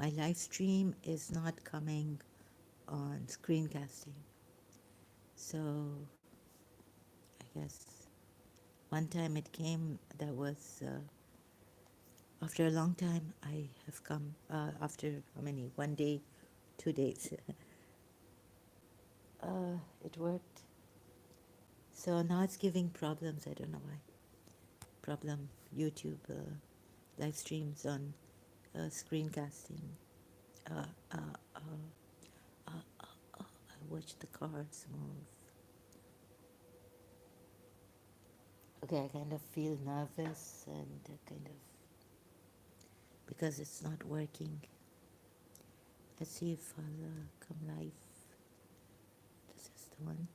my live stream is not coming on screencasting. So I guess one time it came, that was after a long time. I have come after how many? 1 day, 2 days. It worked. So now it's giving problems. I don't know why. Problem YouTube live streams on screencasting. Uh, uh, uh, I watch the cars move. Okay, I kind of feel nervous and kind of because it's not working. Let's see if I'll come live. This is the one.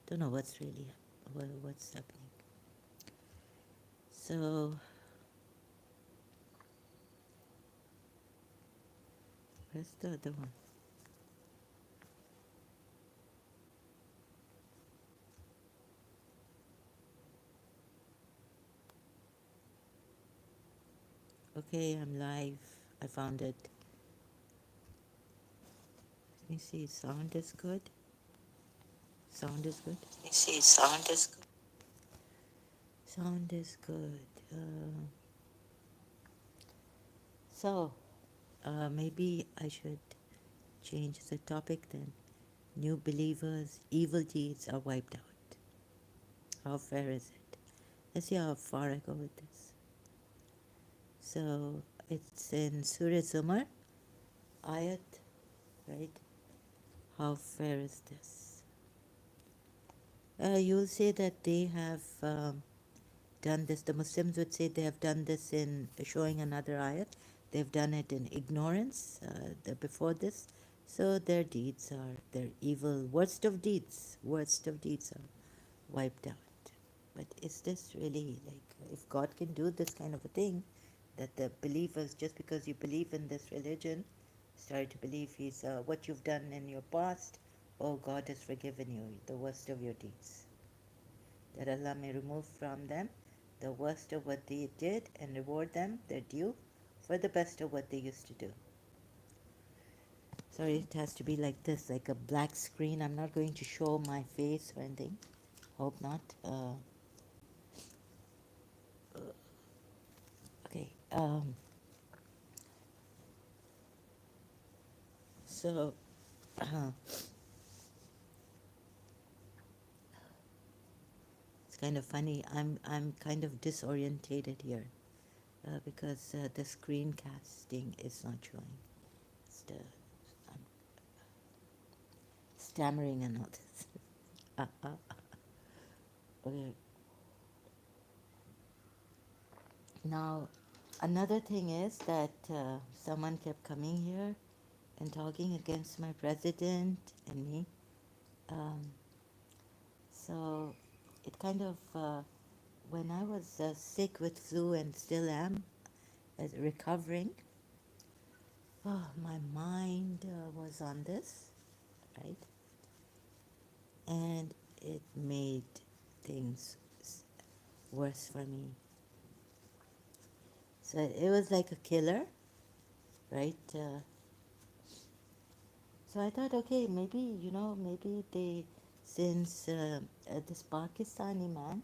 Don't know what's really what's happening. So where's the other one? Okay, I'm live. I found it. Let me see. Sound is good. Sound is good. Let me see. Sound is good. Sound is good. So maybe I should change the topic then. New believers, evil deeds are wiped out. How fair is it? Let's see how far I go with this. So it's in Surah Zumar, ayat, right? How fair is this? You'll say that they have done this. The Muslims would say they have done this in showing another ayat. They've done it in ignorance before this. So their deeds are, their evil, worst of deeds are wiped out. But is this really like, if God can do this kind of a thing, that the believers, just because you believe in this religion, start to believe He's what you've done in your past, oh, God has forgiven you the worst of your deeds. That Allah may remove from them the worst of what they did and reward them their due for the best of what they used to do. Sorry, it has to be like this, like a black screen. I'm not going to show my face or anything. Hope not. Okay. So it's kind of funny. I'm kind of disorientated here because the screencasting is not showing. It's the I'm stammering and all this. Okay. Now, another thing is that someone kept coming here and talking against my president and me. Um, so it kind of, when I was sick with flu and still am recovering, oh, my mind was on this, right? And it made things worse for me. So it was like a killer, right? So I thought, okay, maybe, maybe they, since this Pakistani man,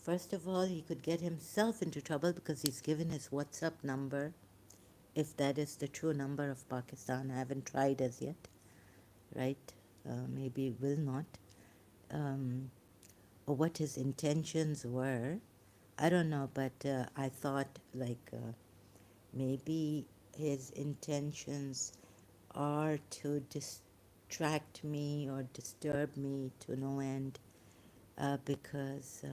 first of all, he could get himself into trouble because he's given his WhatsApp number, if that is the true number of Pakistan. I haven't tried as yet, right? Maybe will not. Or what his intentions were. I don't know, but I thought like maybe his intentions are to distract me or disturb me to no end because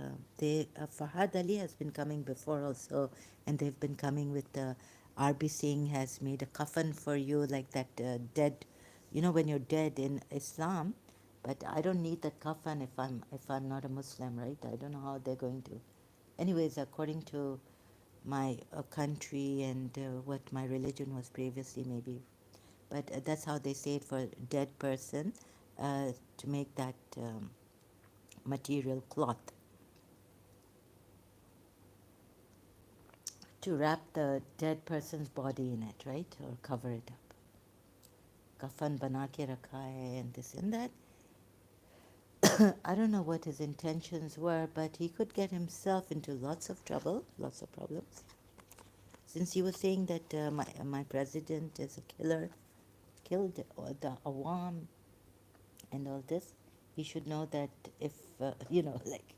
Fahad Ali has been coming before also, and they've been coming with the RB Singh has made a coffin for you, like that dead, when you're dead in Islam. But I don't need that coffin if I'm not a Muslim, right? I don't know how they're going to. Anyways, according to my country and what my religion was previously, maybe, but that's how they say it for a dead person, to make that material cloth. to wrap the dead person's body in it, right? Or cover it up. Kafan bana ke rakha hai and this and that. I don't know what his intentions were, but he could get himself into lots of trouble, lots of problems. Since he was saying that my president is a killer, killed the Awam and all this, he should know that if, like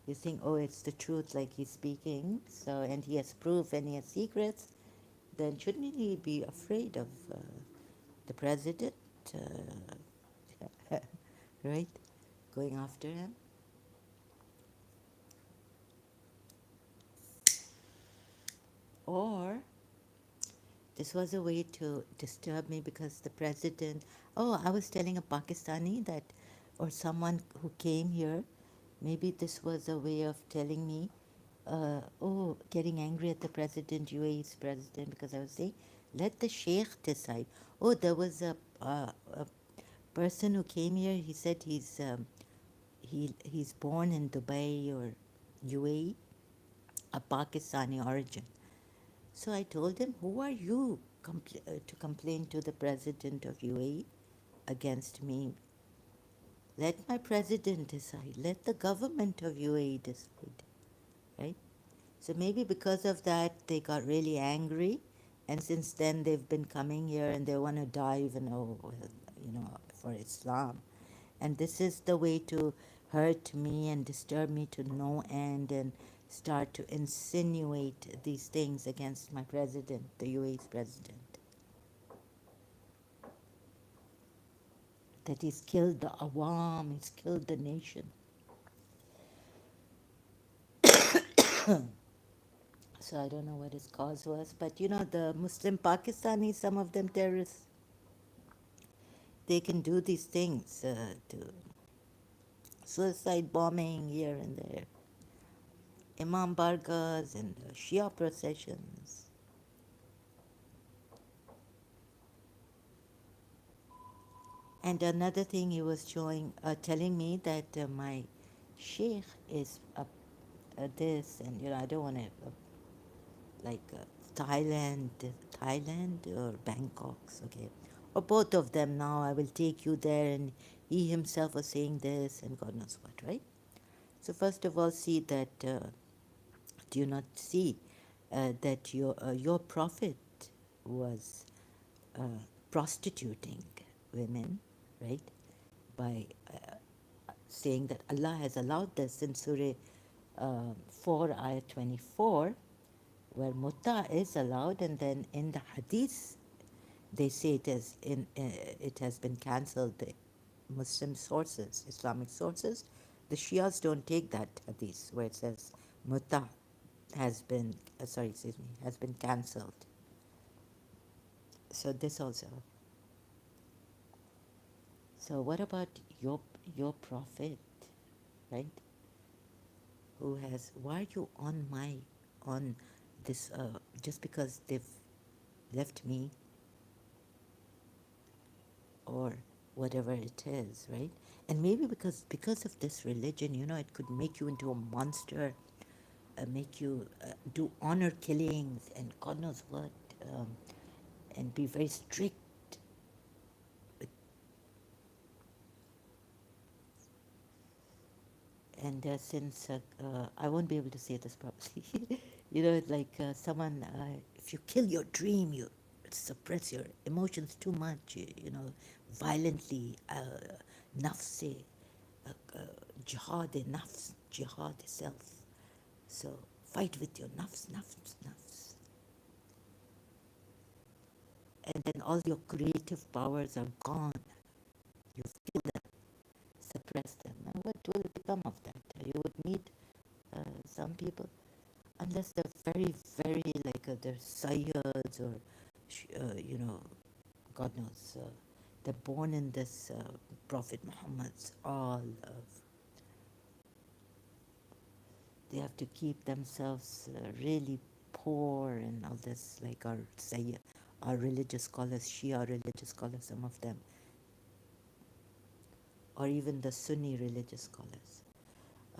you think, oh, it's the truth, like he's speaking, so, and he has proof and he has secrets, then shouldn't he be afraid of the president, right, going after him? Or this was a way to disturb me because the president, oh, I was telling a Pakistani that, or someone who came here, maybe this was a way of telling me, oh, getting angry at the president, UAE's president, because I was saying, let the sheikh decide. Oh, there was a person who came here, he said he's born in Dubai or UAE, a Pakistani origin. So I told him, who are you to complain to the president of UAE against me? Let my president decide. Let the government of UAE decide, right? So maybe because of that, they got really angry. And since then, they've been coming here and they want to die even, for Islam. And this is the way to hurt me and disturb me to no end and start to insinuate these things against my president, the UAE's president. That he's killed the Awam, he's killed the nation. So I don't know what his cause was, but the Muslim Pakistanis, some of them terrorists, they can do these things, to suicide bombing here and there, Imam Bargas and Shia processions. And another thing he was telling me that my sheikh is this, and I don't want to like Thailand or Bangkok, okay, or both of them. Now I will take you there, and he himself was saying this, and God knows what, right? So first of all, see that do you not see that your prophet was prostituting women, right? By saying that Allah has allowed this in Surah 4, Ayah 24, where mutta is allowed, and then in the hadith they say it has been cancelled. The Muslim sources, Islamic sources, the Shias don't take that hadith where it says mutta has been cancelled. So this also. So what about your prophet, right? Who has? Why are you on this? Just because they've left me or whatever it is, right? And maybe because of this religion, it could make you into a monster, make you do honor killings and God knows what, and be very strict. And since I won't be able to say this properly, like someone, if you kill your dream, you suppress your emotions too much, violently, nafs, jihad nafs, jihad self. So fight with your nafs, nafs, nafs. And then all your creative powers are gone. You've killed them, suppressed them. Now what will become of that? You would meet some people, unless they're very, very like they're Sayyids or, God knows, they're born in this Prophet Muhammad's all of, they have to keep themselves really poor and all this, like our Sayyid, our religious scholars, Shia religious scholars, some of them, or even the Sunni religious scholars.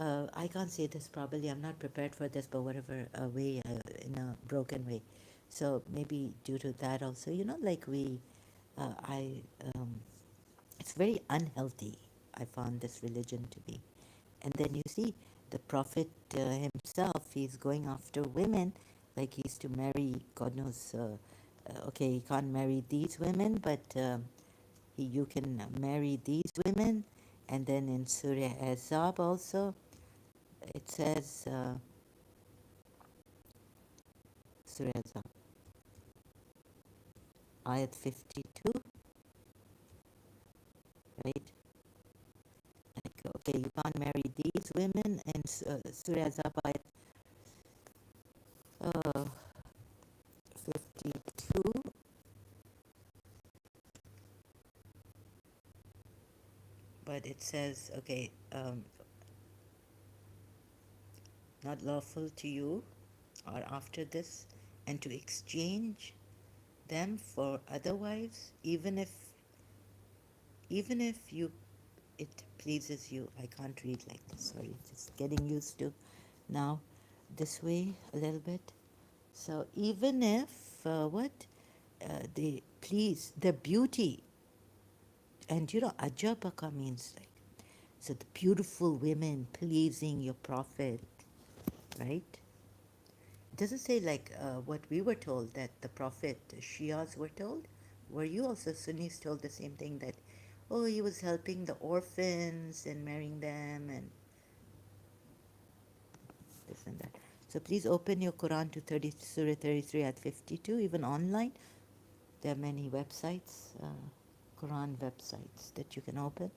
I can't say this probably. I'm not prepared for this, but whatever way, in a broken way. So maybe due to that also, like I, it's very unhealthy. I found this religion to be. And then you see the prophet himself, he's going after women, like he's to marry, God knows, okay, he can't marry these women, but you can marry these women. And then in Surah Azab also, it says, Surah Azab, ayat 52, right? Like, okay, you can't marry these women, and Surah Azab ayat 52, but it says, okay, not lawful to you or after this, and to exchange them for other wives, even if you it pleases you. I can't read like this, sorry, just getting used to now this way a little bit. So even if what they please the beauty, and ajabaka means like, so the beautiful women pleasing your prophet, right? It doesn't say like what we were told that the prophet Shias were told. Were you also Sunnis told the same thing, that oh, he was helping the orphans and marrying them and this and that? So please open your Quran to Surah 33 at 52, even online. There are many websites, Quran websites that you can open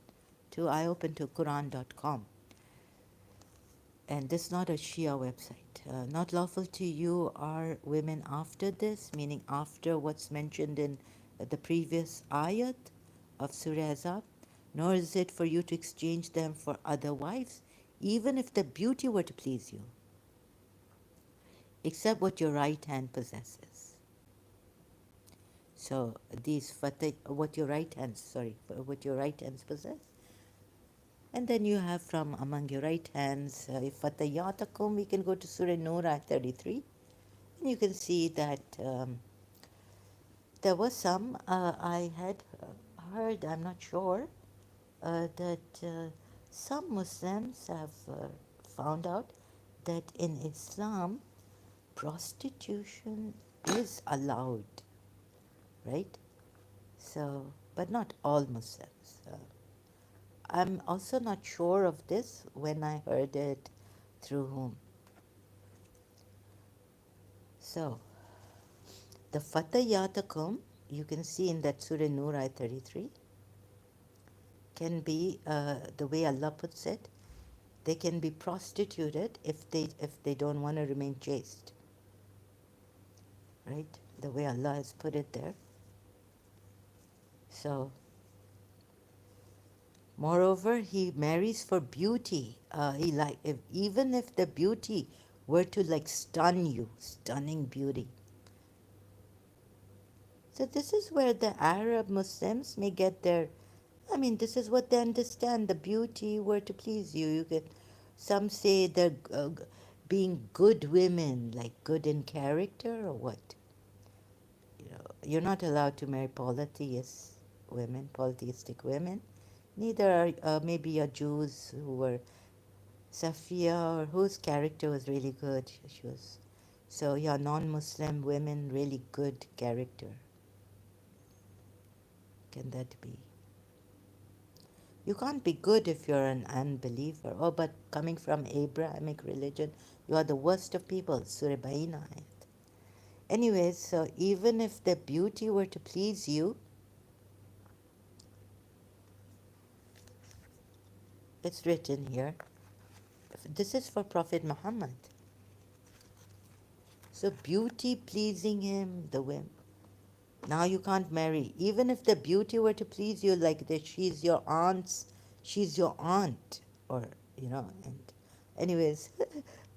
to. I open to Quran.com. And this is not a Shia website. Not lawful to you are women after this, meaning after what's mentioned in the previous ayat of Surah Azab, nor is it for you to exchange them for other wives, even if the beauty were to please you, except what your right hand possesses. So these what your right hands, what your right hands possess. And then you have from among your right hands, fatayatakum, we can go to Surah Nur, ayat 33. And you can see that there was some, I had heard, I'm not sure, that some Muslims have found out that in Islam, prostitution is allowed, right? So, but not all Muslims. I'm also not sure of this when I heard it through whom. So, the fatayatakum, you can see in that Surah Nur ayat 33, can be, the way Allah puts it, they can be prostituted if they don't want to remain chaste, right? The way Allah has put it there. So, moreover, he marries for beauty. He like even if the beauty were to like stun you, stunning beauty. So this is where the Arab Muslims may get their, I mean, this is what they understand. The beauty were to please you. You can, some say they're being good women, like good in character or what. You're not allowed to marry polytheistic women. Neither are maybe a Jews who were Safiya, or whose character was really good. She was, so yeah, non-Muslim women, really good character. Can that be? You can't be good if you're an unbeliever. Oh, but coming from Abrahamic religion, you are the worst of people. Surah Baina ayat. Anyways, so even if the beauty were to please you, it's written here. This is for Prophet Muhammad. So beauty pleasing him, the women. Now you can't marry. Even if the beauty were to please you, like that she's your aunt, or and anyways,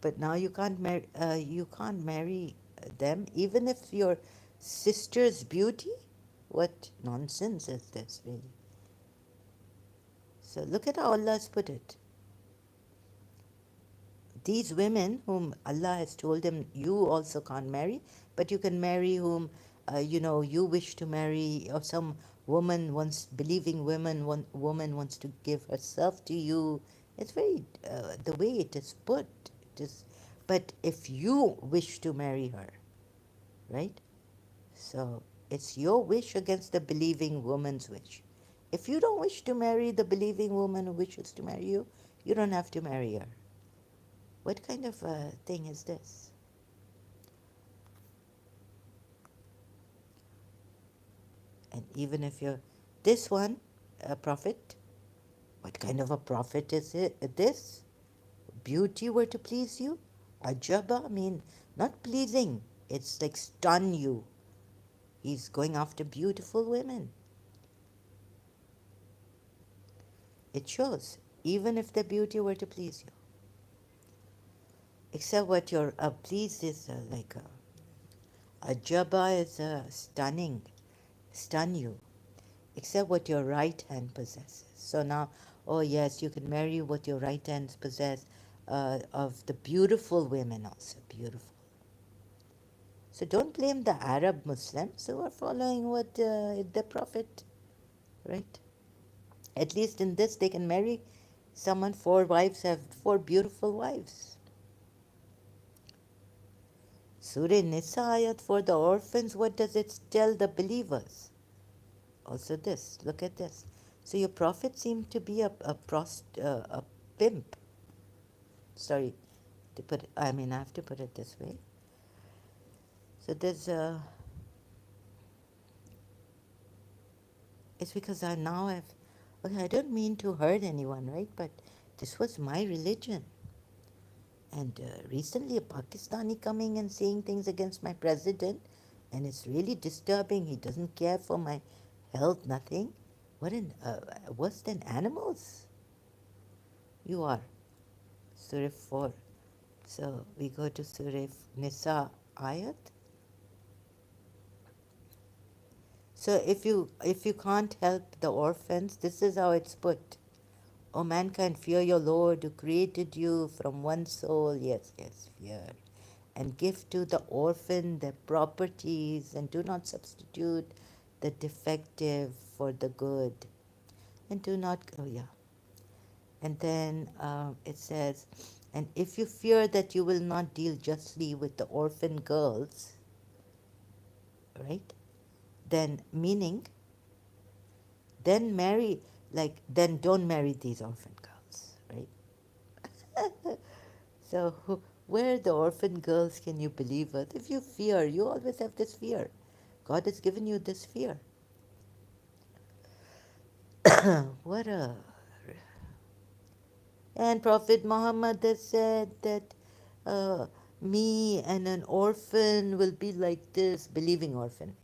but now you can't marry them, even if your sister's beauty. What nonsense is this, really? So look at how Allah's put it. these women whom Allah has told him you also can't marry, but you can marry whom you wish to marry, or some woman wants, believing woman wants to give herself to you. It's very the way it is put. It is, but if you wish to marry her, right? So it's your wish against the believing woman's wish. If you don't wish to marry the believing woman who wishes to marry you, you don't have to marry her. What kind of a thing is this? And even if you're this one, a prophet, what kind of a prophet is it? This beauty were to please you? Ajaba, I mean, not pleasing. It's like stun you. He's going after beautiful women. It shows, even if the beauty were to please you. Except what you're pleased is like a jabba is stunning, stun you. Except what your right hand possesses. So now, oh yes, you can marry what your right hands possess of the beautiful women also, beautiful. So don't blame the Arab Muslims who are following what the Prophet, right? At least in this they can marry someone, four wives, have four beautiful wives. Surah Nisa ayat for the orphans, what does it tell the believers? Also this, look at this. So your prophet seemed to be a pimp. Sorry to put it, I mean I have to put it this way. So there's it's because I now have, okay, I don't mean to hurt anyone, right? But this was my religion. And recently a Pakistani coming and saying things against my president, and it's really disturbing. He doesn't care for my health, nothing. What in worse than animals? You are. Surah 4. So we go to Surah Nisa ayat. So if you can't help the orphans, this is how it's put. O mankind, fear your Lord who created you from one soul. Yes, yes, fear. And give to the orphan their properties, and do not substitute the defective for the good. And do not, oh yeah. And then it says, and if you fear that you will not deal justly with the orphan girls, right? Then, meaning, then marry, like, then don't marry these orphan girls, right? So, where the orphan girls can you believe with? If you fear, you always have this fear. God has given you this fear. What a. And Prophet Muhammad has said that me and an orphan will be like this, believing orphan,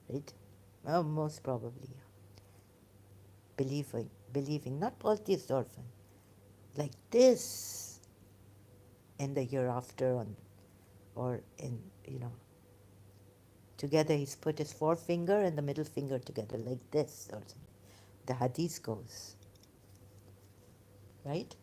maybe, right? Most probably, yeah. Believing, not polytheist orphan, like this in the hereafter, or in, together he's put his forefinger and the middle finger together, like this, or something. The hadith goes, right?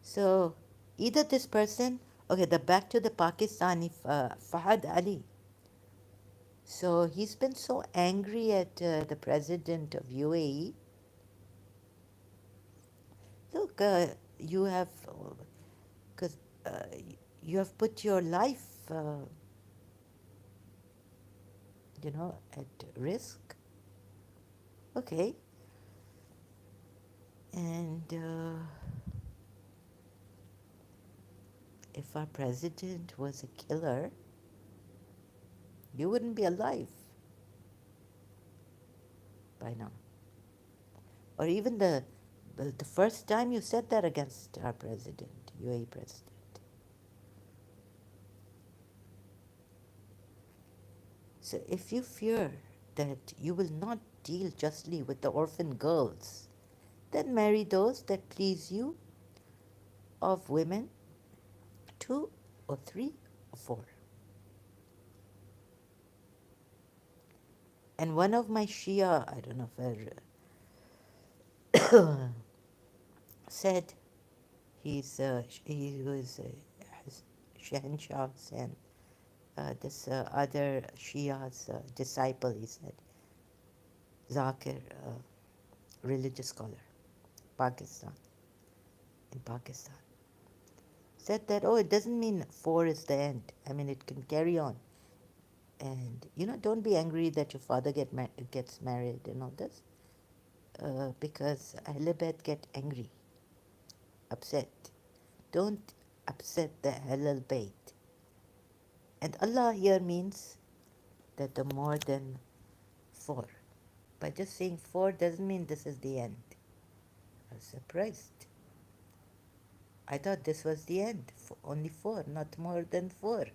So either this person, okay, back to the Pakistani Fahad Ali. So he's been so angry at the president of UAE. Look, you have, because you have put your life, at risk. Okay. And if our president was a killer, you wouldn't be alive by now. Or even the first time you said that against our president, UAE president. So if you fear that you will not deal justly with the orphan girls, then marry those that please you of women, 2 or 3 or 4. And one of my Shia, I don't know if said he was Shahanshah Hussain, this other Shia's disciple, he said, Zakir, religious scholar, Pakistan, in Pakistan, said that, oh, it doesn't mean four is the end. I mean, it can carry on. And, don't be angry that your father gets married and all this, because Ahl Bayt get angry, upset. Don't upset the Ahl Bayt. And Allah here means that the more than four. By just saying four doesn't mean this is the end. I was surprised. I thought this was the end. Only four, not more than four.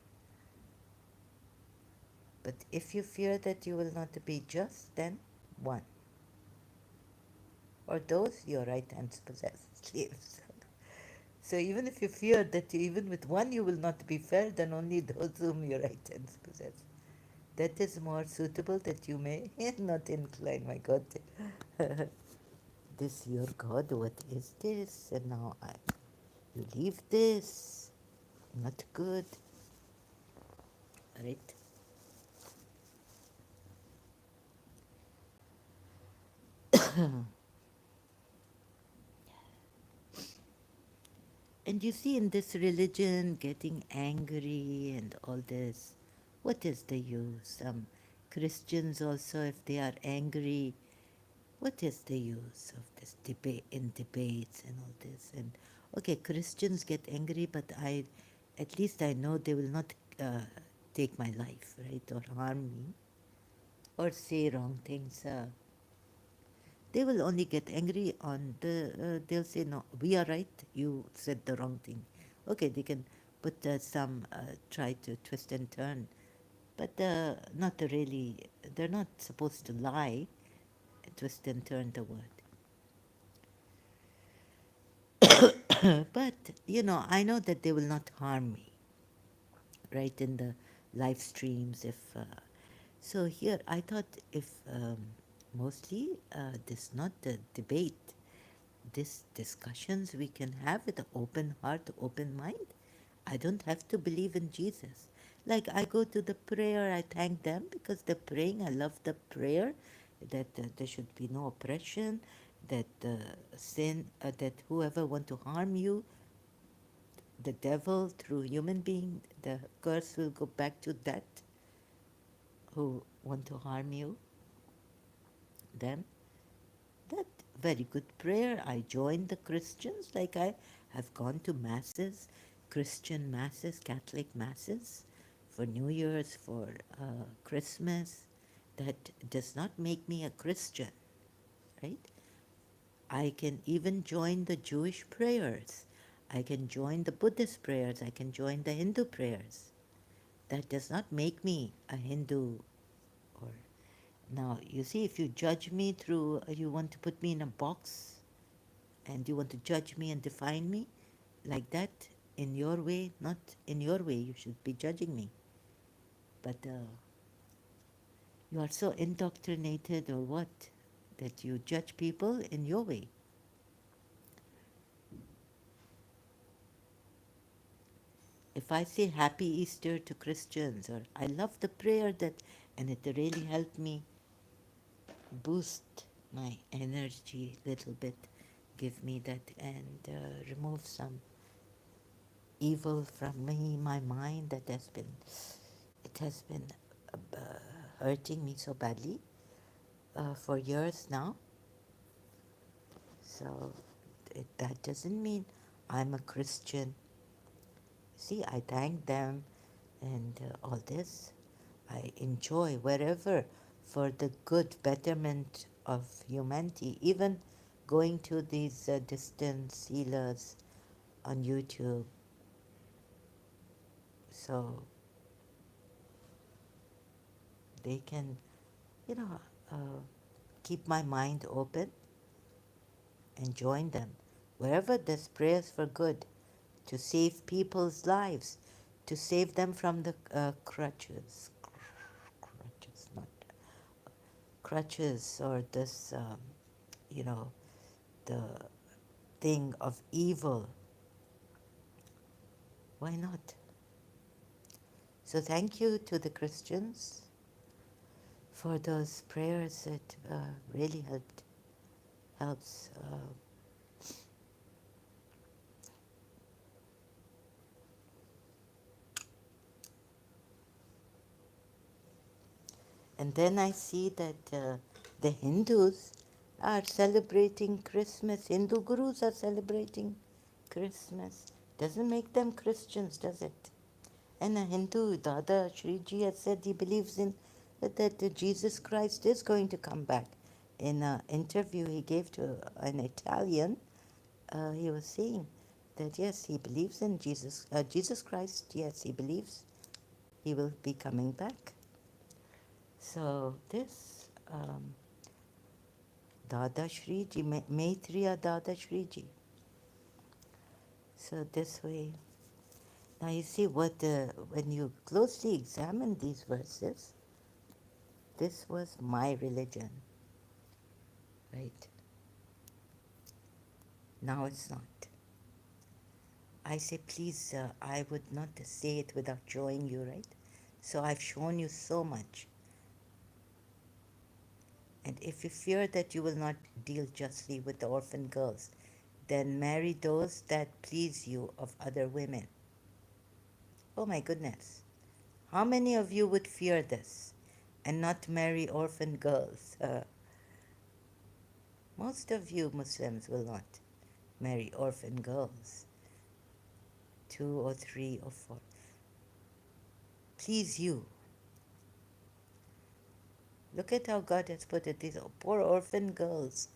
But if you fear that you will not be just, then one. Or those your right hands possess, slaves. So even if you fear that even with one you will not be fair, then only those whom your right hands possess. That is more suitable that you may not incline, my God. This your God, what is this? And now you leave this. Not good. Right? And you see, in this religion, getting angry and all this, what is the use? Christians also, if they are angry, what is the use of this debate in debates and all this? And okay, Christians get angry, but at least I know they will not take my life, right, or harm me, or say wrong things. They will only get angry on they'll say, no, we are right, you said the wrong thing. Okay, they can put some, try to twist and turn, but not really, they're not supposed to lie, twist and turn the word. But, I know that they will not harm me, right, in the live streams. So here, I thought if mostly this not the debate, these discussions we can have with an open heart, open mind. I don't have to believe in Jesus. Like I go to the prayer, I thank them because they're praying. I love the prayer that there should be no oppression, that sin, that whoever want to harm you, the devil through human being, the curse will go back to that who want to harm you, them. That very good prayer. I joined the Christians, like I have gone to masses, Christian masses, Catholic masses, for New Year's, for Christmas. That does not make me a Christian, right? I can even join the Jewish prayers. I can join the Buddhist prayers. I can join the Hindu prayers. That does not make me a Hindu. Or now, you see, if you judge me through, you want to put me in a box, and you want to judge me and define me like that, in your way, not in your way, you should be judging me. But you are so indoctrinated or what, that you judge people in your way. If I say Happy Easter to Christians, or I love the prayer that, and it really helped me boost my energy a little bit, give me that, and remove some evil from me, my mind that it has been uh, hurting me so badly for years now. So that doesn't mean I'm a Christian. See, I thank them and all this. I enjoy wherever for the good betterment of humanity, even going to these distance healers on YouTube. So they can, you know, uh, keep my mind open and join them wherever there's prayers for good, to save people's lives, to save them from the crutches, not crutches or this, you know, the thing of evil. Why not? So thank you to the Christians for those prayers. It really helps. And then I see that the Hindus are celebrating Christmas. Hindu gurus are celebrating Christmas. Doesn't make them Christians, does it? And a Hindu, Dada Shriji, has said he believes in that Jesus Christ is going to come back. In an interview he gave to an Italian, he was saying that yes, he believes in Jesus Christ. Yes, he believes he will be coming back. So this Dada Shriji, Maitreya Dada Shriji. So this way, now you see what when you closely examine these verses, this was my religion, right? Now it's not. I say, please, I would not say it without showing you, right? So I've shown you so much. And if you fear that you will not deal justly with the orphan girls, then marry those that please you of other women. Oh my goodness. How many of you would fear this and not marry orphan girls? Most of you Muslims will not marry orphan girls, 2 or 3 or 4. Please you. Look at how God has put it. These poor orphan girls.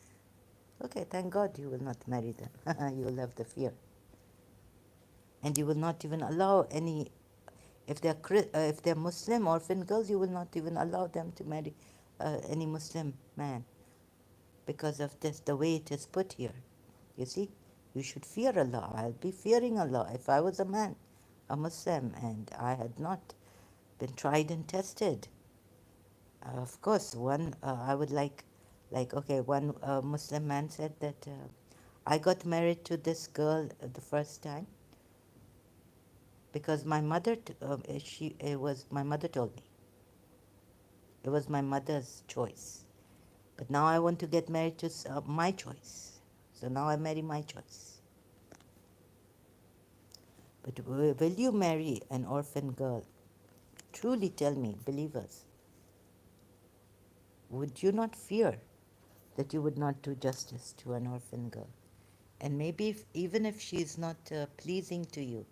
Okay, thank God you will not marry them. You will have the fear. And you will not even allow any, if they're Muslim orphan girls, you will not even allow them to marry any Muslim man because of this, the way it is put here. You see, you should fear Allah. I'll be fearing Allah if I was a man, a Muslim, and I had not been tried and tested. Of course, I would okay, one Muslim man said that I got married to this girl the first time because my mother, it was my mother told me. It was my mother's choice. But now I want to get married to my choice. So now I marry my choice. But will you marry an orphan girl? Truly tell me, believers, would you not fear that you would not do justice to an orphan girl? And maybe even if she is not pleasing to you.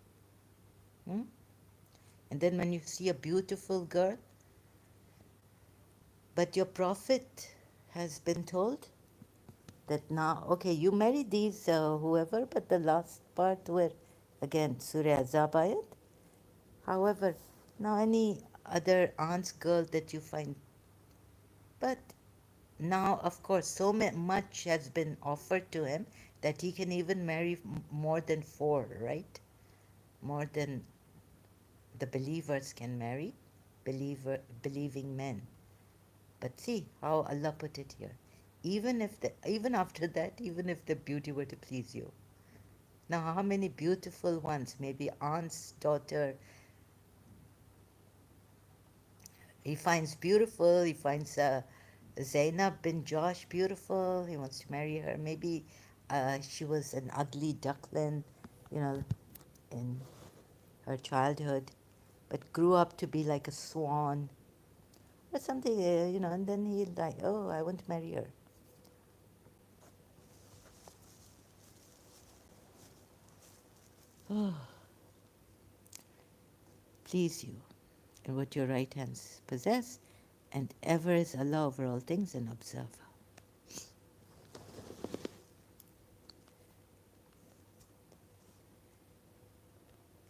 Hmm? And then when you see a beautiful girl, but your prophet has been told that now, okay, you marry these whoever, but the last part where, again, Surah Zabayat. However, now any other aunt's girl that you find, but now, of course, so much has been offered to him that he can even marry more than 4, right? More than the believers can marry, believing men. But see how Allah put it here. Even after that, even if the beauty were to please you. Now, how many beautiful ones? Maybe aunt's daughter. He finds beautiful. He finds Zainab bin Josh beautiful. He wants to marry her. Maybe she was an ugly duckling, you know, in her childhood, but grew up to be like a swan or something, and then he like, oh, I want to marry her. Oh, please you in what your right hands possess, and ever is Allah over all things and observer.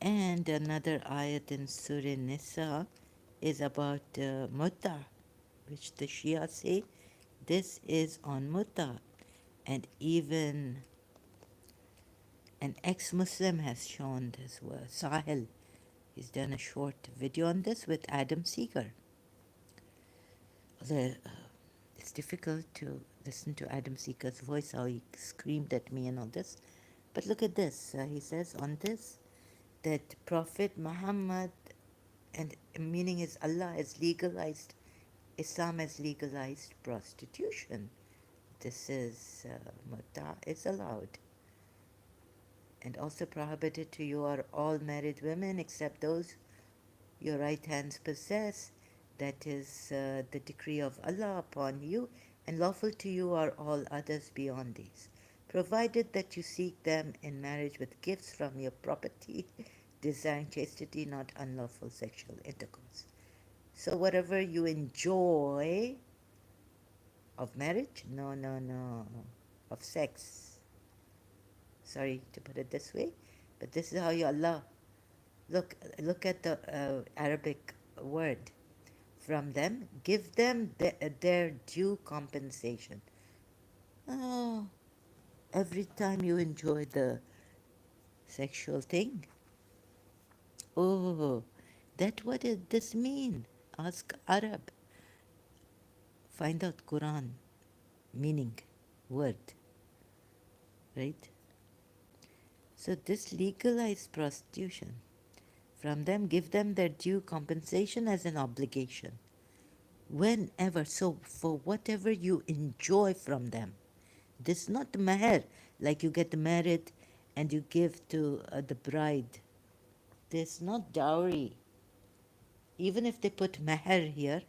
And another ayat in Surah Nisa is about Mutta, which the Shia say this is on Mutta. And even an ex-Muslim has shown this word, Sahil. He's done a short video on this with Adam Seeger. It's difficult to listen to Adam Seeker's voice, how he screamed at me and all this. But look at this. He says on this that Prophet Muhammad, and meaning is Allah, has legalized, Islam has legalized prostitution. This is muta is allowed, and also prohibited to you are all married women except those your right hands possess. That is the decree of Allah upon you, and lawful to you are all others beyond these, provided that you seek them in marriage with gifts from your property, desiring chastity, not unlawful sexual intercourse. So, whatever you enjoy of marriage, no, no, no, of sex. Sorry to put it this way, but this is how you Allah. Look at the Arabic word. From them, give them their due compensation. Oh, every time you enjoy the sexual thing. Oh, that what does this mean? Ask Arab. Find out Quran meaning, word, right? So this legalized prostitution. From them, give them their due compensation as an obligation. Whenever, so for whatever you enjoy from them. This is not meher, like you get married and you give to the bride. This is not dowry. Even if they put meher here,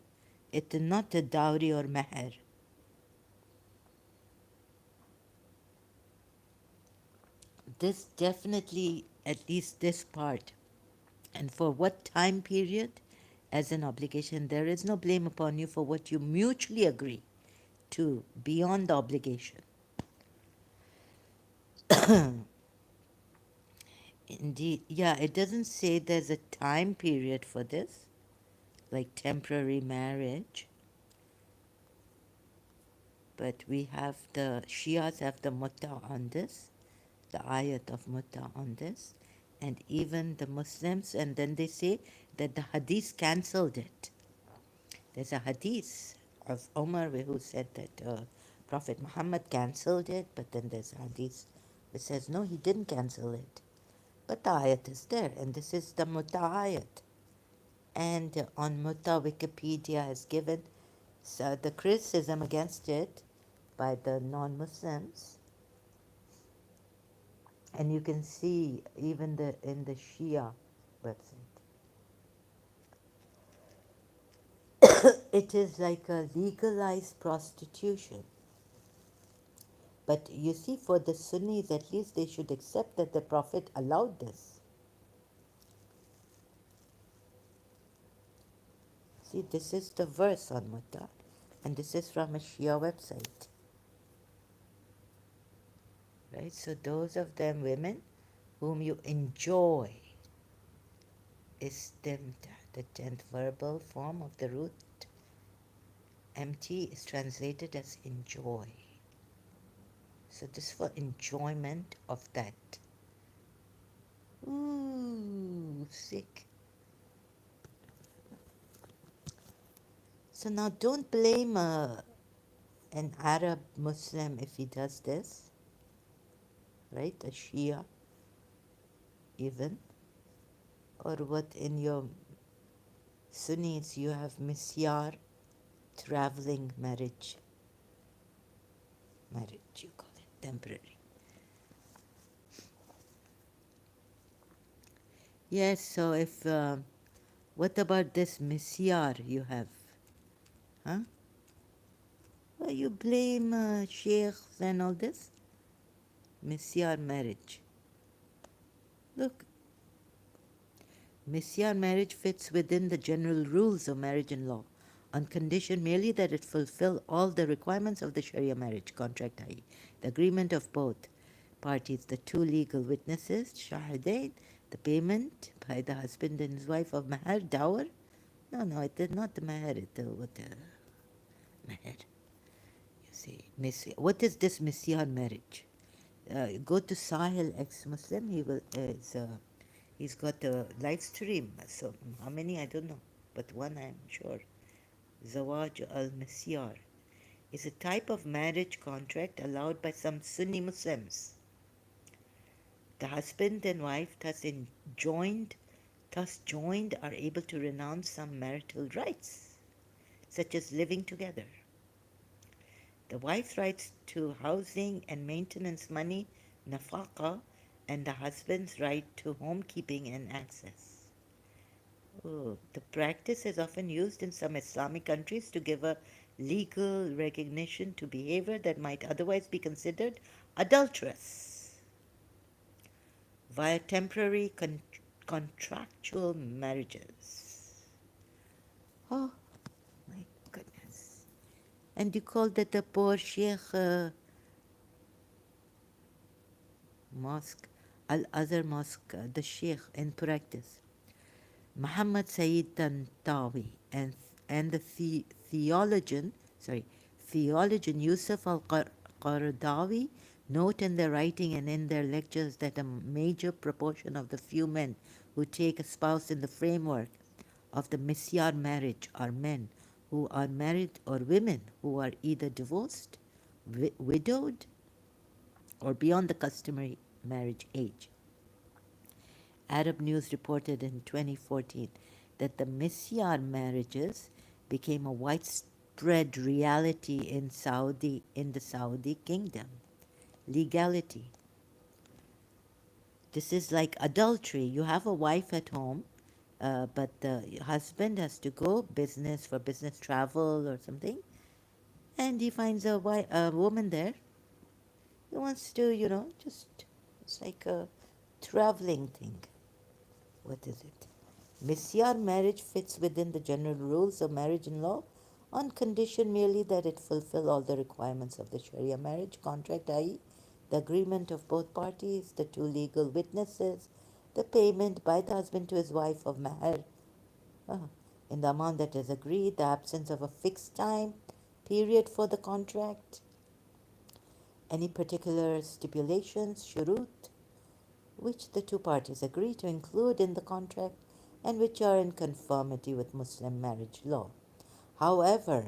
it is not a dowry or meher. This definitely, at least this part, and for what time period, as an obligation, there is no blame upon you for what you mutually agree to beyond the obligation. Indeed, yeah, it doesn't say there's a time period for this, like temporary marriage, but we have the Shias have the mutta on this, the ayat of mutta on this, and even the Muslims, and then they say that the hadith cancelled it. There's a hadith of Omar who said that Prophet Muhammad cancelled it, but then there's a hadith that says no, he didn't cancel it. But the ayat is there, and this is the mutta ayat. And on Mutta, Wikipedia has given the criticism against it by the non-Muslims, and you can see even in the Shia website. It is like a legalized prostitution. But you see, for the Sunnis, at least they should accept that the Prophet allowed this. See, this is the verse on Mutta, and this is from a Shia website. Right? So those of them women whom you enjoy, istimta, the 10th verbal form of the root MT is translated as enjoy. So this is for enjoyment of that. Ooh, sick. So now don't blame an Arab Muslim if he does this, right? A Shia even. Or what in your Sunnis you have misyar, traveling marriage. Marriage you call it, temporary. Yes, so if, what about this misyar you have? Huh? Well, you blame sheikhs and all this? Misyar marriage. Look, misyar marriage fits within the general rules of marriage and law, on condition merely that it fulfill all the requirements of the Sharia marriage contract, i.e., the agreement of both parties, the two legal witnesses, shahidain, the payment by the husband and his wife of mahar, dower. No, it is not the mahar, it what mahar. You see, what is this misyar marriage? Go to Sahil ex-Muslim. He's got a live stream. So how many I don't know, but one I'm sure. Zawaj al Misyar. is a type of marriage contract allowed by some Sunni Muslims. The husband and wife thus joined are able to renounce some marital rights, such as living together. The wife's rights to housing and maintenance money, nafaqah, and the husband's right to homekeeping and access. Oh, the practice is often used in some Islamic countries to give a legal recognition to behavior that might otherwise be considered adulterous via temporary contractual marriages. Oh my goodness. And you call that the poor Sheikh mosque, Al Azhar Mosque, the Sheikh in practice. Muhammad Sayyid Tantawi and the theologian Yusuf al-Qaradawi note in their writing and in their lectures that a major proportion of the few men who take a spouse in the framework of the misyar marriage are men who are married or women who are either divorced, widowed, or beyond the customary marriage age. Arab News reported in 2014 that the misyar marriages became a widespread reality in the Saudi kingdom. Legality. This is like adultery. You have a wife at home, but the husband has to go for business travel or something, and he finds a woman there. He wants to, it's like a traveling thing. What is it? Misyar marriage fits within the general rules of marriage in law on condition merely that it fulfill all the requirements of the Sharia marriage contract, i.e., the agreement of both parties, the two legal witnesses, the payment by the husband to his wife of mahr uh, in the amount that is agreed, the absence of a fixed time period for the contract, any particular stipulations, shurut, which the two parties agree to include in the contract and which are in conformity with Muslim marriage law. However,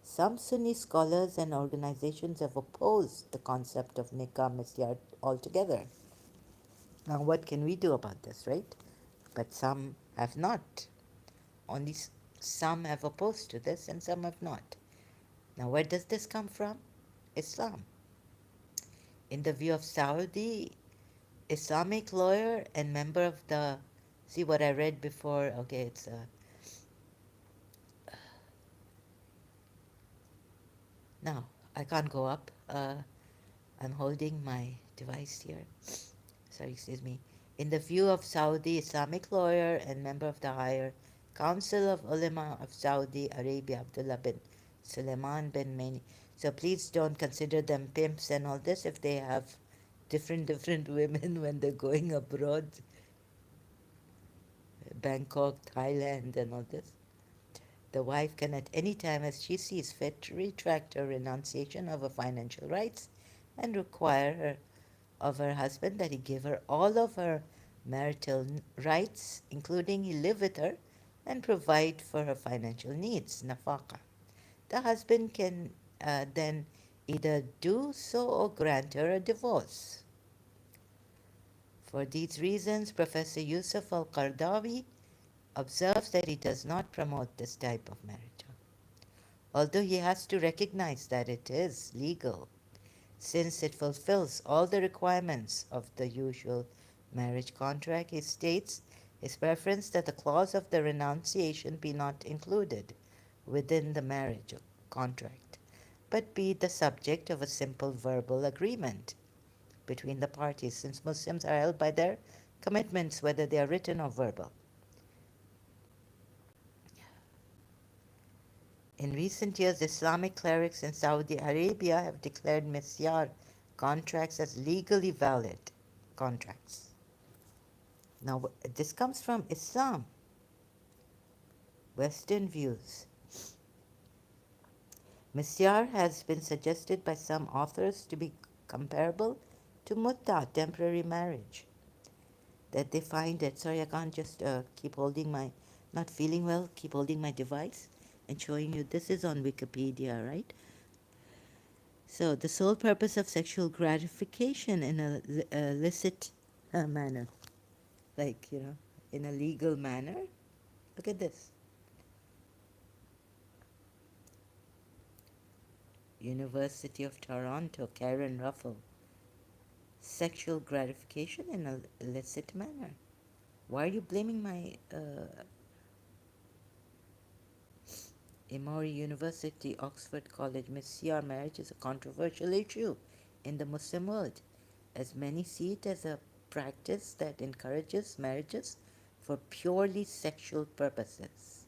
some Sunni scholars and organizations have opposed the concept of nikah misyar altogether. Now, what can we do about this, right? But some have not. Only some have opposed to this and some have not. Now, where does this come from? Islam. In the view of Saudi Islamic lawyer and member of the, see what I read before, okay, it's now I can't go up. I'm holding my device here. Sorry, excuse me. In the view of Saudi Islamic lawyer and member of the Higher Council of Ulama of Saudi Arabia, Abdullah bin Suleiman bin Mani. So please don't consider them pimps and all this if they have different women when they're going abroad, Bangkok, Thailand, and all this. The wife can at any time as she sees fit retract her renunciation of her financial rights and require of her husband that he give her all of her marital rights, including he live with her and provide for her financial needs, nafaqah. The husband can then either do so or grant her a divorce. For these reasons, Professor Yusuf al-Qardawi observes that he does not promote this type of marriage, although he has to recognize that it is legal since it fulfills all the requirements of the usual marriage contract. He states his preference that the clause of the renunciation be not included within the marriage contract, but be the subject of a simple verbal agreement between the parties, since Muslims are held by their commitments, whether they are written or verbal. In recent years, Islamic clerics in Saudi Arabia have declared misyar contracts as legally valid contracts. Now, this comes from Islam, Western views. Misyar has been suggested by some authors to be comparable to mutta, temporary marriage. That they find that, sorry, I can't just keep holding my, not feeling well, keep holding my device. and showing you this is on Wikipedia, right? So the sole purpose of sexual gratification in a illicit manner, like, in a legal manner. Look at this. University of Toronto, Karen Ruffle. Sexual gratification in a illicit manner. Why are you blaming my Emory University, Oxford College? Messiah marriage is a controversial issue in the Muslim world, as many see it as a practice that encourages marriages for purely sexual purposes,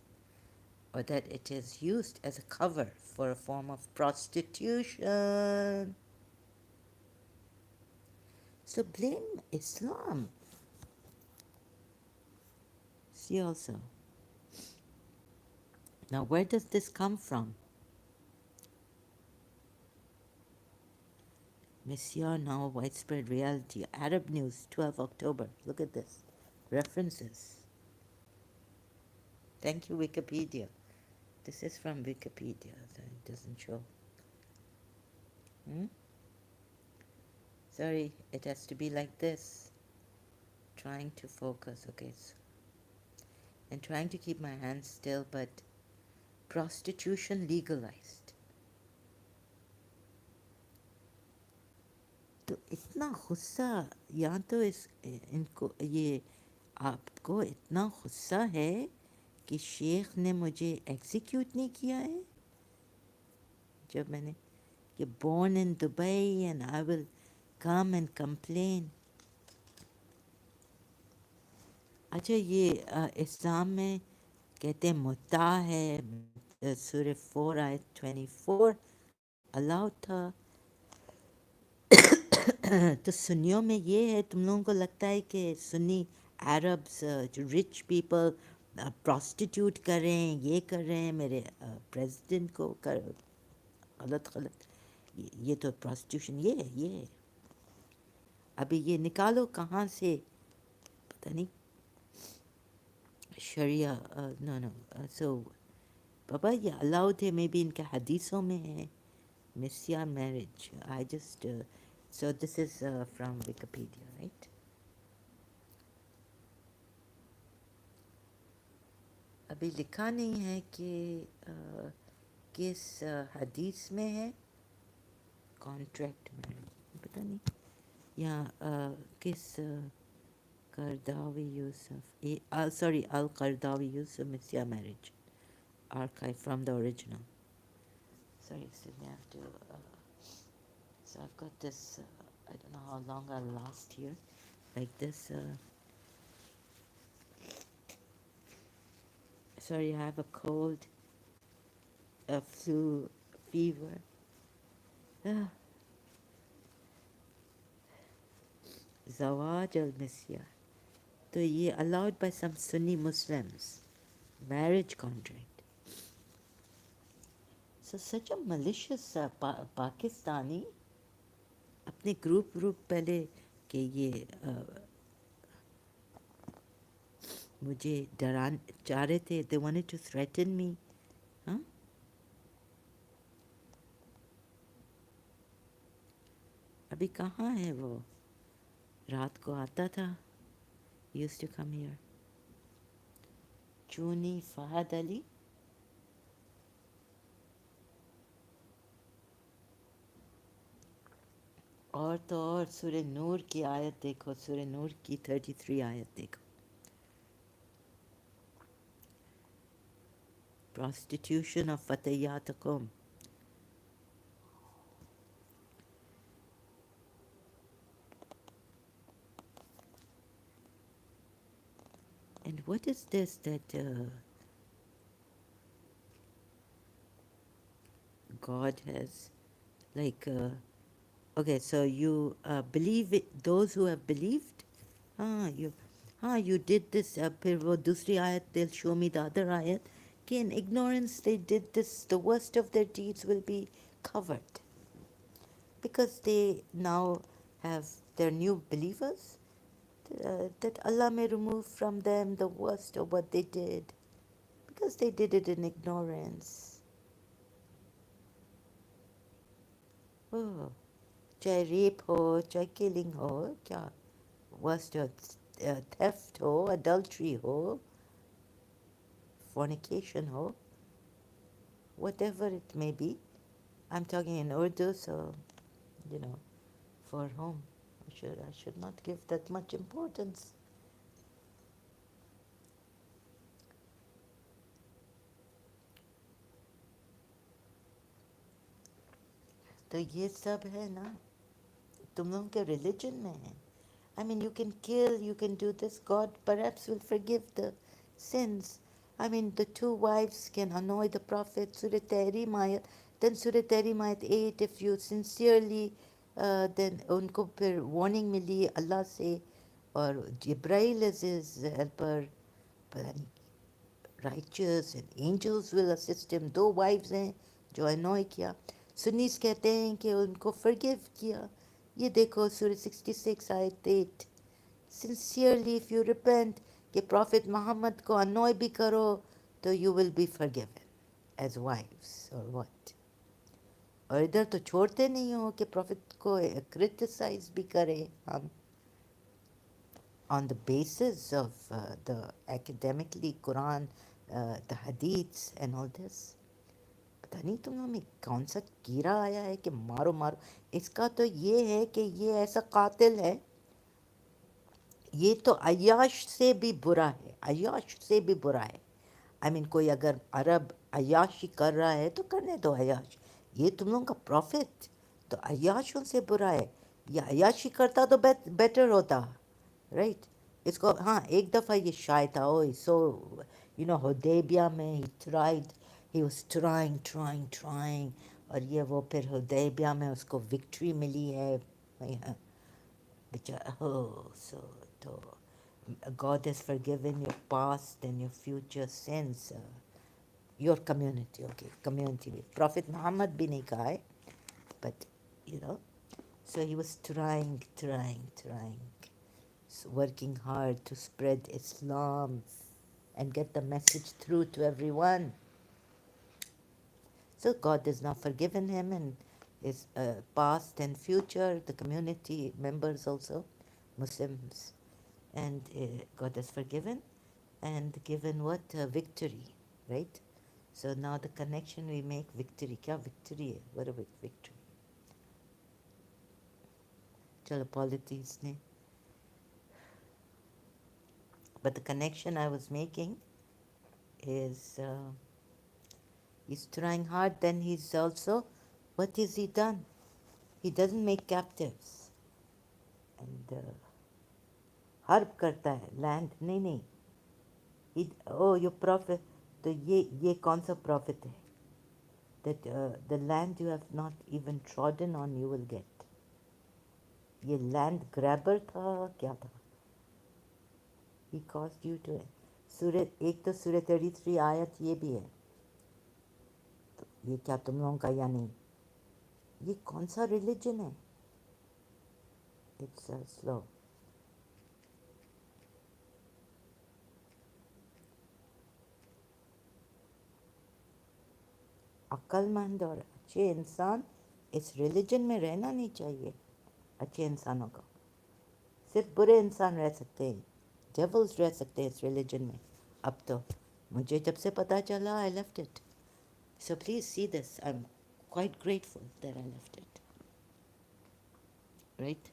or that it is used as a cover for a form of prostitution. So blame Islam. See also. Now, where does this come from? Messiah now widespread reality. Arab News, 12 October. Look at this. References. Thank you, Wikipedia. This is from Wikipedia. It doesn't show. Hmm? Sorry, it has to be like this. Trying to focus. Okay. And trying to keep my hands still, but prostitution legalized. तो इतना गुस्सा यहाँ तो इनको ये आपको इतना गुस्सा है कि शेख ने मुझे एग्जीक्यूट नहीं किया है जब मैंने कि born in Dubai and I will come and complain. अच्छा ये इस्लाम में कहते हैं मुता है सूरह 4 आयत 24 अलाउड था. तो सुन्नियों में ये है तुम लोगों को लगता है कि सुन्नी अरब्स जो रिच पीपल प्रोस्टिट्यूट कर रहे हैं ये कर रहे हैं मेरे प्रेसिडेंट को कर गलत गलत ये तो प्रोस्टिट्यूशन ये है. अभी ये निकालो कहाँ से पता नहीं शरिया नो सो बाबा ये अलाउड है मे बी इनके हदीसों में है मिसिया marriage I just so this is from Wikipedia, right? अभी लिखा नहीं है कि किस हदीस में है कॉन्ट्रैक्ट में पता नहीं या किस Qaradawi Yusuf sorry Al Qardawi Yusuf Messiah marriage archive from the original. Sorry, excuse me, I have to so I've got this I don't know how long I'll last here like this sorry I have a cold a flu fever Zawaj al-Messiah. So ye allowed by some Sunni Muslims marriage contract. So such a malicious Pakistani अपने group पहले कि ये मुझे डरान चाह रहे थे they wanted to threaten me. हाँ अभी कहाँ है वो रात को आता था used to come here. चूनी Fahad Ali और तो और सूरह नूर की आयत देखो सूरह नूर की 33 आयत देखो prostitution of fatayatakum. And what is this that God has like okay so you believe it, those who have believed you did this फिर वो दूसरी आयत they'll show me the other ayat कि in ignorance they did this the worst of their deeds will be covered because they now have their new believers that Allah may remove from them the worst of what they did because they did it in ignorance. Oh, चाहे rape हो, चाहे killing हो, क्या worst theft ho, adultery ho, fornication ho, whatever it may be. I'm talking in Urdu, so you know, for whom I should not give that much importance. तो ये सब है ना, तुम लोगों के religion में है. I mean, you can kill, you can do this. God perhaps will forgive the sins. I mean, the two wives can annoy the Prophet. Surah Tahrim ayat, then Surah Tahrim ayat 8, if you sincerely, then उनको फिर warning मिली अल्लाह से, और Jibrail is his helper, पता नहीं, righteous and angels will assist him. दो wives हैं जो annoy किया. सुन्नीस कहते हैं कि उनको forgive किया. ये देखो सूरह 66 आयत 8. Sincerely, if you repent कि Prophet Muhammad को annoy भी करो तो you will be forgiven as wives or what. और इधर तो छोड़ते नहीं हो कि Prophet को criticize भी करें हम on the basis of the academically Quran, the hadiths and all this. पता नहीं तुम लोग में कौन सा कीड़ा आया है कि मारो मारो. इसका तो ये है कि ये ऐसा कातिल है, ये तो अय्याश से भी बुरा है, अय्याश से भी बुरा है. आई मीन कोई अगर अरब अय्याशी कर रहा है तो करने दो अय्याश. ये तुम लोगों का प्रॉफिट तो अय्याशों से बुरा है. ये अय्याशी करता तो बेटर होता, राइट. इसको हाँ एक दफ़ा ये शायद था, ओ सो यू नो हुदैबिया में ही वाज ट्राइंग और ये वो फिर हुदैबिया में उसको विक्ट्री मिली है. बेचारा हो सो तो God has forgiven your past and your future sins. Your community, okay, community. Prophet Muhammad bhi nahi kaha hai, but you know, so he was trying, working hard to spread Islam and get the message through to everyone. So God has now forgiven him and his past and future, the community members also, Muslims, and God has forgiven and given what? Victory, right? So now the connection we make, victory. क्या victory है? What a victory. चलो politics ने. But the connection I was making is he's trying hard, then he's also, what has he done? He doesn't make captives. And harb करता है, land, नहीं. Oh, your prophet, तो ये कौन सा prophet है? That the land you have not even trodden on you will get. ये land grabber था, क्या था? He caused you to. एक तो सूरह 33 आयत ये भी है. तो ये क्या तुम लोगों का या नहीं? ये कौन सा रिलीजन है? It's slow. अक्लमंद और अच्छे इंसान इस रिलीजन में रहना नहीं चाहिए. अच्छे इंसानों का सिर्फ बुरे इंसान रह सकते हैं, डेविल्स रह सकते हैं इस रिलीजन में. अब तो मुझे जब से पता चला I left it. So please see this. I'm quite grateful that I left it. Right?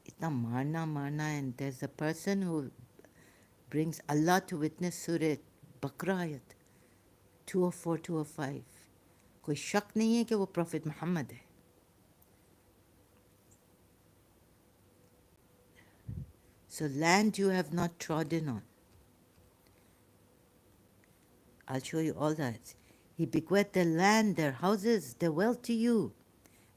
इतना मारना and there's a person who brings Allah to witness Surah Baqarah ayat 204, 205. कोई शक नहीं है कि वो प्रॉफिट मोहम्मद है. So land you have not trodden on. I'll show you all that. He bequeathed their land, their houses, their wealth to you.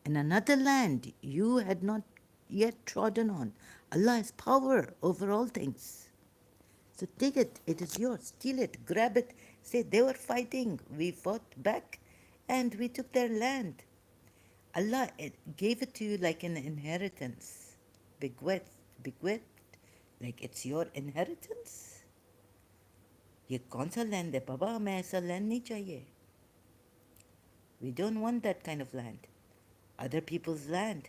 And another land you had not yet trodden on. Allah has power over all things. So take it. It is yours. Steal it. Grab it. Say, they were fighting. We fought back and we took their land. Allah gave it to you like an inheritance, bequest, like it's your inheritance. ये कौन सा land है बाबा, हमें ऐसा land नहीं चाहिए. We don't want that kind of land. Other people's land,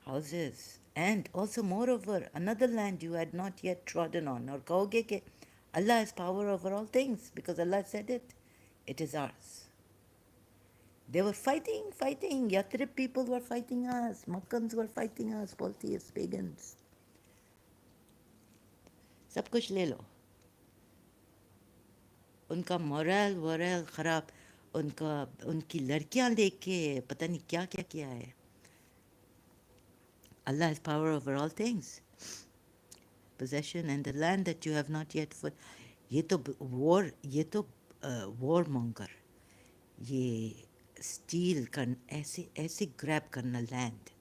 houses, and also moreover another land you had not yet trodden on. और कहोगे कि Allah has power over all things because Allah said it. It is ours. They were fighting. Yathrib people were fighting us. Makkans were fighting us. Polytheists, pagans. सब कुछ ले लो. उनका moral whorl ख़राब. उनकी लड़कियां लेके पता नहीं क्या क्या किया है. Allah has power over all things. Possession and the land that you have not yet for. ये तो war monger. ये steal कर ऐसे grab करना land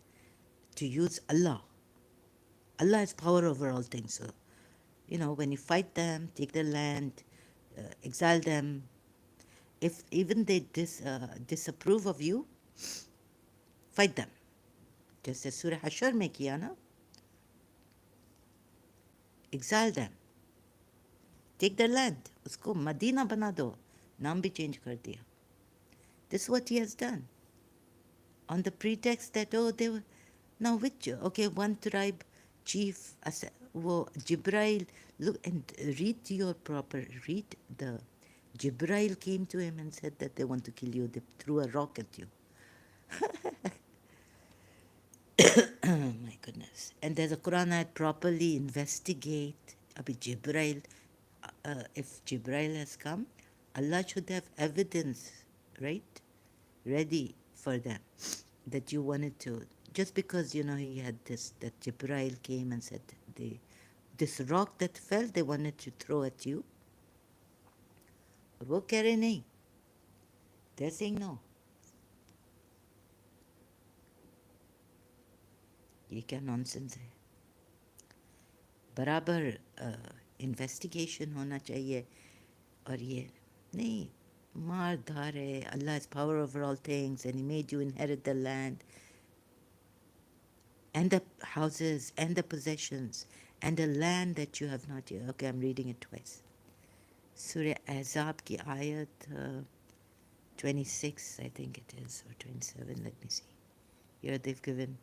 to use Allah. Allah has power over all things. So, when you fight them, take their land, exile them, if even they disapprove of you, fight them. जैसे सूरह हशर में किया ना, exile them, take their land, उसको Medina बना दो, नाम भी चेंज कर दिया. This is what he has done. On the pretext that, they were, now which, okay, one tribe chief, वो Jibrail, look and read the, Jibrail came to him and said that they want to kill you, they threw a rock at you. My goodness. And there's a Quran ayat, properly investigate. Abhi Jibrail, if Jibrail has come, Allah should have evidence, right? Ready for them that you wanted to. Just because, he had this, that Jibrail came and said, this rock that fell, they wanted to throw at you. वो कह रहे नहीं. They're saying no. ये क्या nonsense है. बराबर investigation होना चाहिए. और ये नहीं, मार धार है. Allah has power over all things and he made you inherit the land and the houses and the possessions and the land that you have not yet. Okay, I'm reading it twice. Surah Ahzab ki ayat 26, I think it is, or 27, let me see. Here they've given,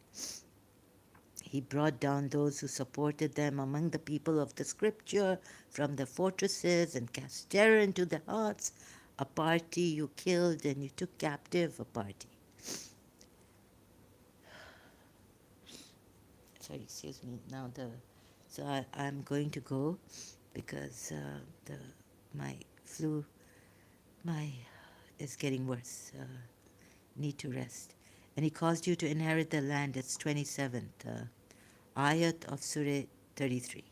he brought down those who supported them among the people of the scripture from the fortresses and cast terror into their hearts. A party you killed and you took captive a party. Sorry, excuse me. Now I'm going to go because my flu is getting worse. Need to rest. And he caused you to inherit the land. It's 27th ayat of Surah 33.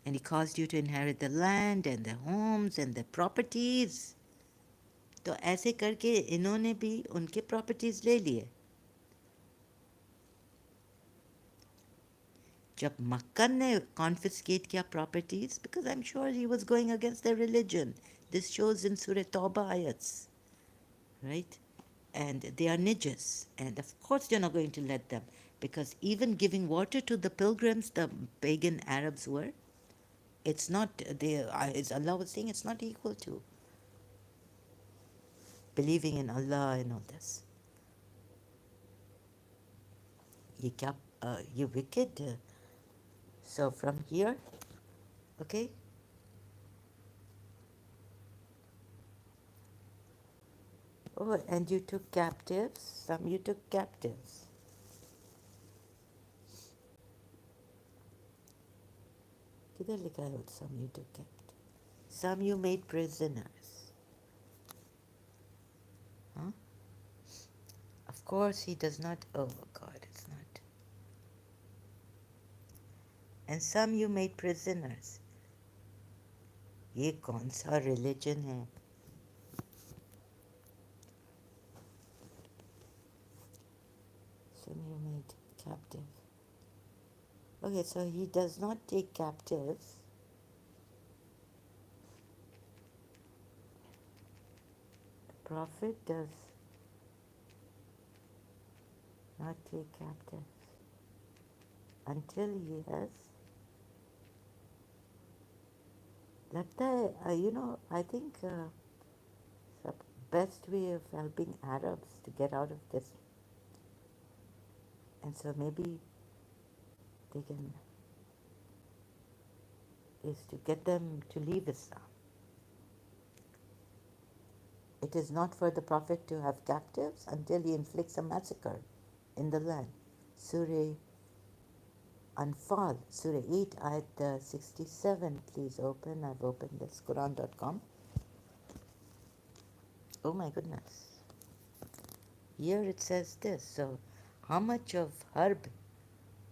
And he caused you to inherit the land and the homes and the properties. तो ऐसे करके इन्होंने भी उनके properties ले लिए. जब मक्कन ने confiscate किया properties, because I'm sure he was going against their religion. This shows in Surah Tawbah ayats, right? And they are nijas, and of course they're not going to let them, because even giving water to the pilgrims, the pagan Arabs were, it's not, as Allah was saying, it's not equal to believing in Allah and all this. You wicked. So from here, okay, oh, and you took captives, some you took captives. किधर लिखा है some you took captive? Some you made prisoners. Huh? Of course he does not, oh God, it's not. And some you made prisoners. ये कौन सा religion है? Some you made captive. Okay, so he does not take captives. The Prophet does. not take captive until he has. लगता है, I think the best way of helping Arabs to get out of this, and so maybe they can, is to get them to leave Islam. It is not for the Prophet to have captives until he inflicts a massacre in the land. Surah Anfal, Surah 8, Ayat 67. Please open. I've opened this, Quran.com. Oh my goodness. Here it says this. So, how much of Harb,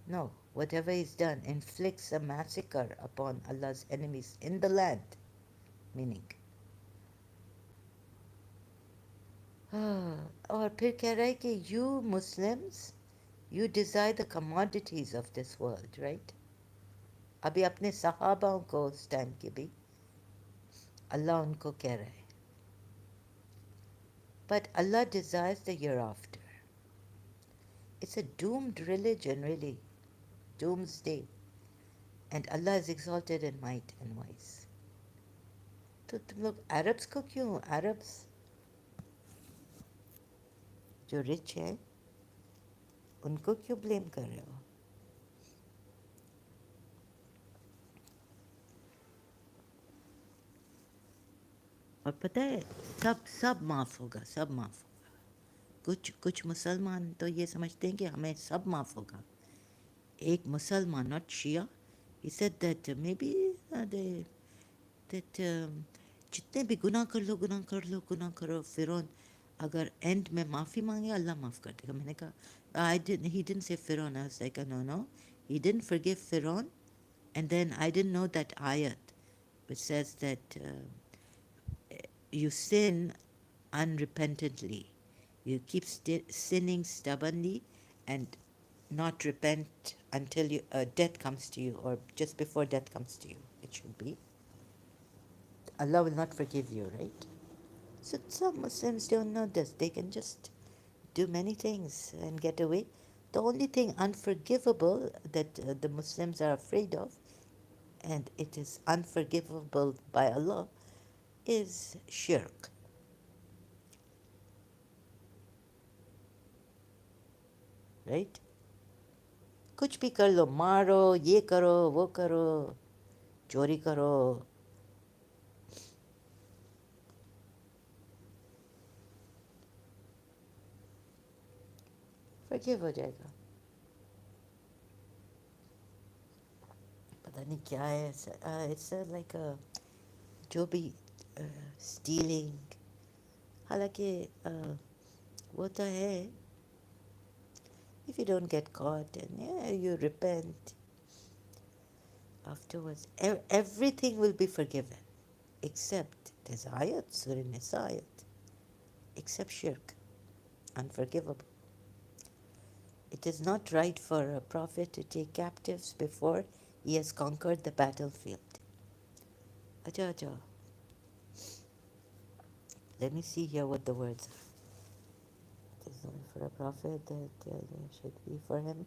no, whatever he's done, inflicts a massacre upon Allah's enemies in the land. Meaning, और फिर कह रहा है कि you Muslims, you desire the commodities of this world, right? अभी अपने सहाबाओं को उस टाइम के भी अल्लाह उनको कह रहा है. But Allah desires the hereafter. It's a doomed religion, really. Doomsday. And Allah is exalted in might and wise. तो तुम लोग अरब्स को क्यों, अरब्स जो रिच है उनको क्यों ब्लेम कर रहे हो? और पता है, सब सब माफ़ होगा, सब माफ़ होगा. कुछ कुछ मुसलमान तो ये समझते हैं कि हमें सब माफ़ होगा. एक मुसलमान, not Shia, he said that maybe that जितने भी गुनाह कर लो, गुनाह कर लो, गुनाह करो, फिरौन अगर एंड में माफ़ी मांगे अल्लाह माफ़ कर देगा. मैंने कहा, he didn't say Firaun. I was like, no, he didn't forgive Firaun. And then I didn't know that ayat which says that you sin unrepentantly, you keep sinning stubbornly and not repent until death comes to you, or just before death comes to you, it should be. Allah will not forgive you, right? So some Muslims don't know this. They can just do many things and get away. The only thing unforgivable that the Muslims are afraid of, and it is unforgivable by Allah, is shirk. Right? कुछ भी कर लो, मारो, ये करो, वो करो, चोरी करो. Forgive हो जाएगा. पता नहीं क्या है. It's like a जो भी stealing. हालांकि वो तो है. If you don't get caught and you repent afterwards, everything will be forgiven, except there's ayat, Surah Nisa ayat, except shirk, unforgivable. It is not right for a prophet to take captives before he has conquered the battlefield. Acha, acha. Let me see here what the words are. It is not for a prophet that there should be for him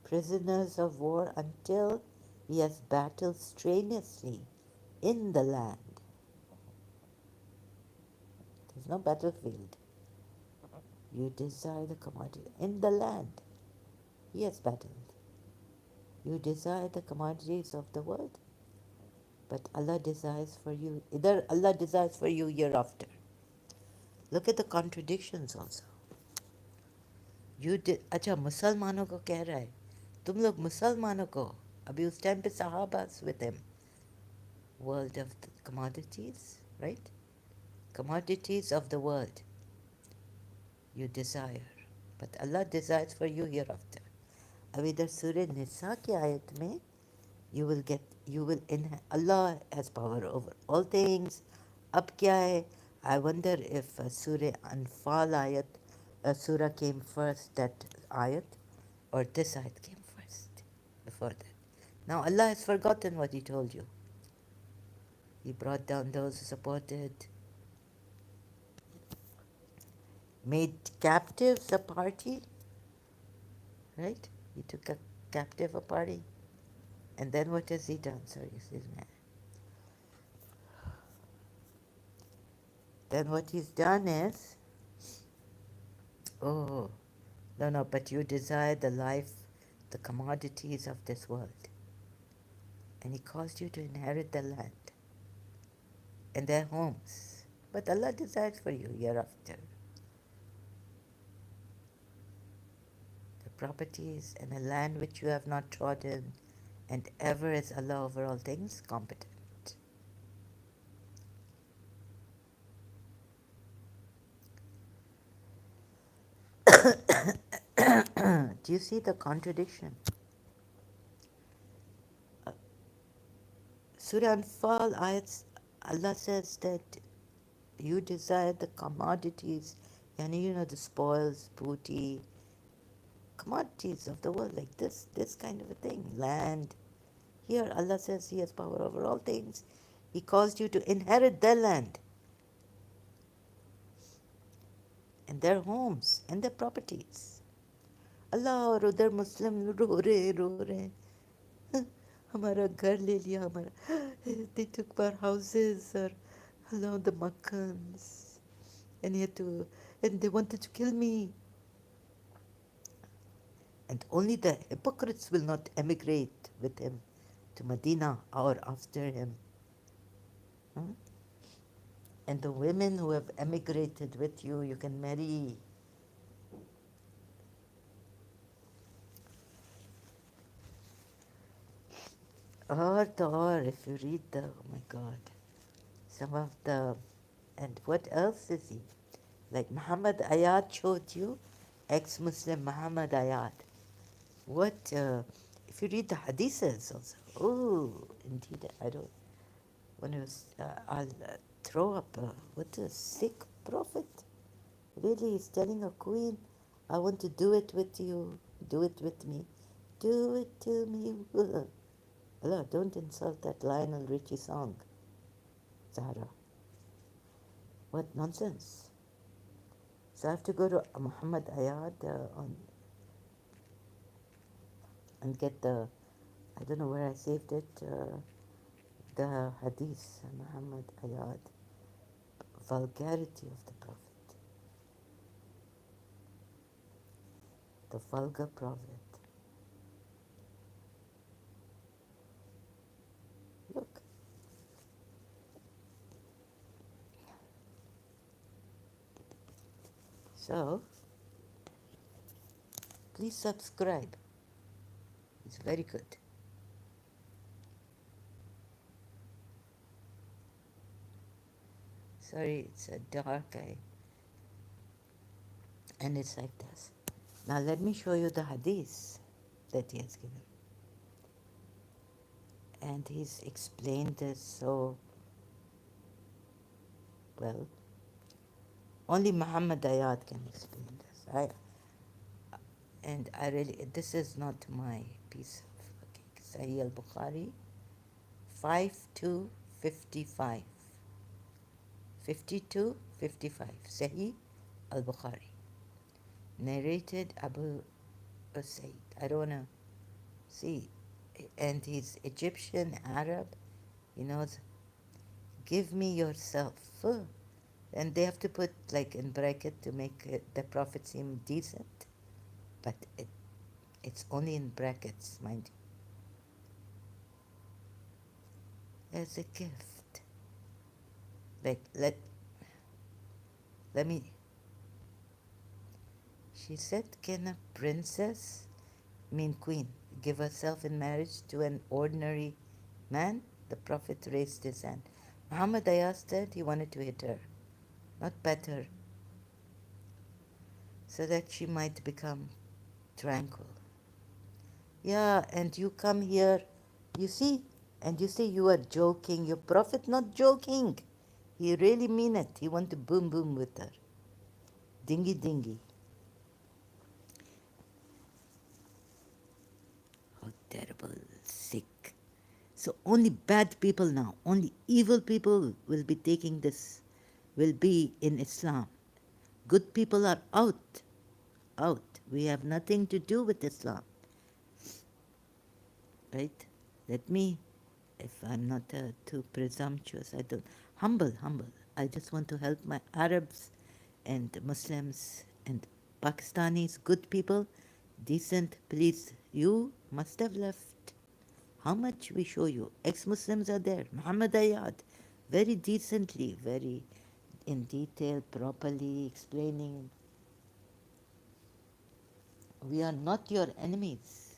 prisoners of war until he has battled strenuously in the land. There's no battlefield. You desire the commodity in the land. He has battled. You desire the commodities of the world, but Allah desires for you. Either Allah desires for you hereafter. Look at the contradictions also. अच्छा मुसलमानों को कह रहा है, तुम लोग मुसलमानों को, अभी उस टाइम पे सहाबास with him, world of the commodities, right? Commodities of the world you desire, but Allah desires for you hereafter. अब इधर सूरह निसा की आयत में you will Allah has power over all things. अब क्या है? I wonder if Surah Anfal ayat, surah came first, that ayat, or this ayat came first before that. Now Allah has forgotten what He told you. He brought down those who supported, made captives a party, right? He took a captive a party. And then what has he done? Sorry, excuse me. Then what he's done is, oh, no, no, but you desire the life, the commodities of this world. And he caused you to inherit the land and their homes. But Allah decides for you hereafter the properties and a land which you have not trodden, and ever is Allah over all things competent. Do you see the contradiction? Surah Anfal ayats, Allah says that you desire the commodities, yani you know the spoils, booty, commodities of the world, like this kind of a thing, land. Here Allah says He has power over all things. He caused you to inherit their land and their homes and their properties. Allah और उधर मुस्लिम रो रहे हमारा घर ले लिया हमारा they took our houses or Allah the Makkans and he had to and they wanted to kill me. And only the hypocrites will not emigrate with him to Medina or after him. Hmm? And the women who have emigrated with you, you can marry. Or, if you read the, oh my God, some of the, and what else is he? Like Muhammad Ayat showed you, ex-Muslim Muhammad Ayat. What, if you read the hadiths also, oh, indeed, I don't, when it was, I'll throw up, what a sick prophet. Really, he's telling a queen, I want to do it with you, do it with me, do it to me. Allah, don't insult that Lionel Richie song, Zahra. What nonsense. So I have to go to Muhammad Ayad and get the, I don't know where I saved it, the hadith, Muhammad Ayad, vulgarity of the Prophet, the vulgar Prophet. Look. So, please subscribe. It's very good. Sorry, it's a dark eye. And it's like this. Now let me show you the hadith that he has given. And he's explained this so well. Only Muhammad Ayat can explain this. I really, this is not my piece of Sahih al-Bukhari, 5255. 5255, Sahih al-Bukhari. Narrated Abu Usaid. I don't want to see. And he's Egyptian, Arab. He knows, give me yourself. And they have to put like in bracket to make the Prophet seem decent. But it's only in brackets, mind you. As a gift. Like, let me. She said, can a princess, mean queen, give herself in marriage to an ordinary man? The Prophet raised his hand. Muhammad Ayaz said he wanted to hit her, not pet her, so that she might become tranquil. Yeah, and you come here, you see, and you say you are joking. Your Prophet not joking. He really mean it. He want to boom boom with her. Dingy dingy. How terrible, sick. So only bad people now, only evil people will be taking this, will be in Islam. Good people are out, out. We have nothing to do with Islam, right? Let me, if I'm not too presumptuous, I don't, humble. I just want to help my Arabs and Muslims and Pakistanis, good people, decent. Please, you must have left. How much we show you? Ex-Muslims are there. Muhammad Ayad, very decently, very in detail, properly explaining, we are not your enemies.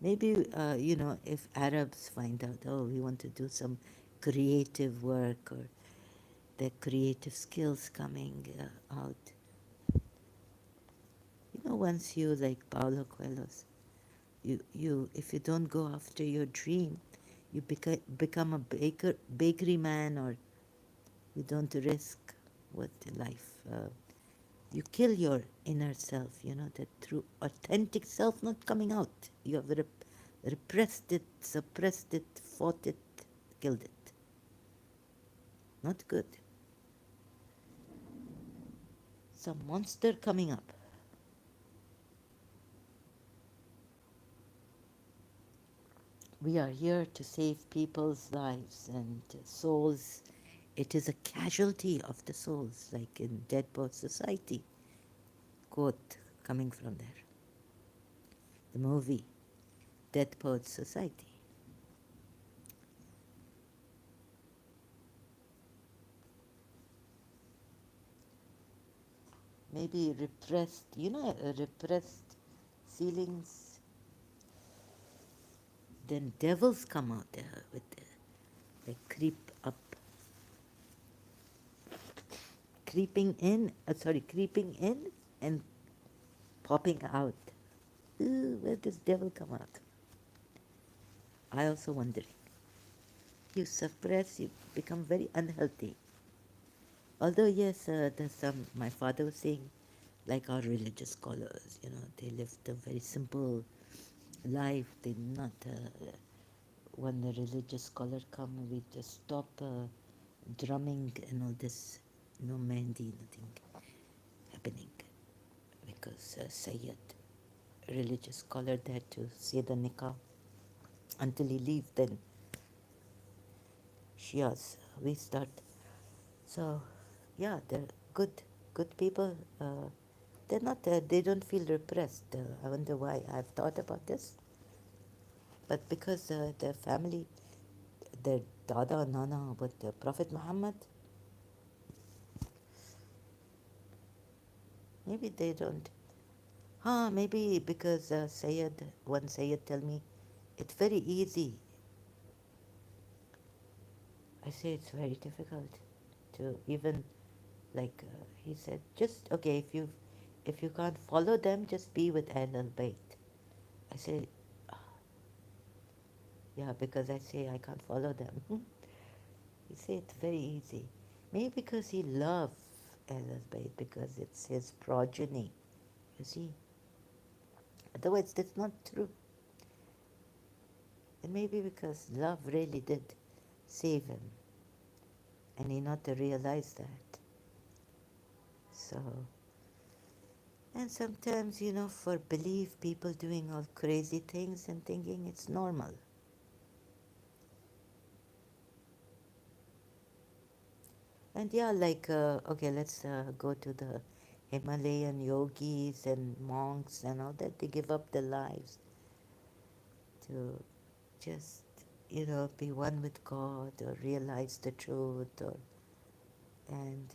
Maybe, if Arabs find out, oh, we want to do some creative work or their creative skills coming out. Once you, like Paulo Coelho's, if you don't go after your dream, you become a bakery man, or you don't risk what life. You kill your inner self, that through authentic self not coming out. You have repressed it, suppressed it, fought it, killed it. Not good. Some monster coming up. We are here to save people's lives and souls. It is a casualty of the souls, like in Dead Poet Society. Quote coming from there. The movie, Dead Poet Society. Maybe repressed, repressed feelings. Then devils come out there with they creep up, creeping in and popping out. Ooh, where does devil come out? I also wondering. You suppress, you become very unhealthy. Although yes, there's some. My father was saying, like our religious scholars, they lived a very simple life. They not. When the religious scholar come, we just stop drumming and all this. No mehndi, nothing happening, because Sayyid, religious scholar, there to say the nikah until he leave. Then Shias, we start. So, yeah, they're good people. They're not. They don't feel repressed. I wonder why. I've thought about this, but because their family, their dada, nana, with the Prophet Muhammad, maybe they don't. Maybe because one Sayyid tell me, it's very easy. I say it's very difficult to even, like he said, just okay, if you can't follow them, just be with Ahl al-Bayt. I say, yeah, because I say I can't follow them. He say it's very easy. Maybe because he loves Ahl al-Bayt, because it's his progeny, you see. Otherwise, that's not true. And maybe because love really did save him, and he not to realize that. So, and sometimes, for belief, people doing all crazy things and thinking it's normal. And yeah, like, okay, let's go to the Himalayan yogis and monks and all that. They give up their lives to just, be one with God or realize the truth, and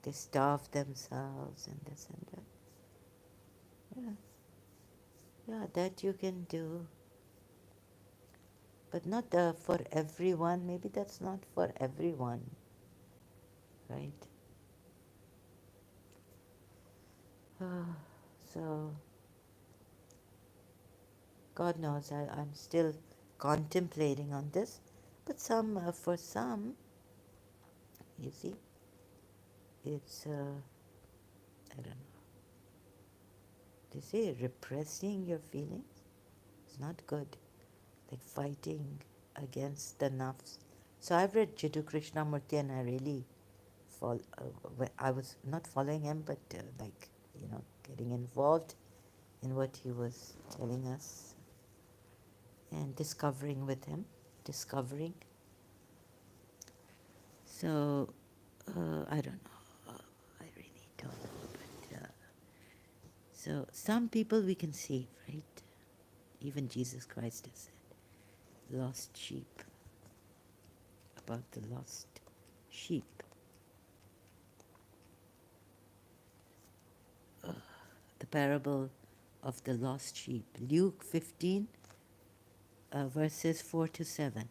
they starve themselves and this and that. Yeah, yeah, that you can do. But not for everyone. Maybe that's not for everyone, right? So, God knows, I'm still contemplating on this. But for some, you see, it's, I don't know, they say repressing your feelings is not good. Like fighting against the nafs, So I've read Jiddu Krishnamurti and I really I was not following him, but like, getting involved in what he was telling us and discovering with him. Discovering. So, I don't know. I really don't know. But, so, some people we can save, right? Even Jesus Christ has said, lost sheep, about the lost sheep. The parable of the lost sheep. Luke 15, verses 4 to 7.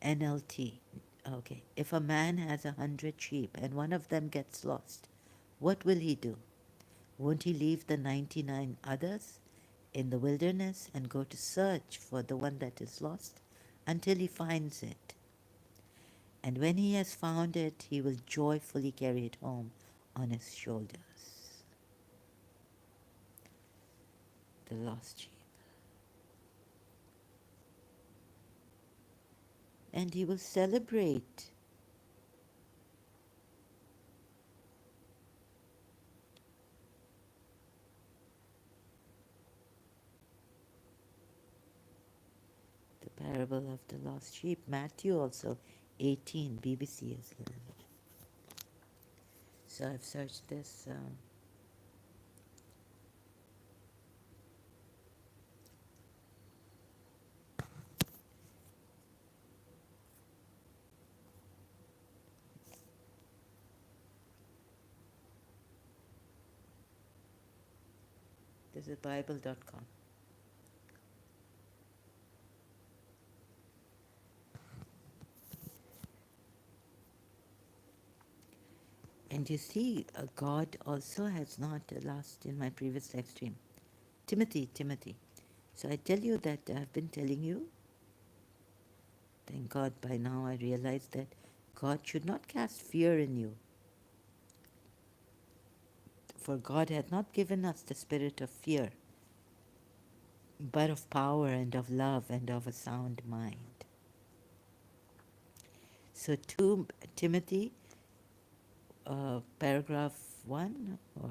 NLT. Okay. If a man has 100 sheep and one of them gets lost, what will he do? Won't he leave the 99 others in the wilderness and go to search for the one that is lost until he finds it? And when he has found it, he will joyfully carry it home on his shoulders. The lost sheep. And he will celebrate. The parable of the lost sheep. Matthew also 18, BBC has given it. So I've searched this. This is Bible.com. And you see, God also has not lost in my previous live stream. Timothy. So I tell you that I've been telling you, thank God by now I realize that God should not cast fear in you. For God hath not given us the spirit of fear, but of power and of love and of a sound mind. So 2 Timothy, paragraph 1 or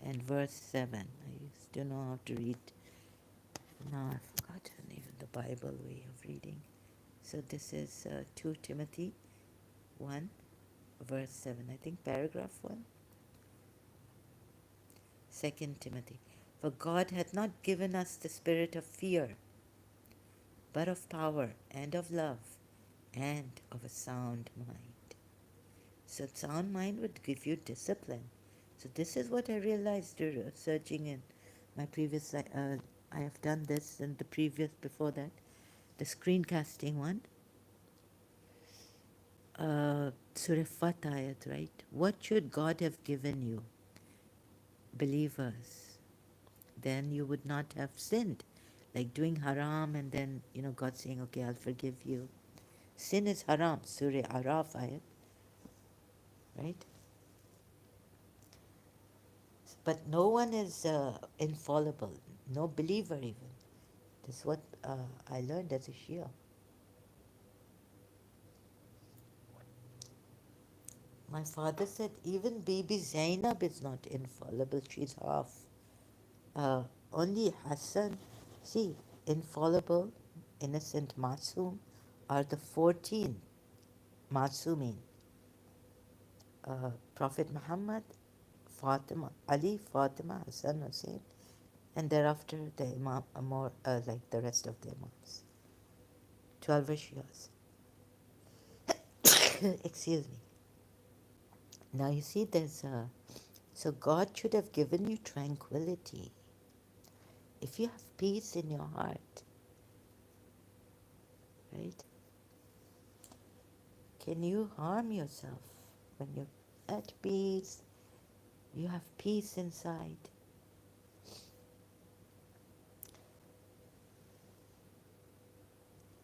and verse 7. I used to know how to read. Now I've forgotten even the Bible way of reading. So this is 2 Timothy 1, verse 7. I think paragraph 1. 2 Timothy. For God hath not given us the spirit of fear, but of power and of love and of a sound mind. So sound mind would give you discipline. So this is what I realized searching in my previous, I have done this and the previous before that, the screencasting one. Surah Fatayat, right? What should God have given you, believers? Then you would not have sinned. Like doing haram and then, God saying, okay, I'll forgive you. Sin is haram, Surah Araf ayat, right? But no one is infallible, no believer even. This is what I learned as a Shia. My father said even baby Zainab is not infallible, she's half. Only Hassan, see, infallible, innocent Masoom are the 14 Masumin. Prophet Muhammad, Fatima, Ali, Fatima, Hassan, Hussein, and thereafter the Imam, more like the rest of the Imams. 12 Shias. Excuse me. Now you see there's so God should have given you tranquility. If you have peace in your heart, right? Can you harm yourself when you're at peace? You have peace inside.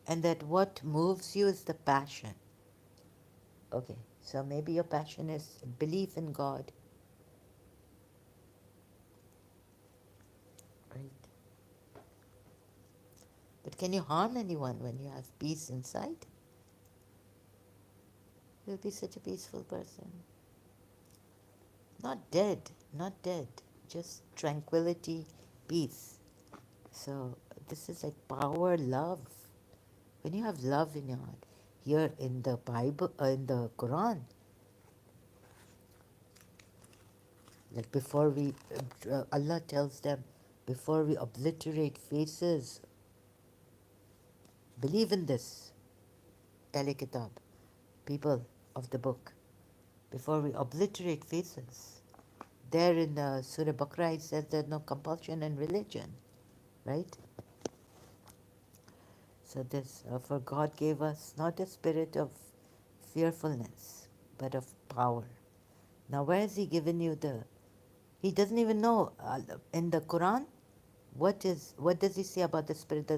And that what moves you is the passion. Okay, so maybe your passion is belief in God. Right? But can you harm anyone when you have peace inside? You'll be such a peaceful person. Not dead, not dead, just tranquility, peace. So this is like power, love. When you have love in your heart, here in the Bible, in the Quran, like before we, Allah tells them, before we obliterate faces, believe in this, Ahle Kitab, people of the book, before we obliterate faces. There in Surah Baqarah it says there's no compulsion in religion, right? So this, for God gave us not a spirit of fearfulness, but of power. Now where has He given you the, He doesn't even know in the Quran, what does He say about the spirit?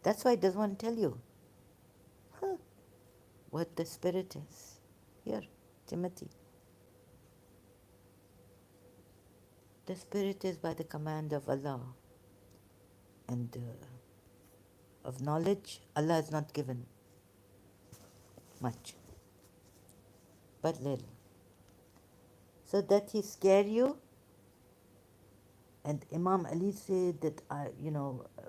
That's why He doesn't want to tell you what the spirit is. Here, Timothy. The spirit is by the command of Allah, and of knowledge, Allah has not given much, but little. So that He scare you. And Imam Ali said that,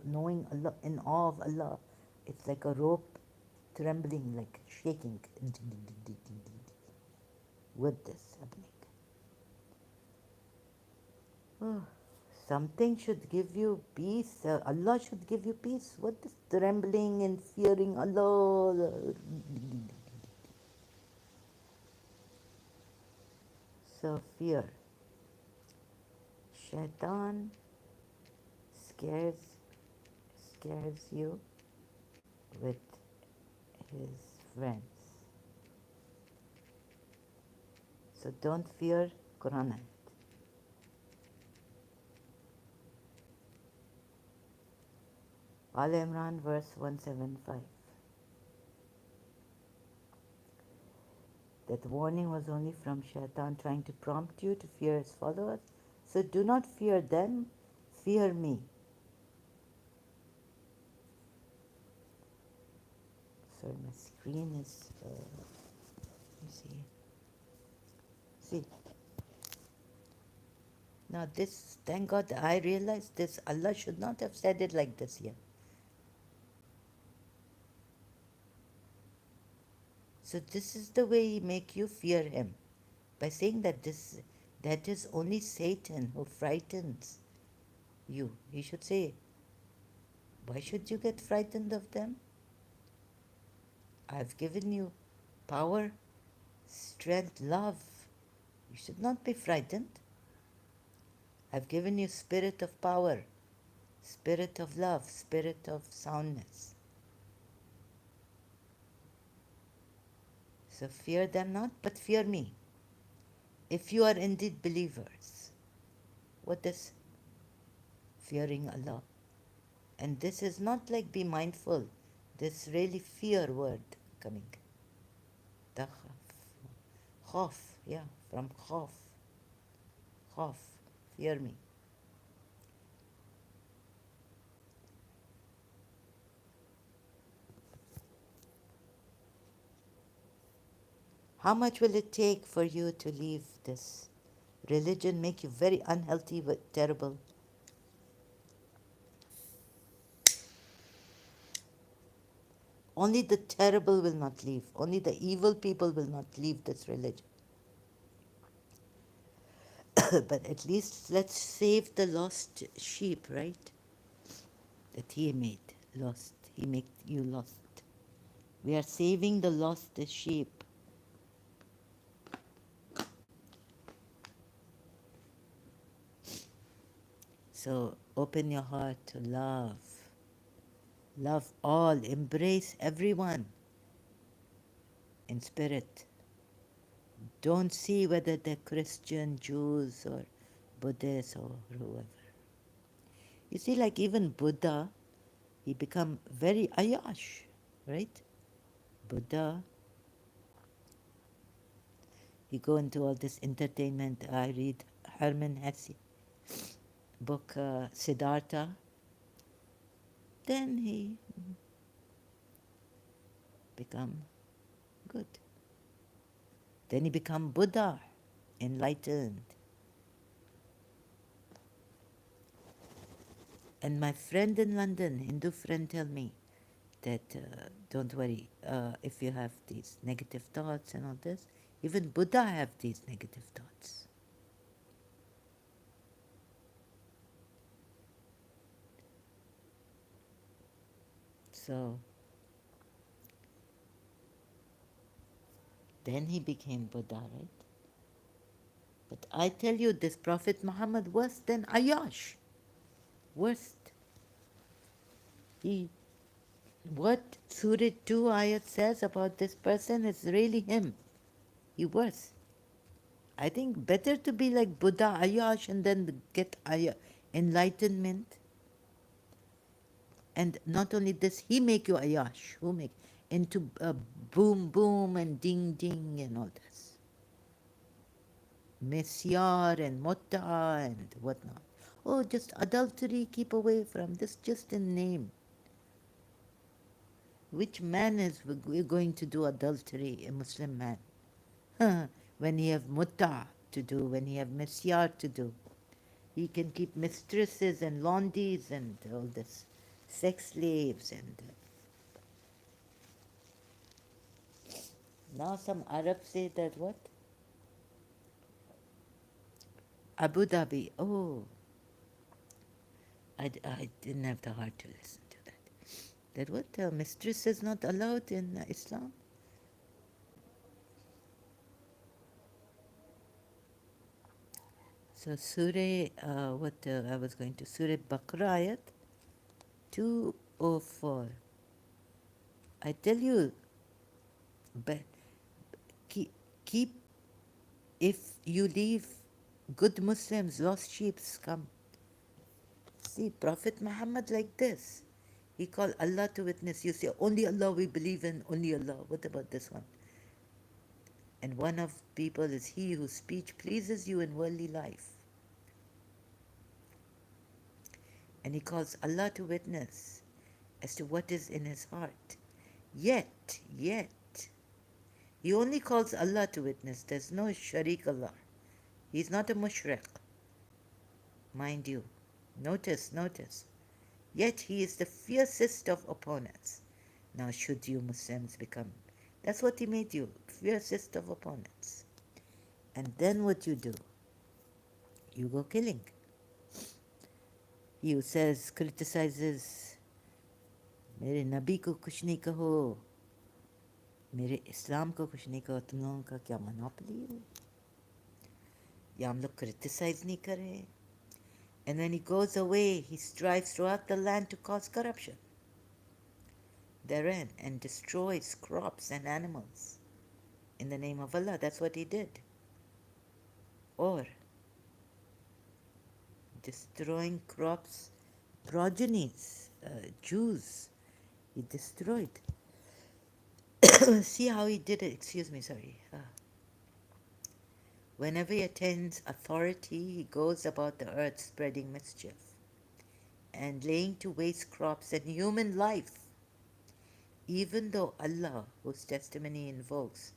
knowing Allah, in awe of Allah, it's like a rope trembling, like shaking with this happening. Oh, something should give you peace. Allah should give you peace. What is trembling and fearing Allah? So fear. Shaitan scares you with his friends. So don't fear Quran. Al Imran verse 175. That warning was only from Shaitan trying to prompt you to fear his followers. So do not fear them, fear me. Sorry, my screen is, let me see. See. Now this, thank God I realized this. Allah should not have said it like this here. So this is the way He make you fear Him. By saying that is only Satan who frightens you. He should say, why should you get frightened of them? I've given you power, strength, love. You should not be frightened. I've given you spirit of power, spirit of love, spirit of soundness. So fear them not, but fear me. If you are indeed believers, what is fearing Allah? And this is not like be mindful. This really fear word coming. Khaf, yeah, from khaf. Khaf, fear me. How much will it take for you to leave this religion, make you very unhealthy but terrible? Only the terrible will not leave. Only the evil people will not leave this religion. But at least let's save the lost sheep, right? That He made lost. He made you lost. We are saving the lost sheep. So open your heart to love. Love all. Embrace everyone in spirit. Don't see whether they're Christian, Jews, or Buddhists, or whoever. You see, like even Buddha, he become very Ayash, right? Buddha, he go into all this entertainment. I read Herman Hesse book, Siddhartha. Then he become good. Then he become Buddha, enlightened. And my friend in London, Hindu friend, tell me that don't worry, if you have these negative thoughts and all this, even Buddha have these negative thoughts. So then he became Buddha, right? But I tell you, this Prophet Muhammad worse than Ayash. Worst. He, what Surah 2 ayat says about this person is really him. He worse. I think better to be like Buddha Ayash and then get enlightenment. And not only this, he make you Ayash. Who make into boom boom and ding ding and all this. Mesyar and Mutta and whatnot. Oh, just adultery, keep away from this, just in name. Which man is going to do adultery, a Muslim man? When he have Mutta to do, when he have Mesyar to do. He can keep mistresses and laundries and all this, sex slaves and... Now some Arabs say that what? Abu Dhabi. Oh, I didn't have the heart to listen to that. That what? Mistress is not allowed in Islam? So Surah, I was going to, Surah Baqarah ayat 204. I tell you, but keep, if you leave good Muslims, lost sheep come. See, Prophet Muhammad like this. He called Allah to witness. You say, only Allah we believe in, only Allah. What about this one? And one of people is he whose speech pleases you in worldly life. And he calls Allah to witness as to what is in his heart. Yet, he only calls Allah to witness. There's no Sharik Allah. He's not a mushriq, mind you. Notice. Yet he is the fiercest of opponents. Now should you Muslims become... That's what he made you, fiercest of opponents. And then what you do? You go killing. He who says, criticizes, मेरे नबी को कुछ नहीं कहो, मेरे इस्लाम को कुछ नहीं कहो, तुम लोगों का क्या मोनोपोली है? या हम लोग criticize नहीं करें? And when he goes away, he strives throughout the land to cause corruption therein and destroys crops and animals in the name of Allah. That's what he did. Or destroying crops, progenies, Jews, he destroyed. See how he did it. Excuse me, sorry. Whenever he attains authority, he goes about the earth spreading mischief and laying to waste crops and human life, even though Allah, whose testimony he invokes,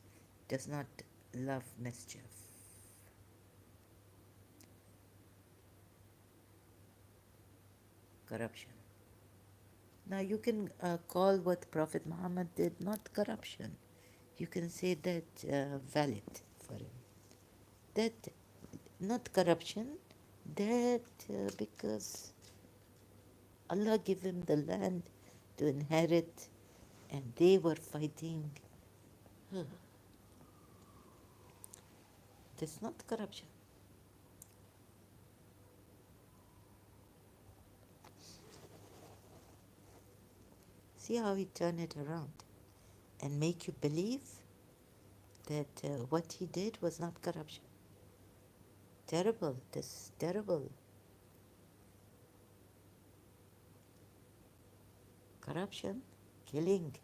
does not love mischief. Corruption. Now you can call what Prophet Muhammad did not corruption. You can say that valid for him. That not corruption, that because Allah gave him the land to inherit and they were fighting. That's not corruption. See how he turned it around and make you believe that what he did was not corruption. Terrible, this terrible. Corruption, killing.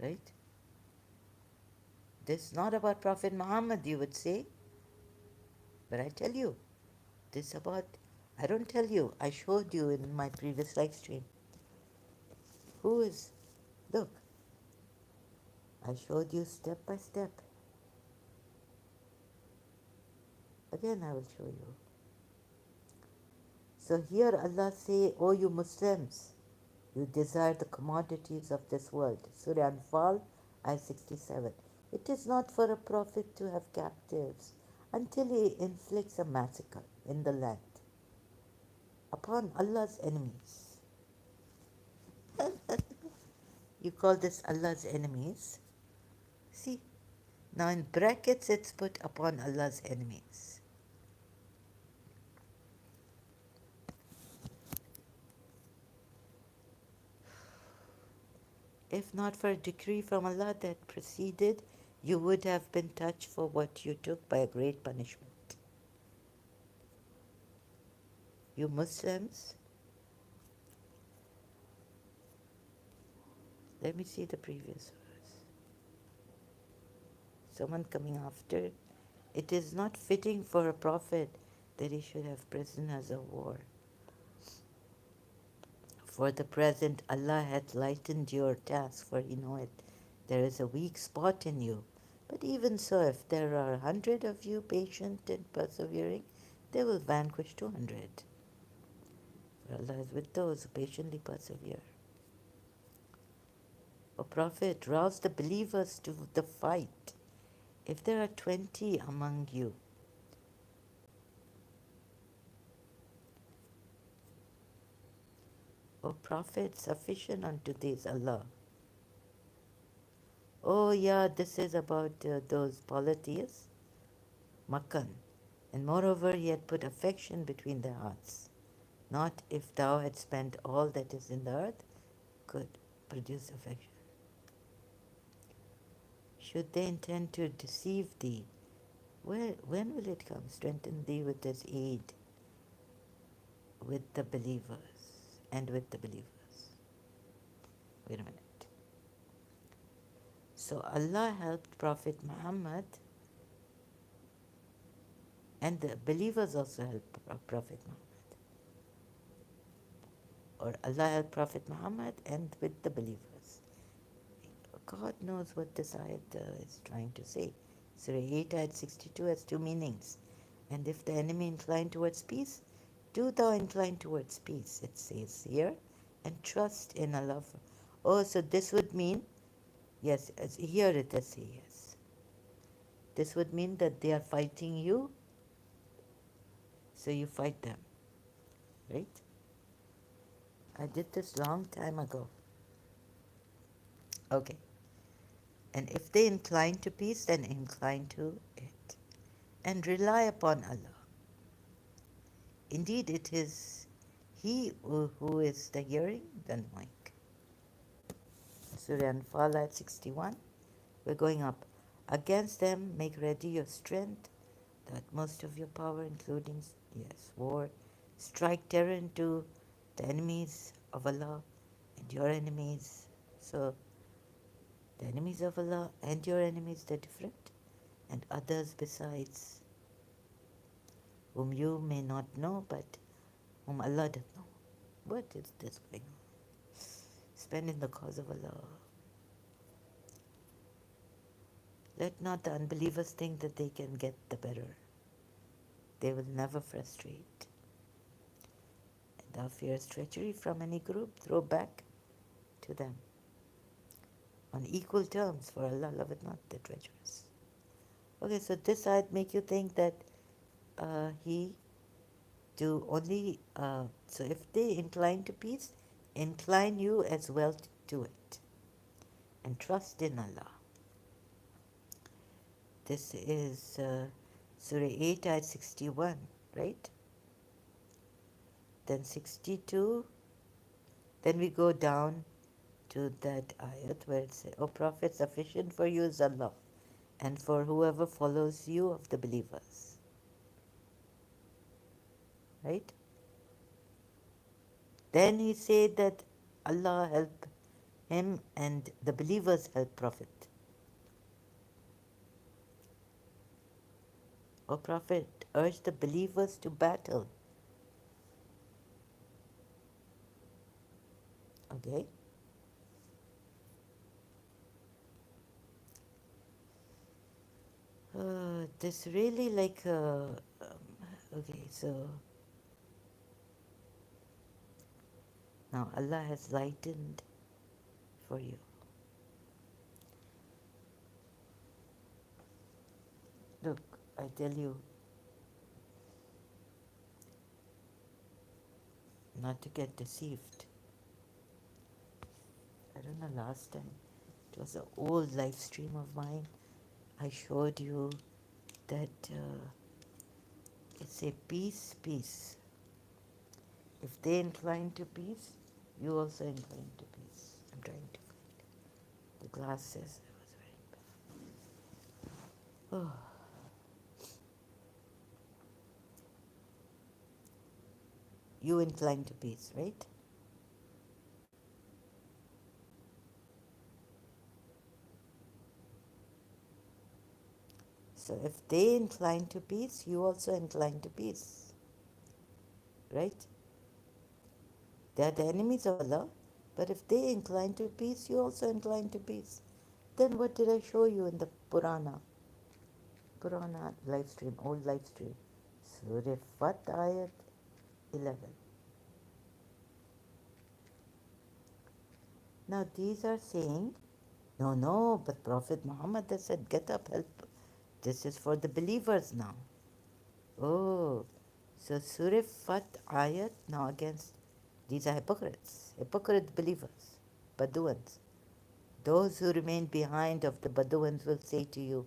Right? This is not about Prophet Muhammad, you would say. But I tell you, this is about I don't tell you. I showed you in my previous live stream. Who is? Look, I showed you step by step. Again, I will show you. So here Allah say, O you Muslims, you desire the commodities of this world. Surah Anfal, ayah 67. It is not for a prophet to have captives until he inflicts a massacre in the land upon Allah's enemies. You call this Allah's enemies? See, now in brackets it's put upon Allah's enemies. If not for a decree from Allah that preceded, you would have been touched for what you took by a great punishment. You Muslims, let me see the previous verse. Someone coming after. It is not fitting for a prophet that he should have prisoners of war. For the present, Allah hath lightened your task, for He knoweth there is a weak spot in you. But even so, if there are 100 of you patient and persevering, they will vanquish 200. For Allah is with those who patiently persevere. O Prophet, rouse the believers to the fight. If there are 20 among you, O Prophet, sufficient unto thee is Allah. Oh yeah, this is about those polytheists, Makkan. And moreover, he had put affection between their hearts. Not if thou had spent all that is in the earth could produce affection. Should they intend to deceive thee, when will it come? Strengthen thee with his aid, with the believers, and with the believers. Wait a minute. So Allah helped Prophet Muhammad, and the believers also helped Prophet Muhammad. Or Allah helped Prophet Muhammad and with the believers. God knows what this ayat is trying to say. Surah 8, ayat 62 has two meanings. And if the enemy incline towards peace, do thou incline towards peace, it says here, and trust in Allah. Oh, so this would mean, yes, here it does say yes. This would mean that they are fighting you, so you fight them, right? I did this long time ago. Okay. And if they incline to peace, then incline to it. And rely upon Allah. Indeed, it is He who is the hearing, the knowing. Surah Anfal at 61. We're going up. Against them, make ready your strength, the utmost of your power, including, yes, war. Strike terror into the enemies of Allah and your enemies. So, the enemies of Allah and your enemies, they're different. And others besides, whom you may not know, but whom Allah doth know. What is this going on? Spend in the cause of Allah. Let not the unbelievers think that they can get the better. They will never frustrate. And thou fearest treachery from any group, throw back to them on equal terms, for Allah loveth not the treacherous. Okay, so this ayat make you think that He do only, so if they incline to peace, incline you as well to it. And trust in Allah. This is Surah 8, ayat 61, right? Then 62, then we go down to that ayat where it says, O Prophet, sufficient for you is Allah, and for whoever follows you of the believers. Right? Then he said that Allah help him and the believers help Prophet. O Prophet, urge the believers to battle. Okay? This really like, okay, so now Allah has lightened for you. Look, I tell you not to get deceived. I don't know, last time, it was an old live stream of mine. I showed you that it's a peace, peace. If they incline to peace, you also incline to peace. I'm trying to find it. The glasses. I was wearing. Oh, you incline to peace, right? So if they incline to peace, you also incline to peace, right? They are the enemies of Allah, but if they incline to peace, you also incline to peace. Then what did I show you in the Purana live stream, old live stream? Surah Fat Ayat 11. Now these are saying, no, no, but Prophet Muhammad has said, get up, help. This is for the believers now. Oh, so Surah Fat Ayat now against, these are hypocrites, hypocrite believers, Baduans. Those who remain behind of the Bedouins will say to you,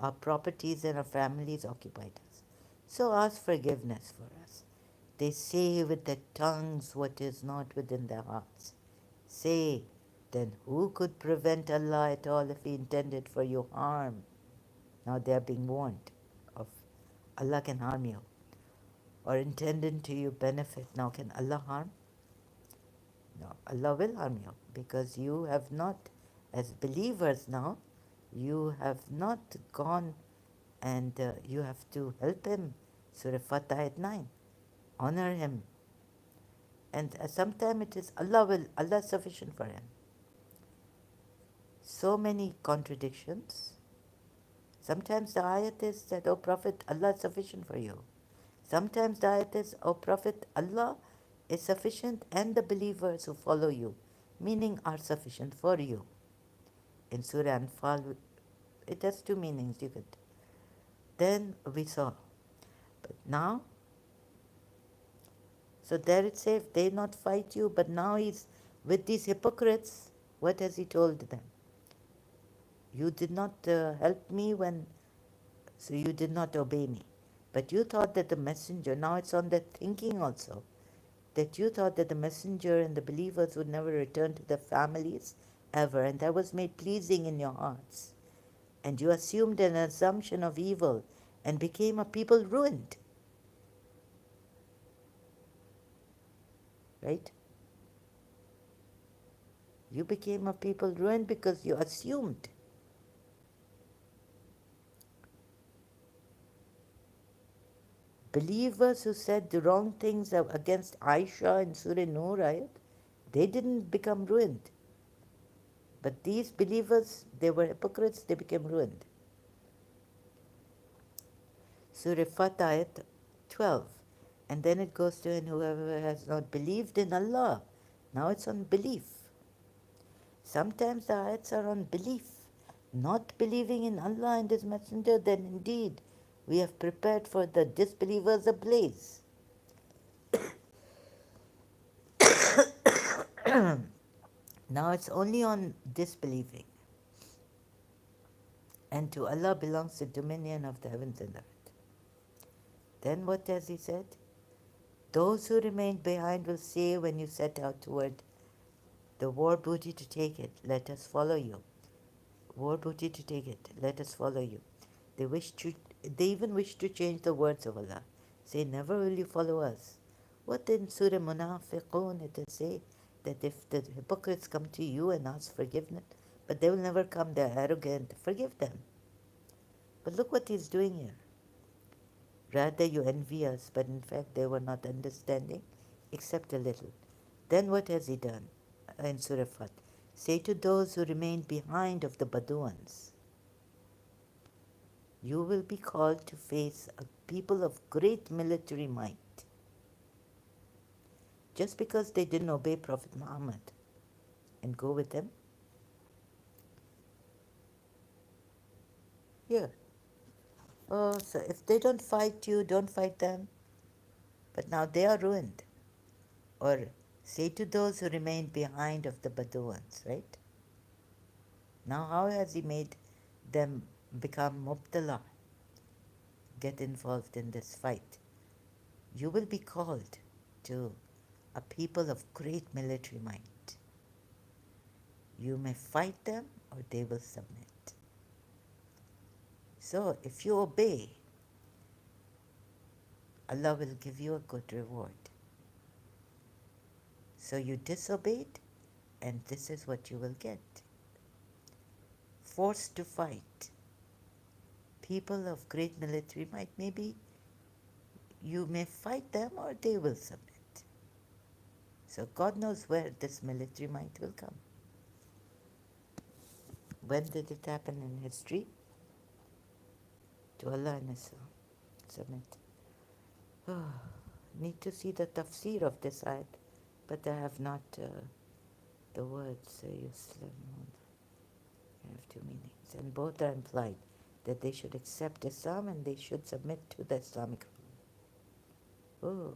our properties and our families occupied us. So ask forgiveness for us. They say with their tongues what is not within their hearts. Say, then who could prevent Allah at all if He intended for you harm? Now they are being warned of Allah can harm you, or intended to you benefit. Now can Allah harm? No, Allah will harm you because you have not, as believers now, you have not gone and you have to help Him. Surah Fatah at 9. Honor Him. And sometimes it is Allah is sufficient for Him. So many contradictions. Sometimes the ayat is that, oh Prophet, Allah is sufficient for you. Sometimes the ayat is, oh Prophet, Allah is sufficient and the believers who follow you, meaning are sufficient for you. In Surah Anfal, it has two meanings. You could. Then we saw. But now, so there it says, they not fight you, but now he's with these hypocrites. What has he told them? You did not help me when, so you did not obey me. But you thought that the messenger, now it's on their thinking also, that you thought that the messenger and the believers would never return to their families ever, and that was made pleasing in your hearts. And you assumed an assumption of evil and became a people ruined. Right? You became a people ruined because you assumed. Believers who said the wrong things against Aisha in Surah Nur, right? They didn't become ruined. But these believers, they were hypocrites, they became ruined. Surah Fat ayat 12. And then it goes to, and whoever has not believed in Allah. Now it's on belief. Sometimes the ayats are on belief. Not believing in Allah and His Messenger, then indeed we have prepared for the disbelievers a blaze. Now it's only on disbelieving. And to Allah belongs the dominion of the heavens and earth. Then what has He said? Those who remained behind will say when you set out toward the war booty to take it, let us follow you. War booty to take it, let us follow you. They even wish to change the words of Allah. Say, never will you follow us. What in Surah Munafiqun it will say that if the hypocrites come to you and ask forgiveness, but they will never come, they're arrogant, forgive them. But look what he's doing here. Rather you envy us, but in fact they were not understanding except a little. Then what has he done? in Surah Fat, say to those who remain behind of the Bedouins, you will be called to face a people of great military might. Just because they didn't obey Prophet Muhammad and go with him, here. Oh, so if they don't fight you, don't fight them. But now they are ruined. Or say to those who remain behind of the Bedouins, right? Now, how has he made them become mubtala, get involved in this fight? You will be called to a people of great military might. You may fight them or they will submit. So, if you obey, Allah will give you a good reward. So, you disobeyed, and this is what you will get. Forced to fight. People of great military might, maybe you may fight them or they will submit. So God knows where this military might will come. When did it happen in history? To Allah and His submit. Oh, need to see the tafsir of this ayat, but I have not the words Yuslim. I have two meanings, and both are implied that they should accept Islam and they should submit to the Islamic rule. Oh.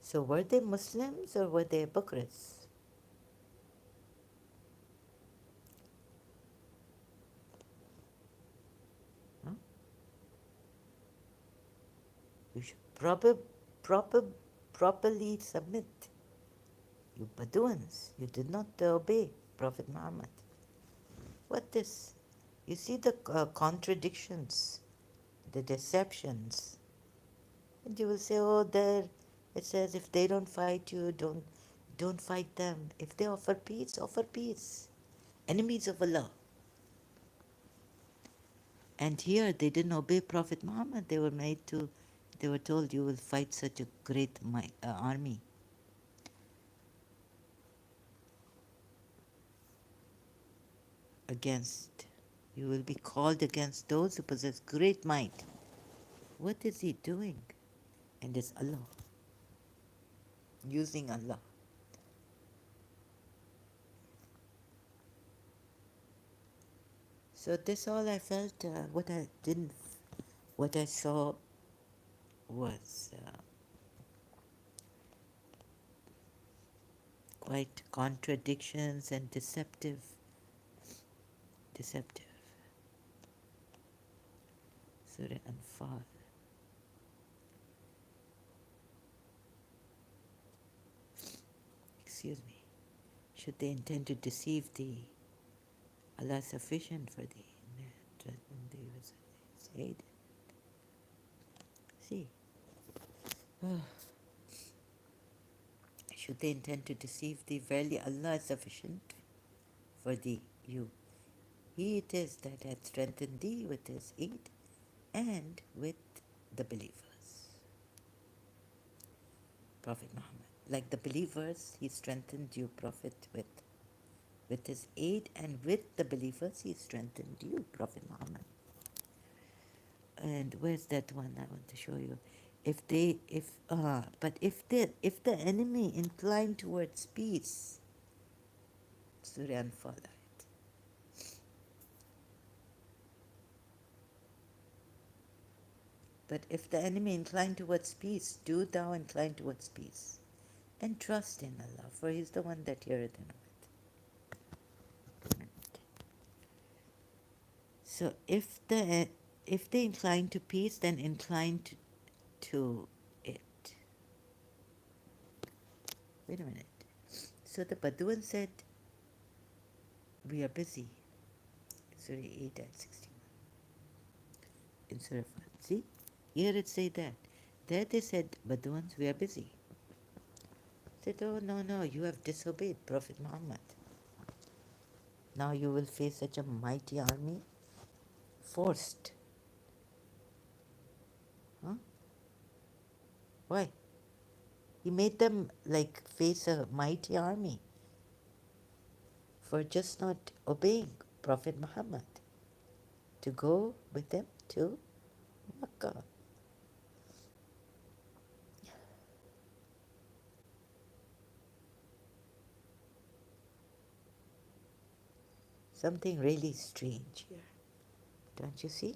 So were they Muslims or were they hypocrites? Huh? You should properly submit. You Bedouins, you did not obey Prophet Muhammad. What this? You see the contradictions, the deceptions. And you will say, oh, there it says if they don't fight you, don't fight them. If they offer peace, offer peace. Enemies of Allah. And here they didn't obey Prophet Muhammad. They were told you will fight such a great army. You will be called against those who possess great might. What is he doing? And it's Allah. Using Allah. So this all I felt, what I saw was quite contradictions and deceptive. Surah Anfal. Excuse me. Should they intend to deceive thee, Allah is sufficient for thee. See. Should they intend to deceive thee, verily Allah is sufficient for thee, you. He it is that hath strengthened thee with His aid and with the believers. Prophet Muhammad. Like the believers, He strengthened you, Prophet, with His aid, and with the believers, He strengthened you, Prophet Muhammad. And where's that one I want to show you? If the enemy incline towards peace, Surah Anfal. But if the enemy incline towards peace, do thou incline towards peace, and trust in Allah, for He is the one that heareth and knoweth. So if they incline to peace, then incline to it. Wait a minute. So the Bedouin said, we are busy. Surah 8 at 61. In Surah 5. See? Here it say that. There they said, Bedouins, we are busy. Said, oh, no, you have disobeyed Prophet Muhammad. Now you will face such a mighty army, forced. Huh? Why? He made them like face a mighty army for just not obeying Prophet Muhammad to go with them to Makkah. Something really strange here, don't you see?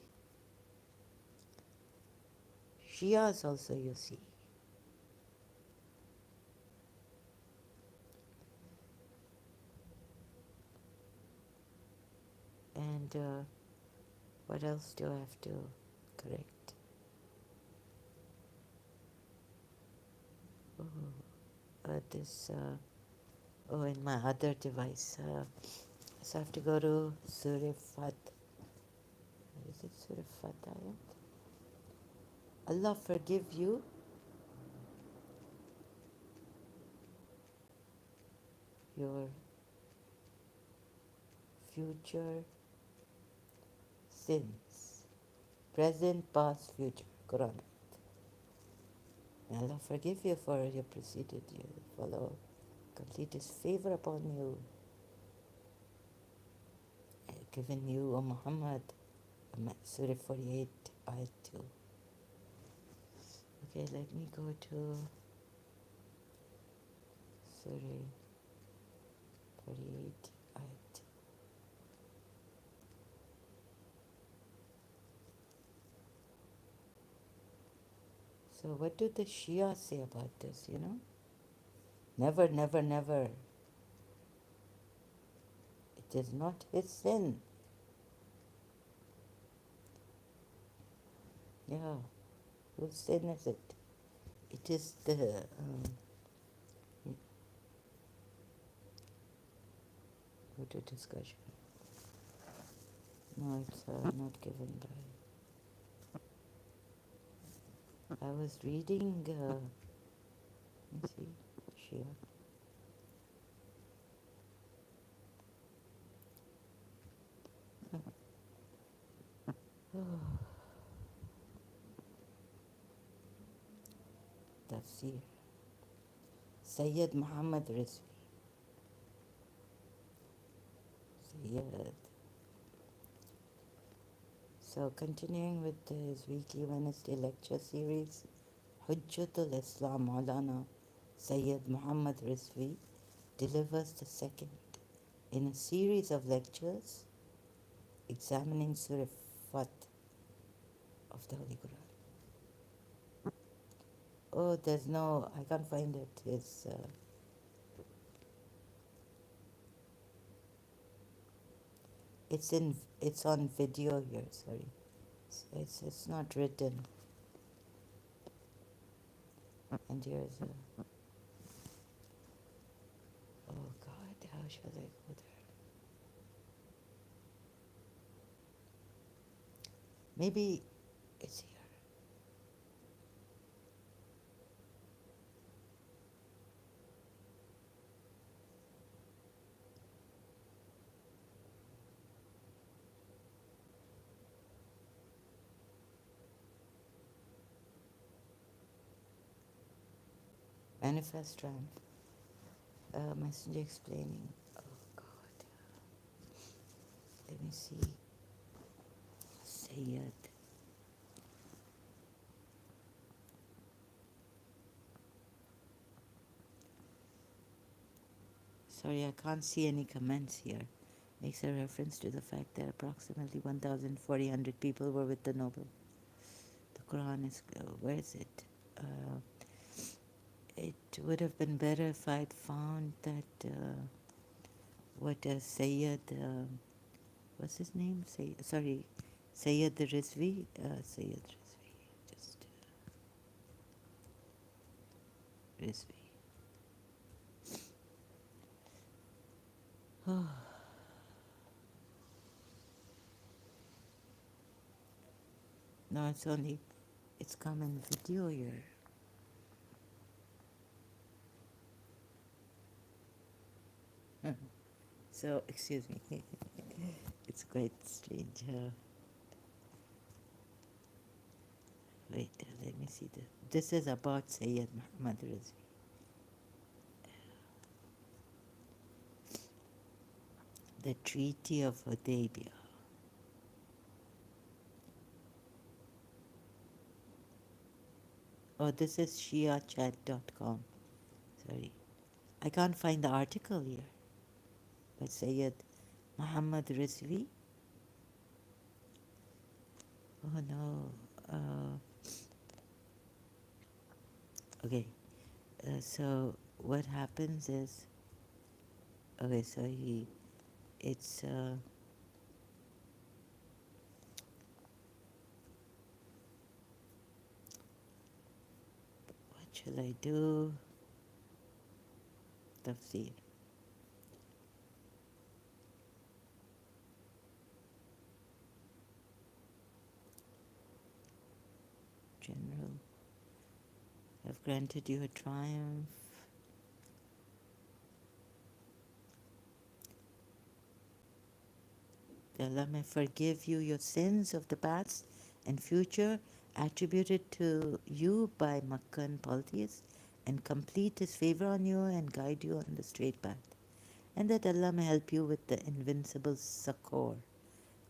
Shias also, you see. And what else do I have to correct? Oh, in my other device. So I have to go to Surah Fat. Is it Surah Fatah? Allah forgive you your future sins. Present, past, future. Quran. May Allah forgive you for your preceded you. Follow. Complete His favor upon you. Given you, O Muhammad. Surah 48, Ayat 2. Okay, let me go to Surah 48, Ayat. So what do the Shia say about this, you know? Never, never, never. It is not his sin. Yeah. Whose sin is it? It is the... go to discussion. No, it's not given by... I was reading... let me see. Shia. Tafsir. Sayyid Muhammad Rizvi. Sayyid. So continuing with his weekly Wednesday lecture series, Hujjatul Islam Maulana Sayyid Muhammad Rizvi delivers the second in a series of lectures examining Surah Fat of the Holy Quran. Oh, there's no, I can't find it. It's on video here. Sorry, it's not written. And here's a. Oh God, how shall I go there? Maybe it's here. Manifest Triumph. Messenger explaining. Oh God. Let me see. Sayyid. Sorry, I can't see any comments here. Makes a reference to the fact that approximately 1,400 people were with the Noble. The Quran is, where is it? It would have been better if I'd found that, what Sayyid, what's his name? Sayyid Rizvi? Sayyid Rizvi, just Rizvi. Oh. No, it's come in video here. So, excuse me. It's quite strange. Wait, let me see this. This is about Sayyid Muhammad Rizvi. The Treaty of Hudaybiyah. Oh, this is shiachat.com. Sorry. I can't find the article here. But Sayyid Muhammad Rizvi. Oh no. Okay. So what happens is, okay, so it's, what shall I do? Tafsir. General. I've granted you a triumph. Allah may forgive you your sins of the past and future attributed to you by Makkah and polytheists, and complete His favor on you and guide you on the straight path. And that Allah may help you with the invincible succor.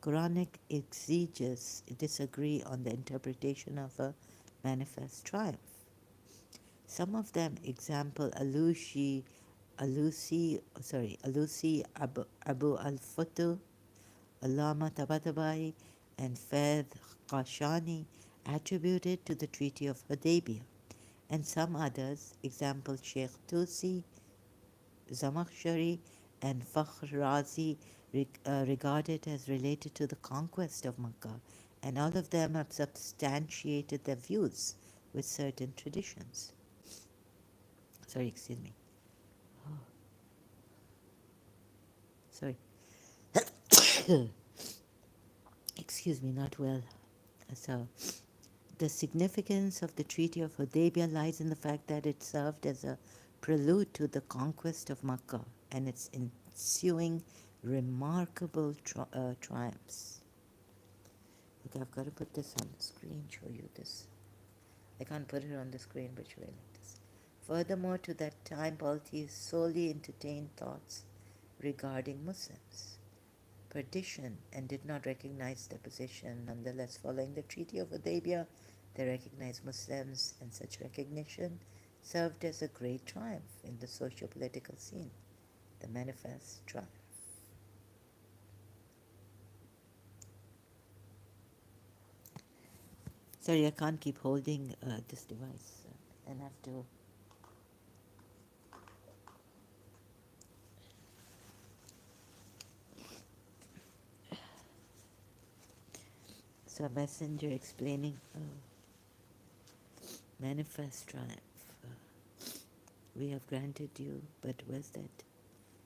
Quranic exegetes disagree on the interpretation of a manifest triumph. Some of them, example Alusi Abu al-Futu, Allama Tabatabai, and Faith Qashani, attributed to the Treaty of Hudaybiyah, and some others, example Sheikh Tusi, Zamakhshari, and Fakhr Razi, regarded as related to the conquest of Makkah, and all of them have substantiated their views with certain traditions. Sorry, excuse me. Sorry. Excuse me, not well. So, the significance of the Treaty of Hudaybiyah lies in the fact that it served as a prelude to the conquest of Makkah and its ensuing remarkable triumphs. Look, I've got to put this on the screen, show you this. I can't put it on the screen, but show you like this. Furthermore, to that time, polytheists solely entertained thoughts regarding Muslims, perdition, and did not recognize their position. Nonetheless, following the Treaty of Hudaybiyah, they recognized Muslims, and such recognition served as a great triumph in the socio-political scene, the manifest triumph. Sorry, I can't keep holding this device and have to. So, a messenger explaining manifest triumph. We have granted you, but where's that?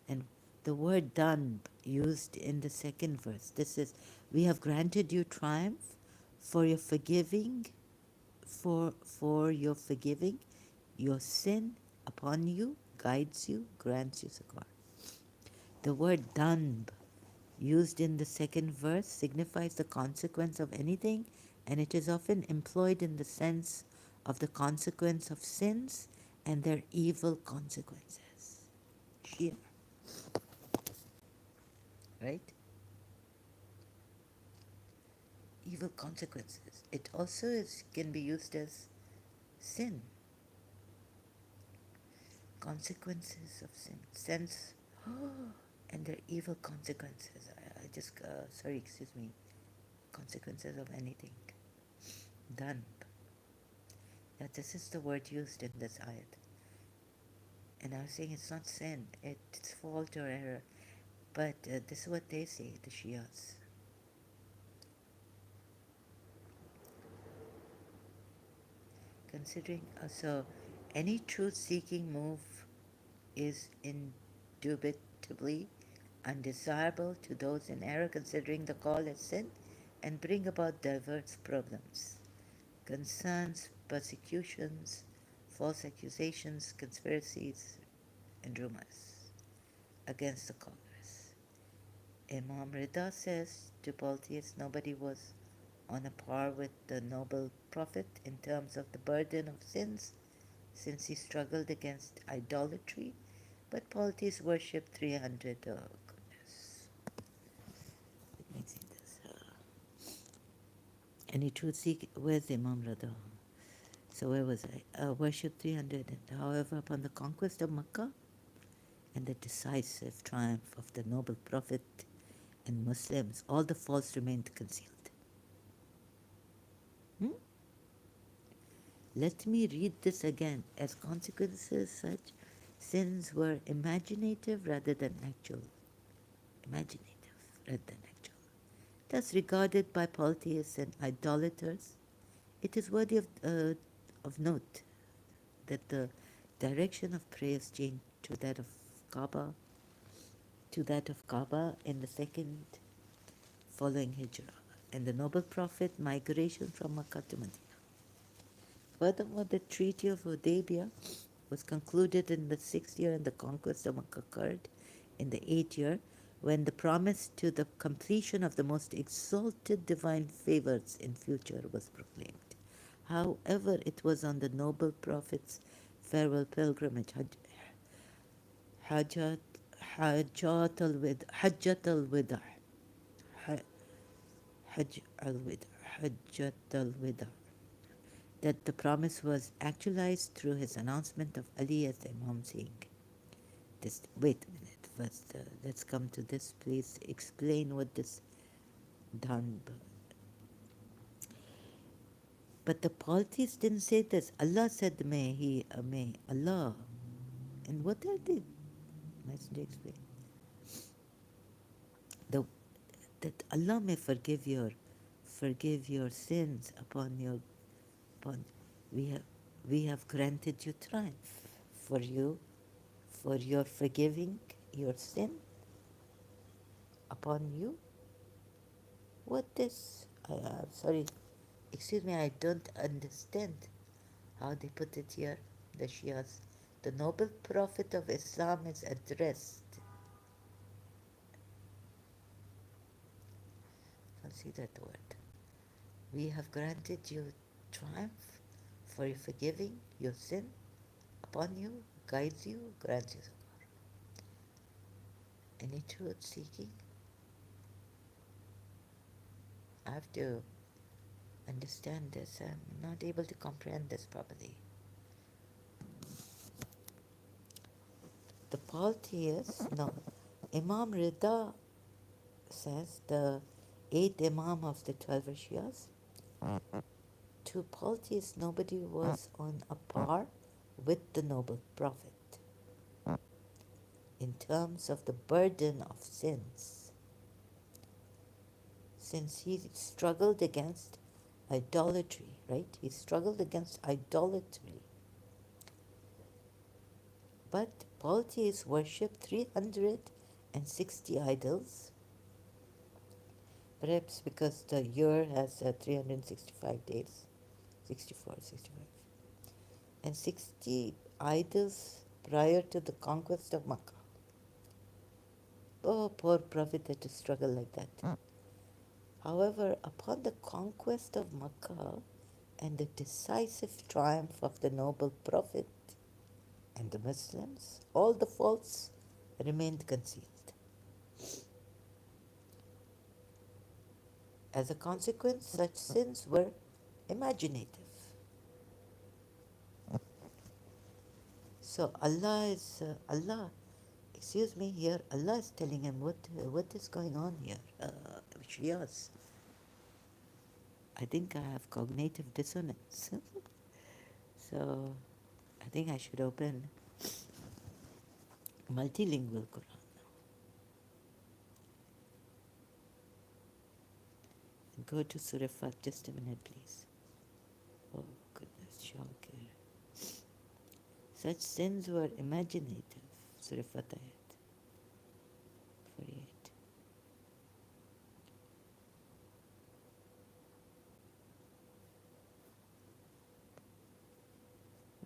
And the word done used in the second verse. This is, we have granted you triumph for your forgiving, for your forgiving, your sin upon you, guides you, grants you succor. The word dhanb used in the second verse signifies the consequence of anything, and it is often employed in the sense of the consequence of sins and their evil consequences. Shia. Right? Evil consequences. It also can be used as sin. Consequences of sin. Sense and their evil consequences. I just, sorry, excuse me. Consequences of anything. Done. Yeah, this is the word used in this ayat. And I was saying it's not sin, it's fault or error. But this is what they say, the Shias. Considering, so any truth-seeking move is indubitably undesirable to those in error, considering the call as sin, and bring about diverse problems, concerns, persecutions, false accusations, conspiracies, and rumors against the callers. Imam Rida says to polytheists, nobody was on a par with the noble prophet in terms of the burden of sins, since he struggled against idolatry, but polytheists worshipped 300, oh goodness. Any truth seek, where's Imam Rada? So where was I? Worship 300. And however, upon the conquest of Makkah and the decisive triumph of the noble Prophet and Muslims, all the faults remained concealed. Hmm? Let me read this again. As consequences, such sins were imaginative rather than actual. Imaginative rather than actual. Thus, regarded by polytheists and idolaters, it is worthy of note that the direction of prayers changed to that of Kaaba, in the second following Hijrah, and the noble Prophet migration from Makkah to Medina. Furthermore, the Treaty of Hudaybiyah was concluded in the 6th year and the conquest of Makkah occurred in the 8th year, when the promise to the completion of the most exalted divine favors in future was proclaimed. However, it was on the noble Prophet's farewell pilgrimage, Hajjat Hajjat al-Wida, Hajjat al-Wida, that the promise was actualized through his announcement of Ali as the Imam, saying, this, wait a minute, first, let's come to this. Please explain what this done. But the polytheists didn't say this. Allah said, may Allah. And what are they? Messenger explain. The, that Allah may forgive your sins upon we have granted you triumph for your forgiving your sin upon you. What this? Sorry, excuse me, I don't understand how they put it here. The Shias, the noble Prophet of Islam is addressed. Consider the word. We have granted you triumph for forgiving your sin upon you, guides you, grants you succor. Any truth seeking? I have to understand this. I'm not able to comprehend this properly. The polytheists, no. Imam Rida says, the 8th Imam of the 12 Shias, to polytheists nobody was on a par with the noble Prophet in terms of the burden of sins, since he struggled against idolatry, right? He struggled against idolatry. But polytheists worship 360 idols, perhaps because the year has 365 days, 64, 65, and 60 idols prior to the conquest of Makkah. Oh, poor Prophet had to struggle like that. However, upon the conquest of Makkah and the decisive triumph of the noble Prophet and the Muslims, all the faults remained concealed. As a consequence, such sins were imaginative. So Allah, excuse me, here Allah is telling him what is going on here. Shias, I think I have cognitive dissonance. So I think I should open multilingual Quran now. And go to Surah Fat. Just a minute, please. Oh, goodness, Shakir. Such sins were imaginative. Surah Fat ayat 48.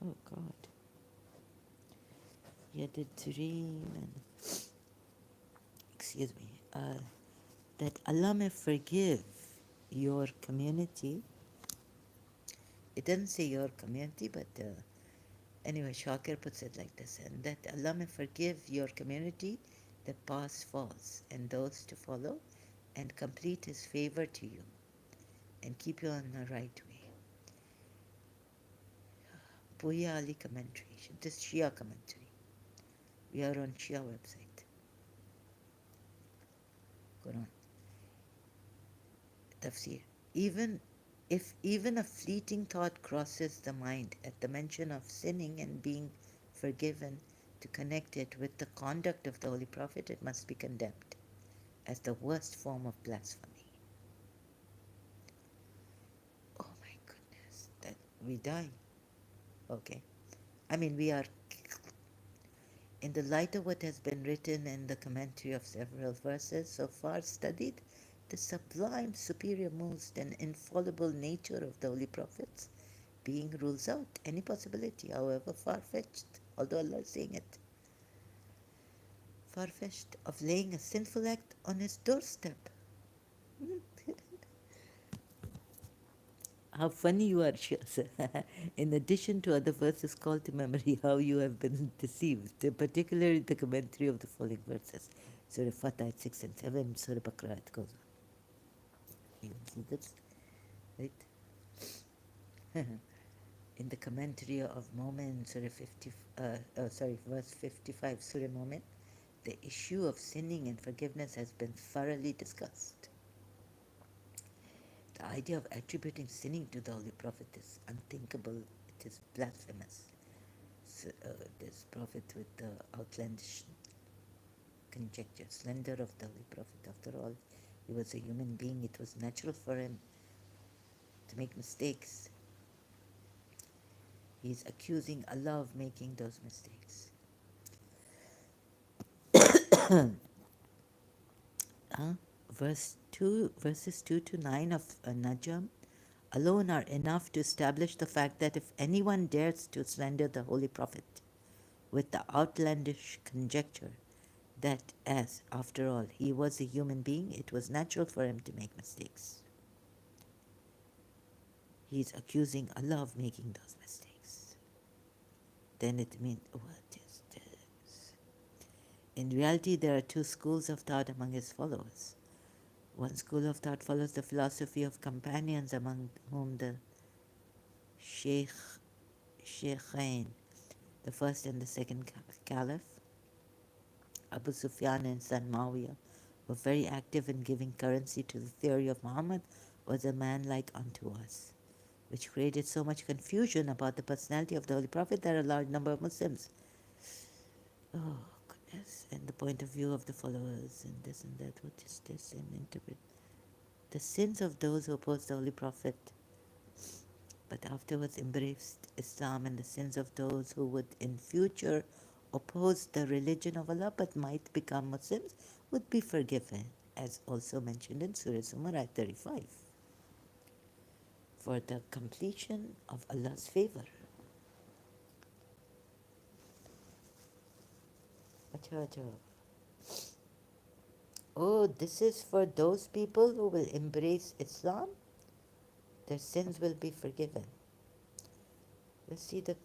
Oh, God. You had a dream and, excuse me, that Allah may forgive your community. It doesn't say your community, but anyway, Shakir puts it like this, and that Allah may forgive your community the past faults and those to follow, and complete His favor to you, and keep you on the right way. Puya Ali commentary, this Shia commentary. We are on Shia website. Quran, tafsir. Even if even a fleeting thought crosses the mind at the mention of sinning and being forgiven, to connect it with the conduct of the Holy Prophet, it must be condemned as the worst form of blasphemy. Oh my goodness, that we die. Okay. I mean, we are, in the light of what has been written in the commentary of several verses so far studied, the sublime, superior, most, and infallible nature of the Holy Prophets, being rules out any possibility, however far-fetched, although Allah is saying it, far-fetched, of laying a sinful act on his doorstep. How funny you are, Shaz. In addition to other verses, call to memory how you have been deceived, particularly the commentary of the following verses. Surah Fatah 6 and 7, Surah Baqarah, it goes on. You see this, right? In the commentary of Moment, Surah verse 55, Surah Moment, the issue of sinning and forgiveness has been thoroughly discussed. The idea of attributing sinning to the Holy Prophet is unthinkable. It is blasphemous. So, this Prophet with the outlandish conjecture, slender of the Holy Prophet. After all, he was a human being. It was natural for him to make mistakes. He is accusing Allah of making those mistakes. Verses 2 to 9 of Najm alone are enough to establish the fact that if anyone dares to slander the Holy Prophet with the outlandish conjecture that as, after all, he was a human being, it was natural for him to make mistakes. He is accusing Allah of making those mistakes. Then it means, what is this? In reality, there are two schools of thought among his followers. One school of thought follows the philosophy of companions, among whom the Sheikhain, the first and the second caliph, Abu Sufyan and son Muawiyah, were very active in giving currency to the theory of Muhammad was a man like unto us, which created so much confusion about the personality of the Holy Prophet that a large number of Muslims, oh goodness, and the point of view of the followers, and this and that, what is this, and interpret the sins of those who opposed the Holy Prophet but afterwards embraced Islam, and the sins of those who would in future oppose the religion of Allah but might become Muslims would be forgiven, as also mentioned in Surah Zumar ayat 35, for the completion of Allah's favor. Oh, this is for those people who will embrace Islam, their sins will be forgiven. Let's see the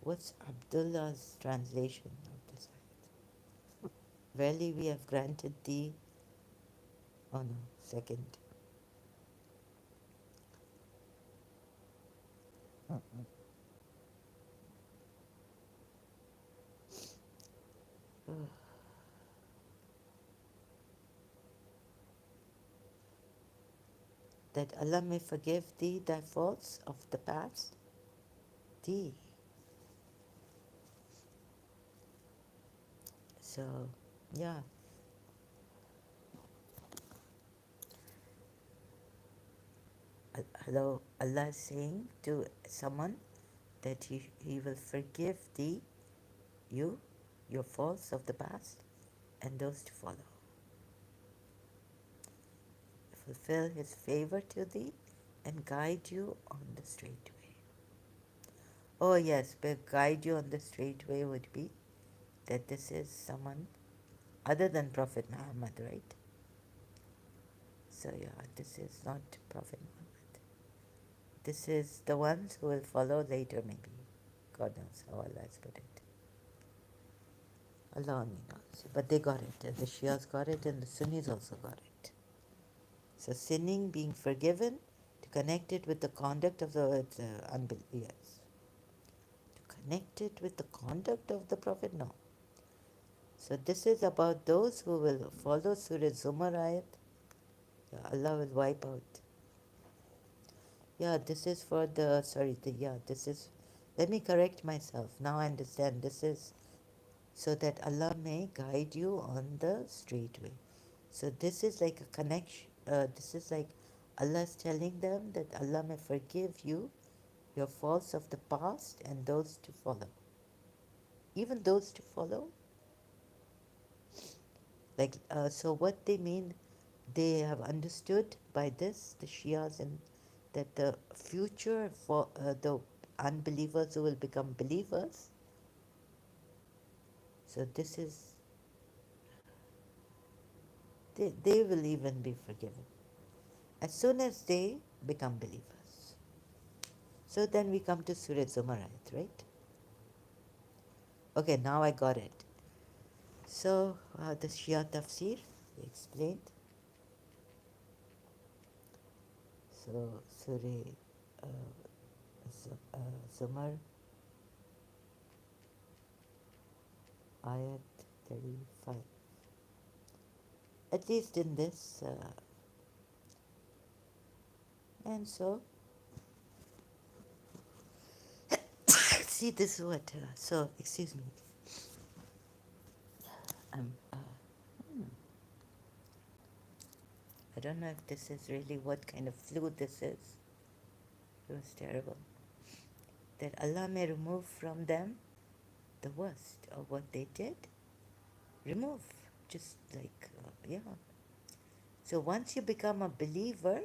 what's Abdullah's translation of this ayat? Verily we have granted thee, oh no, second. That Allah may forgive thee thy faults of the past, thee. So, yeah. Hello, Allah is saying to someone that he will forgive thee, you, your faults of the past, and those to follow. Fulfill his favor to thee and guide you on the straight way. Oh yes, but guide you on the straight way would be that this is someone other than Prophet Muhammad, right? So yeah, this is not Prophet Muhammad. This is the ones who will follow later maybe. God knows how Allah has put it. Allah only knows. But they got it. And the Shias got it and the Sunnis also got it. So sinning, being forgiven, to connect it with the conduct of the yes. To connect it with the conduct of the Prophet? No. So this is about those who will follow Surah Zumar ayat. Yeah, Allah will wipe out. Yeah, this is for the, sorry, this is, let me correct myself. Now I understand. This is so that Allah may guide you on the straight way. So this is like a connection. This is like Allah is telling them that Allah may forgive you your faults of the past and those to follow. Even those to follow. Like, so what they mean, they have understood by this, the Shias, and that the future for the unbelievers who will become believers. So this is, they will even be forgiven as soon as they become believers. So then we come to Surah Zumarayat, right? Okay, now I got it. So the Shia Tafsir, they explained. So Surah Zumar, Ayat 35. At least in this, and so, see this is what, so, excuse me, I'm, I don't know if this is really what kind of flu this is. It was terrible. That Allah may remove from them the worst of what they did. Remove, just like, yeah. So once you become a believer,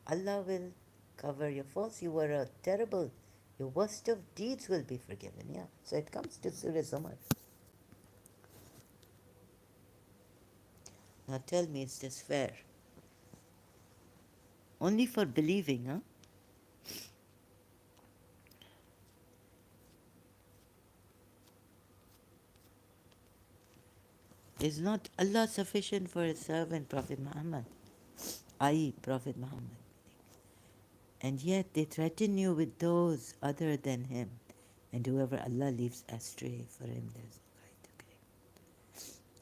Allah will cover your faults. You were a terrible, your worst of deeds will be forgiven, yeah. So it comes to Surah Zumar. Now tell me, is this fair? Only for believing, huh? Is not Allah sufficient for His servant Prophet Muhammad, i.e., Prophet Muhammad? And yet they threaten you with those other than Him, and whoever Allah leaves astray, for him there's no guide. Okay.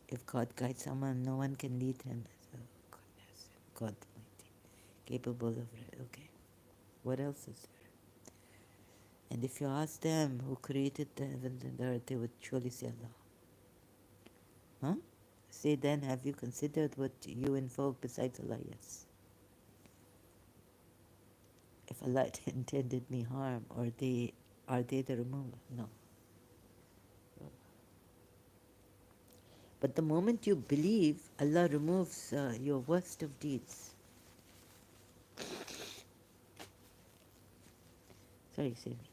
If God guides someone, no one can lead him. So goodness, God Almighty, capable of okay. What else is there? And if you ask them who created the heavens and the earth, they would surely say Allah. Huh? Say then, have you considered what you invoke besides Allah? Yes. If Allah intended me harm, or are they the remover? No. But the moment you believe, Allah removes your worst of deeds. Sorry, excuse me.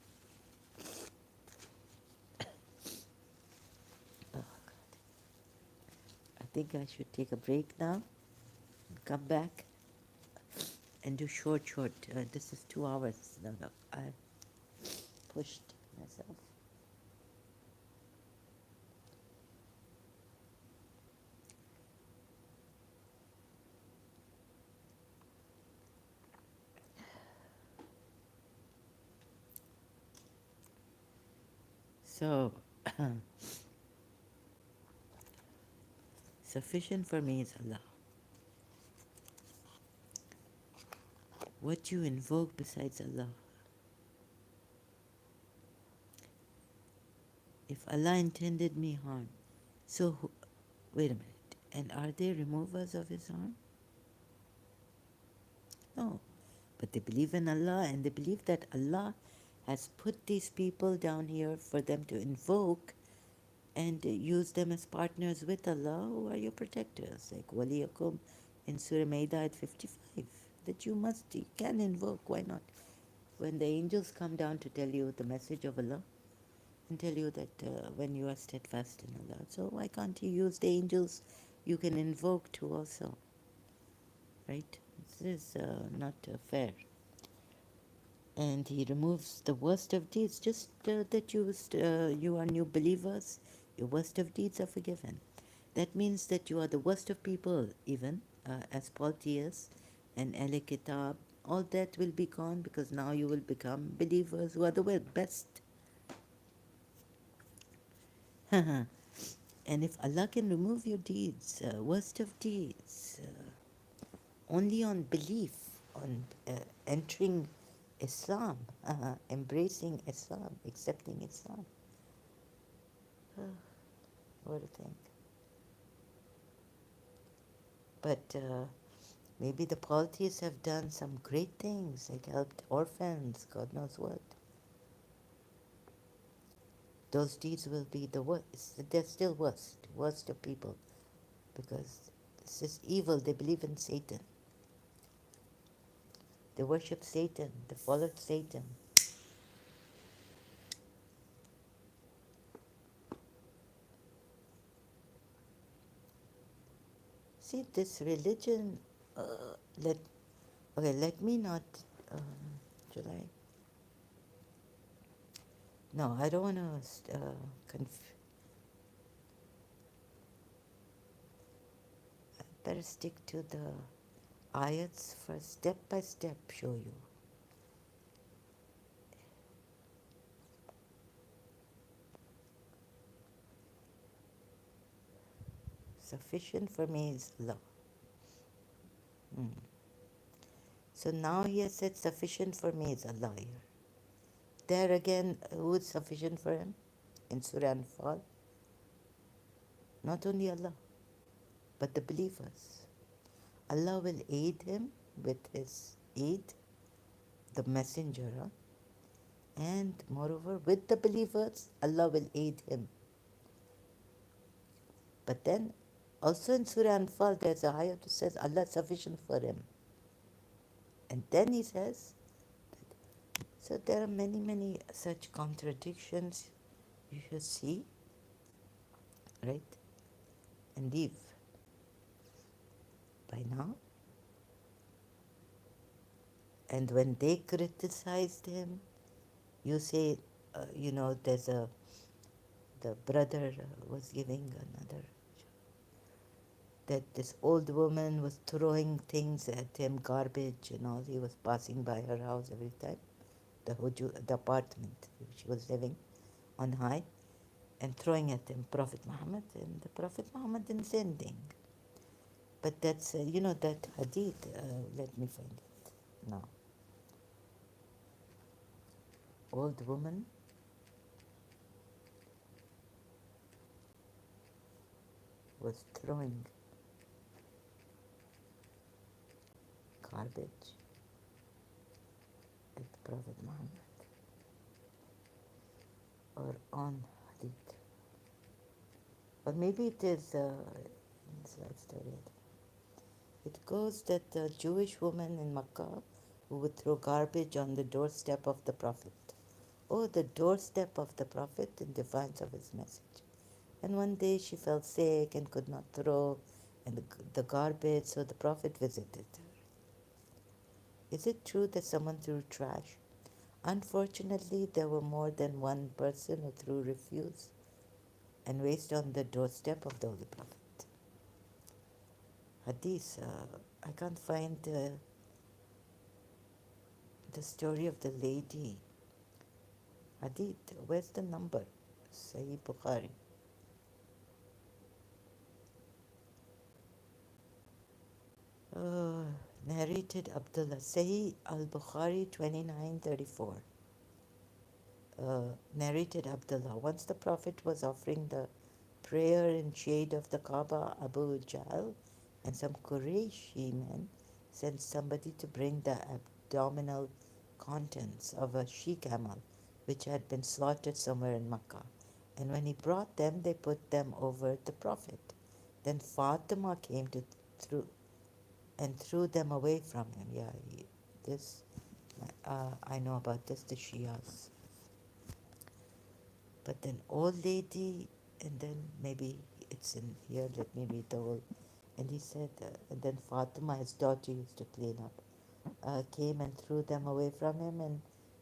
Oh, God. I think I should take a break now and come back and do short. This is 2 hours. No, I pushed myself. So, sufficient for me is Allah. What you invoke besides Allah. If Allah intended me harm, so wait a minute. And are they removers of His harm? No. But they believe in Allah, and they believe that Allah has put these people down here for them to invoke and use them as partners with Allah, who are your protectors, like Waliyakum in Surah Maida at 55, that you can invoke, why not? When the angels come down to tell you the message of Allah and tell you that when you are steadfast in Allah, so why can't you use the angels you can invoke to also, right? This is not fair. And He removes the worst of deeds, just that you are new believers, your worst of deeds are forgiven. That means that you are the worst of people even, as polytheists and Ele Kitab, all that will be gone because now you will become believers who are the best. And if Allah can remove your deeds, worst of deeds, only on belief, on entering Islam, embracing Islam, accepting Islam, what a thing. But maybe the polytheists have done some great things, like helped orphans, God knows what. Those deeds will be the worst. They're still worst of people, because this is evil. They believe in Satan. They worship Satan. They followed Satan. See, this religion, uh, let, okay, let me not, should I? No, I don't want to, I better stick to the ayats first, step by step, show you. Sufficient for me is Allah. Hmm. So now he has said sufficient for me is Allah here. There again, who is sufficient for him? In Surah Anfal, not only Allah, but the believers. Allah will aid him with his aid, the messenger, and moreover, with the believers, Allah will aid him. But then, also in Surah Anfal, there's a ayah that says Allah is sufficient for him. And then he says, so there are many, many such contradictions you should see, right? And leave by now. And when they criticized him, you say, there's the brother was giving another, that this old woman was throwing things at him, garbage and all. He was passing by her house every time, the apartment she was living on high, and throwing at him Prophet Muhammad, and the Prophet Muhammad didn't say anything. But that's, that hadith, let me find it now. Old woman was throwing garbage at Prophet Muhammad, or on hadith. Or maybe it is inside story. It goes that the Jewish woman in Makkah who would throw garbage on the doorstep of the Prophet. Oh, the doorstep of the Prophet in defiance of his message. And one day she fell sick and could not throw the garbage, so the Prophet visited her. Is it true that someone threw trash? Unfortunately, there were more than one person who threw refuse and waste on the doorstep of the Holy Prophet. Hadith, I can't find the story of the lady. Hadith, where's the number? Sahih Bukhari. Narrated Abdullah. Sahih al-Bukhari 2934. Narrated Abdullah. Once the Prophet was offering the prayer in shade of the Kaaba, Abu Jahl and some Qurayshi men sent somebody to bring the abdominal contents of a she-camel which had been slaughtered somewhere in Makkah. And when he brought them, they put them over the Prophet. Then Fatima came to threw them away from him. Yeah, I know about this, the Shias. But then old lady, and then maybe it's in here, let me read the whole. And he said, and then Fatima, his daughter, used to clean up, came and threw them away from him, and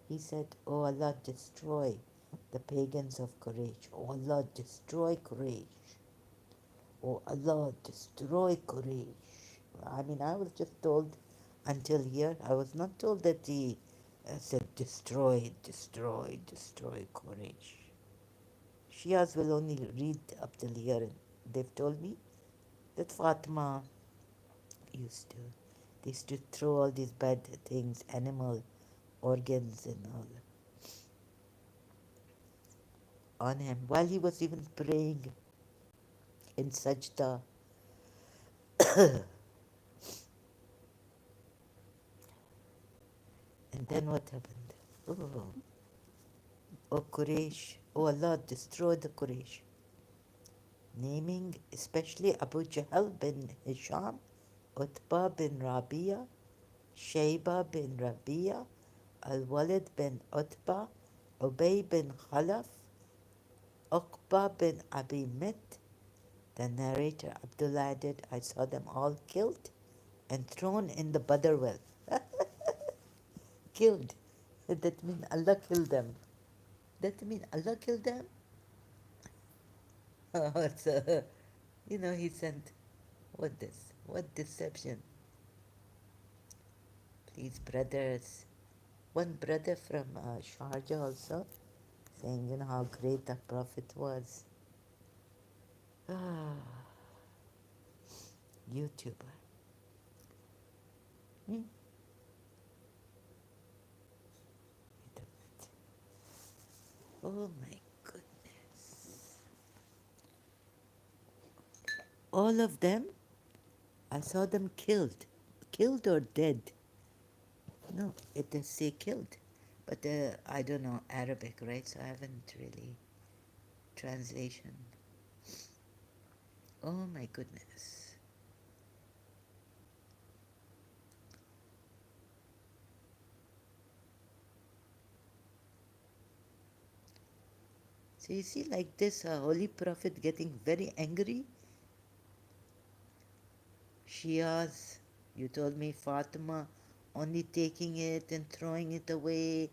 he said, oh Allah, destroy the pagans of Quraysh. Oh Allah, destroy Quraysh. Oh Allah, destroy Quraysh. I mean, I was just told until here. I was not told that he said destroy, destroy, destroy Quraysh. Shias will only read up till here. And they've told me that Fatima used to, they used to throw all these bad things, animal organs and all, on him while he was even praying in sajda. And then what happened? Oh, oh Quraysh, oh Allah, destroy the Quraysh. Naming especially Abu Jahl bin Hisham, Utbah bin Rabia, Shayba bin Rabia, Al-Walid bin Utbah, Ubay bin Khalaf, Uqba bin Abi Mit. The narrator Abdullah added, I saw them all killed and thrown in the Badr well. Killed. That means Allah killed them. That means Allah killed them? So, he sent, what this? What deception? Please, brothers. One brother from Sharjah also saying, how great the Prophet was. Ah, YouTuber. Hmm? Wait a minute. Oh my goodness. All of them, I saw them killed. Killed or dead? No, it does say killed. But I don't know Arabic, right? So I haven't really translation. Oh my goodness. So you see, like this, Holy Prophet getting very angry. Shias, you told me Fatima only taking it and throwing it away.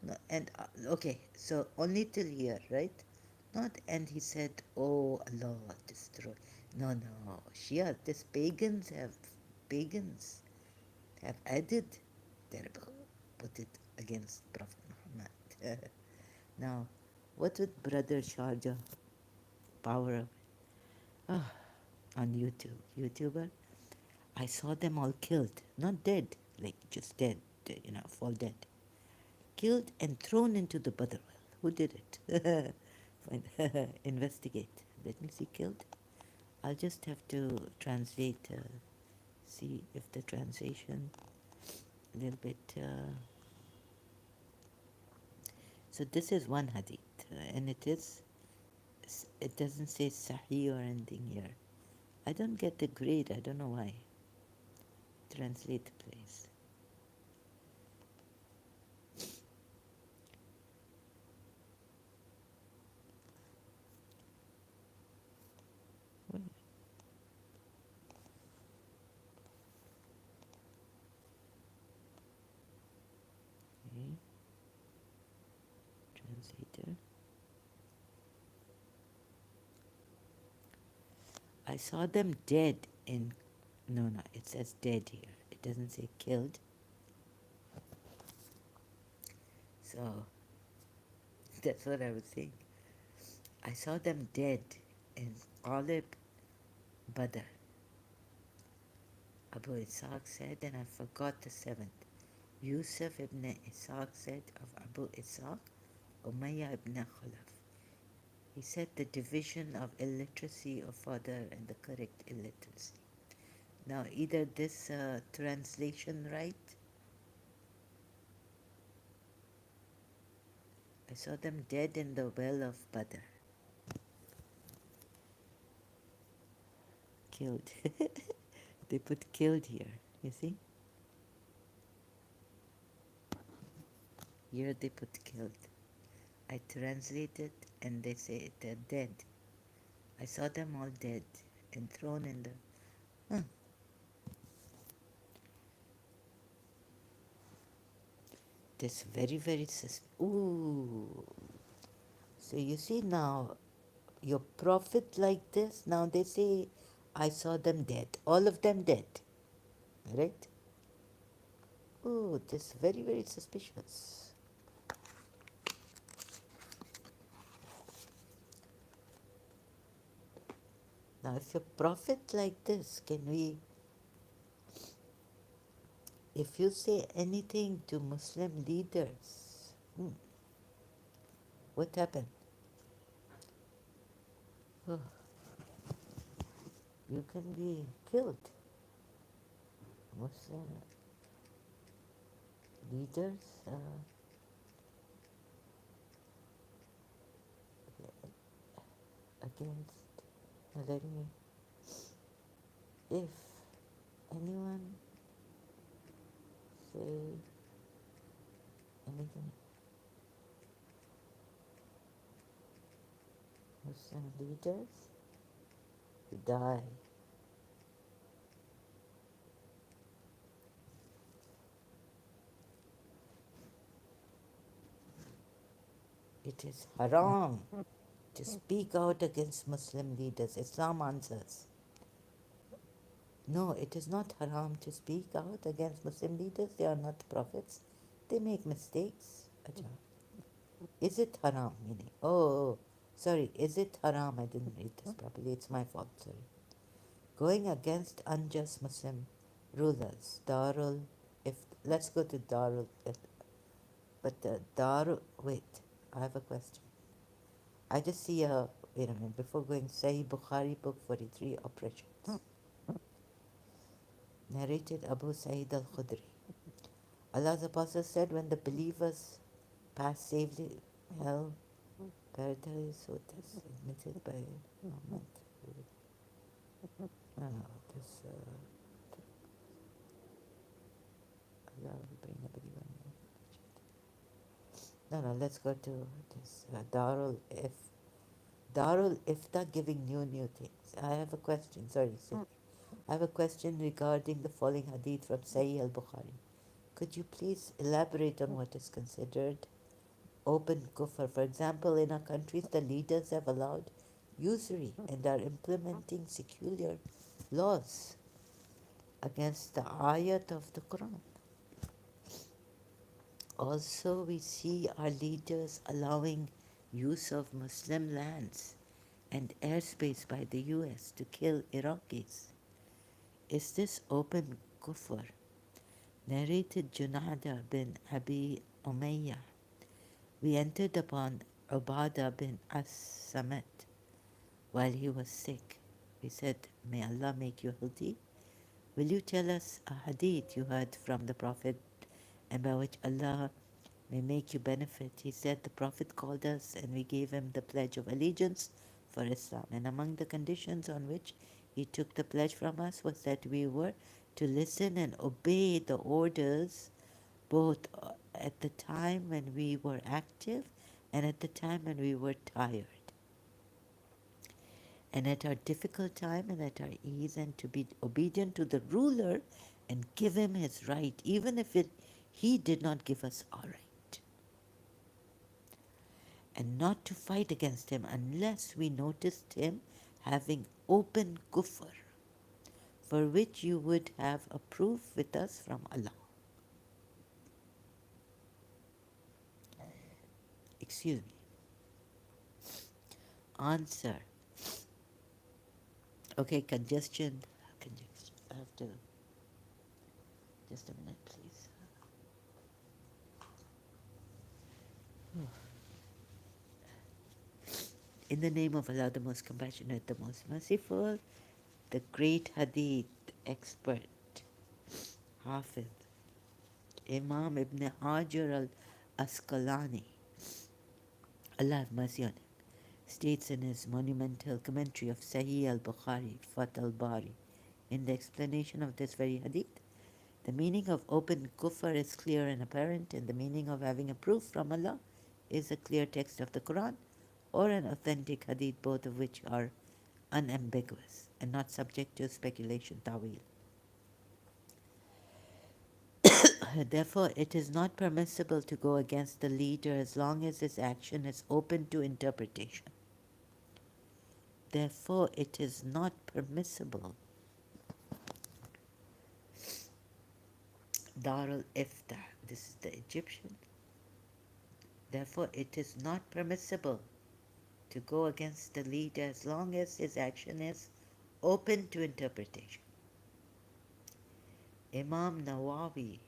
No, and okay, so only till here, right? Not, and he said, oh Allah, destroy. No, no, Shia, this pagans have added, terrible, put it against Prophet Muhammad. Now, what would Brother Sharjah power ah, on YouTube? YouTuber? I saw them all killed, not dead, like just dead, fall dead. Killed and thrown into the Badr well. Who did it? Investigate. Let me see, killed. I'll just have to translate, see if the translation a little bit. So this is one hadith, and it doesn't say Sahih or anything here. I don't get the grade, I don't know why. Translate, please. Wait, okay. Translator. I saw them dead in. No, it says dead here. It doesn't say killed. So that's what I was saying. I saw them dead in Qalib Badr. Abu Ishaq said, and I forgot the seventh. Yusuf ibn Ishaq said of Abu Ishaq, Umayyah ibn Khalaf. He said the division of illiteracy of father and the correct illiteracy. Now, either this translation right, I saw them dead in the well of Badr. Killed. They put killed here, you see? Here they put killed. I translated and they say they're dead. I saw them all dead and thrown in the. Huh. This very, very Ooh. So you see now, your prophet like this, now they say, I saw them dead. All of them dead. right? Oh, this is very, very suspicious. Now, if a prophet like this, if you say anything to Muslim leaders, what happened? Oh, you can be killed. Muslim leaders against, let me, if anyone say anything, Muslim leaders, you die. It is haram to speak out against Muslim leaders. Islam answers. No, it is not haram to speak out against Muslim leaders. They are not prophets. They make mistakes. Acha. Is it haram? Meaning, sorry. Is it haram? I didn't read this properly. It's my fault. Sorry. Going against unjust Muslim rulers. Darul. If let's go to Darul. But Darul. Wait. I have a question. I just see a. Wait a minute. Before going, Sahih Bukhari, book 43, operations. Narrated Abu Sa'id al-Khudri. Allah's Apostle said, when the believers pass safely, hell, paradise, so that's admitted by Muhammad. This, Allah will bring a believer. No, let's go to this Darul Ifta giving new things. I have a question, sorry. I have a question regarding the following hadith from Sahih al-Bukhari. Could you please elaborate on what is considered open kufr? For example, in our countries, the leaders have allowed usury and are implementing secular laws against the ayat of the Quran. Also, we see our leaders allowing use of Muslim lands and airspace by the US to kill Iraqis. Is this open kufr? Narrated Junada bin Abi Umayyah. We entered upon Ubadah bin As-Samit while he was sick. We said, may Allah make you healthy. Will you tell us a hadith you heard from the Prophet and by which Allah may make you benefit? He said, the Prophet called us and we gave him the pledge of allegiance for Islam. And among the conditions on which he took the pledge from us was that we were to listen and obey the orders both at the time when we were active and at the time when we were tired. And at our difficult time and at our ease, and to be obedient to the ruler and give him his right, even if he did not give us our right. And not to fight against him unless we noticed him having open kufr, for which you would have a proof with us from Allah. Excuse me. Answer. Okay, congestion. I have to. Just a minute, please. In the name of Allah, the most compassionate, the most merciful, the great Hadith expert, Hafiz, Imam Ibn Hajar al-Asqalani, Allah have mercy on him, states in his monumental commentary of Sahih al-Bukhari, Fath al-Bari, in the explanation of this very hadith, the meaning of open kufr is clear and apparent, and the meaning of having a proof from Allah is a clear text of the Quran or an authentic hadith, both of which are unambiguous and not subject to speculation, ta'wil. Therefore, it is not permissible to go against the leader as long as his action is open to interpretation. Therefore, it is not permissible Darul Iftar. This is the Egyptian. Therefore, it is not permissible to go against the leader as long as his action is open to interpretation. Imam Nawawi,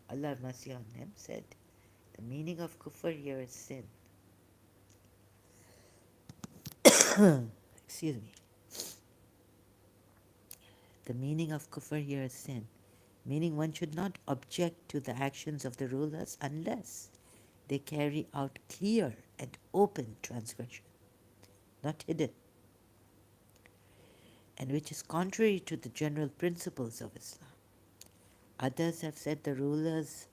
Allah have mercy on him, said the meaning of kufr here is sin. Excuse me. The meaning of kufr here is sin, meaning one should not object to the actions of the rulers unless they carry out clear and open transgression, not hidden, and which is contrary to the general principles of Islam. Others have said the ruler's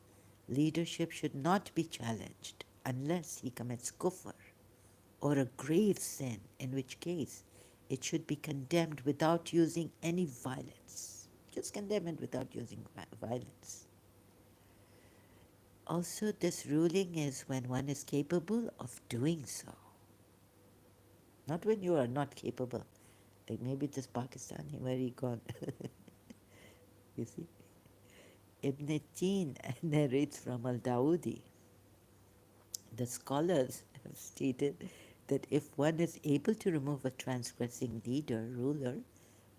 leadership should not be challenged unless he commits kufr or a grave sin, in which case it should be condemned without using any violence. Just condemn it without using violence. Also, this ruling is when one is capable of doing so, not when you are not capable. Like maybe this Pakistani, where he gone? You see? Ibn Teen narrates from Al-Dawoodi. The scholars have stated that if one is able to remove a transgressing leader, ruler,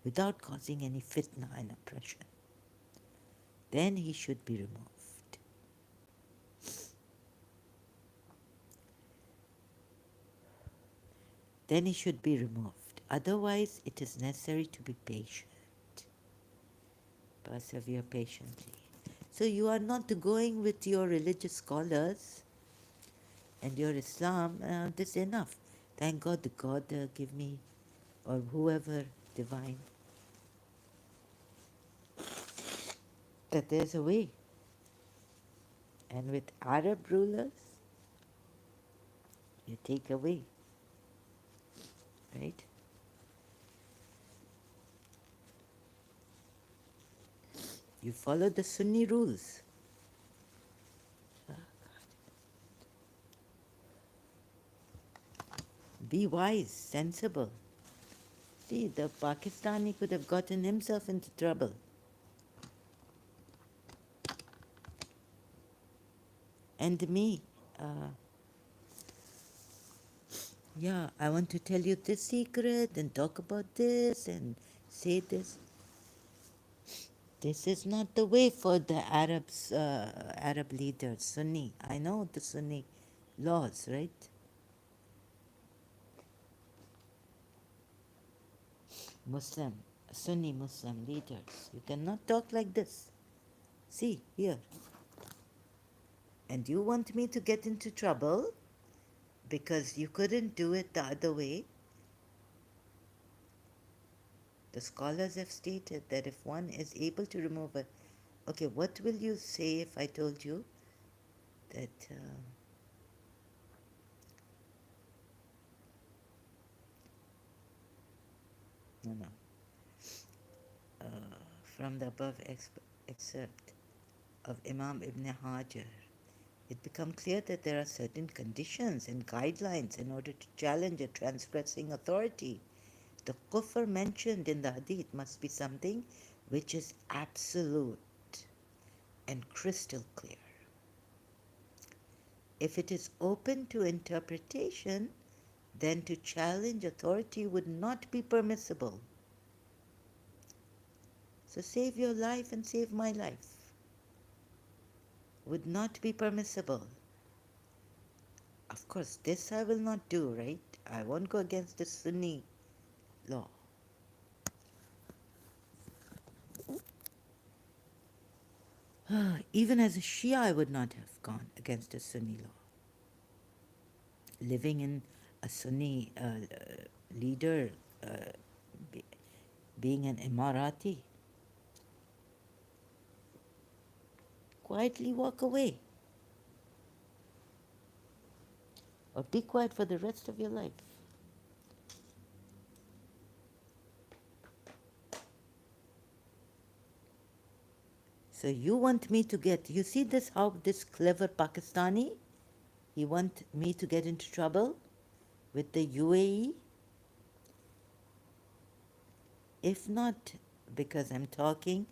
without causing any fitna and oppression, then he should be removed. Then he should be removed. Otherwise, it is necessary to be patient. Persevere patiently. So you are not going with your religious scholars and your Islam. This is enough. Thank God, the God give me, or whoever divine, that there's a way. And with Arab rulers, you take away, right? You follow the Sunni rules. Be wise, sensible. See, the Pakistani could have gotten himself into trouble. And me, yeah, I want to tell you this secret and talk about this and say this. This is not the way for the Arabs, Arab leaders, Sunni. I know the Sunni laws, right? Muslim, Sunni Muslim leaders. You cannot talk like this. See, here. And you want me to get into trouble because you couldn't do it the other way? The scholars have stated that if one is able to remove a... Okay, what will you say if I told you that... no. From the above excerpt of Imam Ibn Hajar, it becomes clear that there are certain conditions and guidelines in order to challenge a transgressing authority. The kufr mentioned in the hadith must be something which is absolute and crystal clear. If it is open to interpretation, then to challenge authority would not be permissible. So save your life and save my life would not be permissible. Of course, this I will not do, right? I won't go against the Sunni law. Even as a Shia, I would not have gone against a Sunni law. Living in a Sunni leader, being an Emirati, quietly walk away. Or be quiet for the rest of your life. So you want me to get, you see this, how this clever Pakistani, he want me to get into trouble with the UAE? If not because I'm talking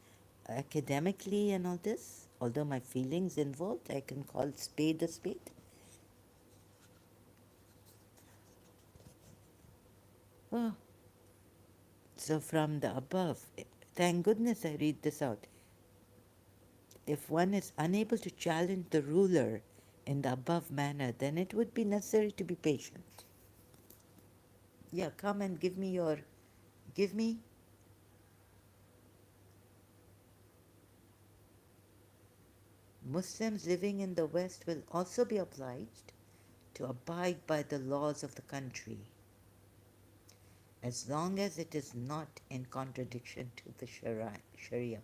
academically and all this, although my feelings involved, I can call spade a spade. Oh, so from the above, thank goodness I read this out. If one is unable to challenge the ruler in the above manner, then it would be necessary to be patient. Yeah, come and give me. Muslims living in the West will also be obliged to abide by the laws of the country as long as it is not in contradiction to the Sharia.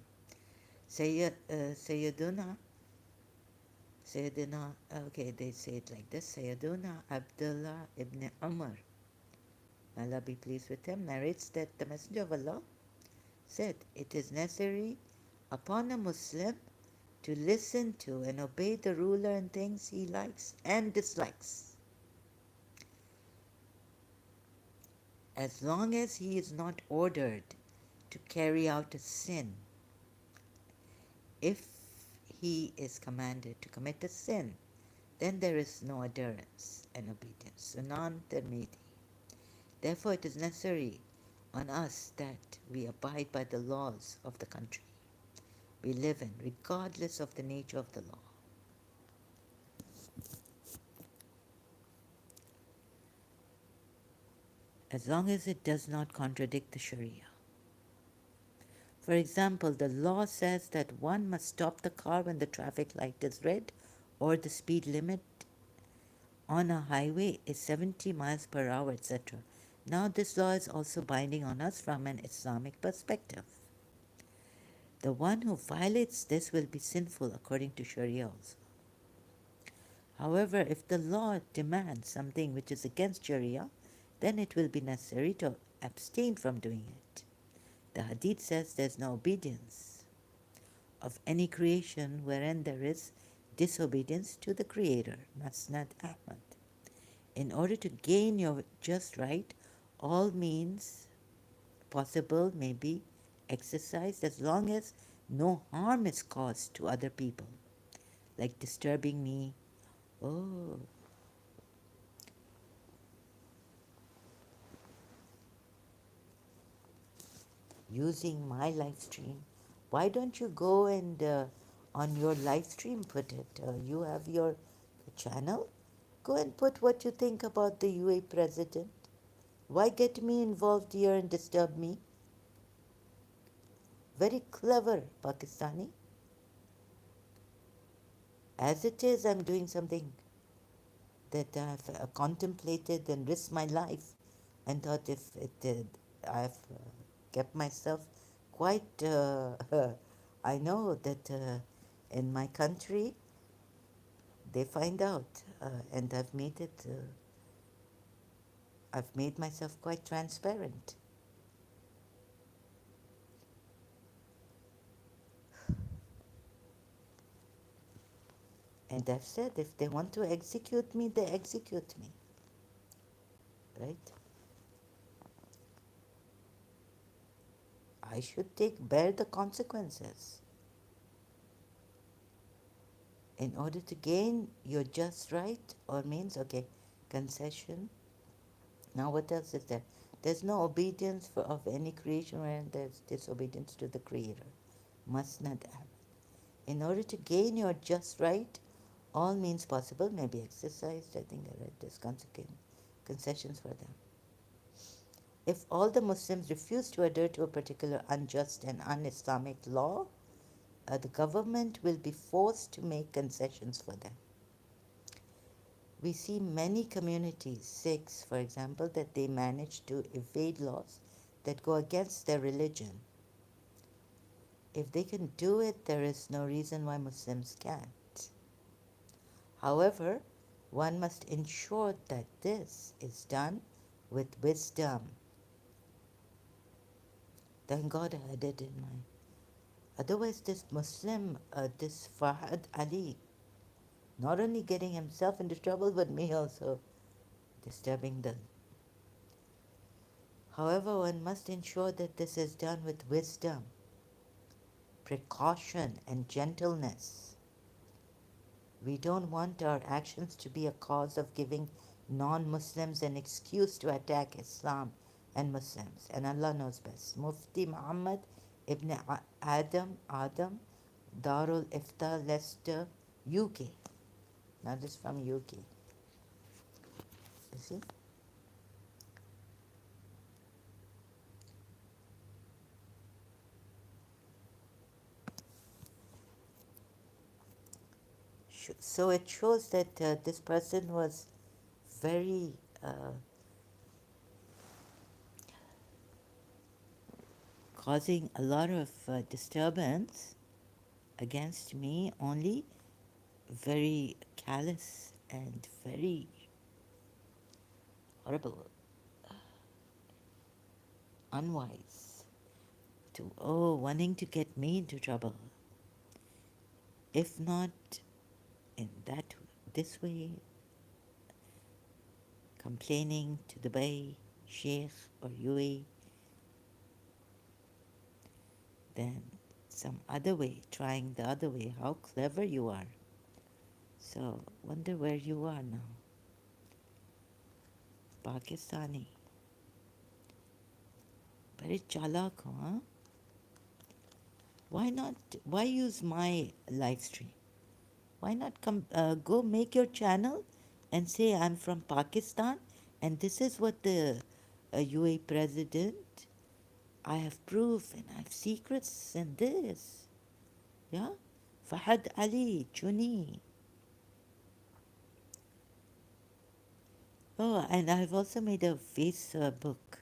Sayyiduna, okay, they say it like this. Sayyiduna Abdullah ibn Umar, may Allah be pleased with him, narrates that the Messenger of Allah said, it is necessary upon a Muslim to listen to and obey the ruler in things he likes and dislikes, as long as he is not ordered to carry out a sin. If he is commanded to commit a sin, then there is no adherence and obedience. Sunan Tirmidhi. Therefore, it is necessary on us that we abide by the laws of the country we live in, regardless of the nature of the law. As long as it does not contradict the Sharia. For example, the law says that one must stop the car when the traffic light is red, or the speed limit on a highway is 70 miles per hour, etc. Now, this law is also binding on us from an Islamic perspective. The one who violates this will be sinful according to Sharia also. However, if the law demands something which is against Sharia, then it will be necessary to abstain from doing it. The Hadith says there's no obedience of any creation wherein there is disobedience to the Creator, Masnad Ahmad. In order to gain your just right, all means possible may be exercised as long as no harm is caused to other people, like disturbing me. Oh, using my live stream. Why don't you go and on your live stream put it? You have your channel. Go and put what you think about the UAE president. Why get me involved here and disturb me? Very clever, Pakistani. As it is, I'm doing something that I've contemplated and risked my life and thought if it did, I've kept myself quite. I know that in my country they find out, and I've made it. I've made myself quite transparent. And I've said if they want to execute me, they execute me. Right? I should bear the consequences. In order to gain your just right, or means, okay, concession. Now what else is there? There's no obedience of any creation wherein there's disobedience to the Creator. Must not have. In order to gain your just right, all means possible may be exercised. I think I read this concessions for them. If all the Muslims refuse to adhere to a particular unjust and un-Islamic law, the government will be forced to make concessions for them. We see many communities, Sikhs for example, that they manage to evade laws that go against their religion. If they can do it, there is no reason why Muslims can't. However, one must ensure that this is done with wisdom. Thank God I had it in mind. Otherwise, this Muslim, this Fahad Ali, not only getting himself into trouble, but me also, disturbing the. However, one must ensure that this is done with wisdom. precaution and gentleness. We don't want our actions to be a cause of giving non Muslims an excuse to attack Islam and Muslims. And Allah knows best. Mufti Muhammad ibn Adam, Darul Ifta, Leicester, UK. Now, this is from UK. You see? So it shows that this person was very causing a lot of disturbance against me, only very callous and very horrible, unwise, to wanting to get me into trouble. If not in that this way, complaining to the Bay, Sheikh or UA, then some other way, trying the other way. How clever you are. So, wonder where you are now. Pakistani. Very chalak, huh? Why not? Why use my live stream? Why not go make your channel and say I'm from Pakistan and this is what the UAE president, I have proof and I have secrets and this. Yeah? Fahad Ali, Chuni. Oh, and I've also made a Facebook.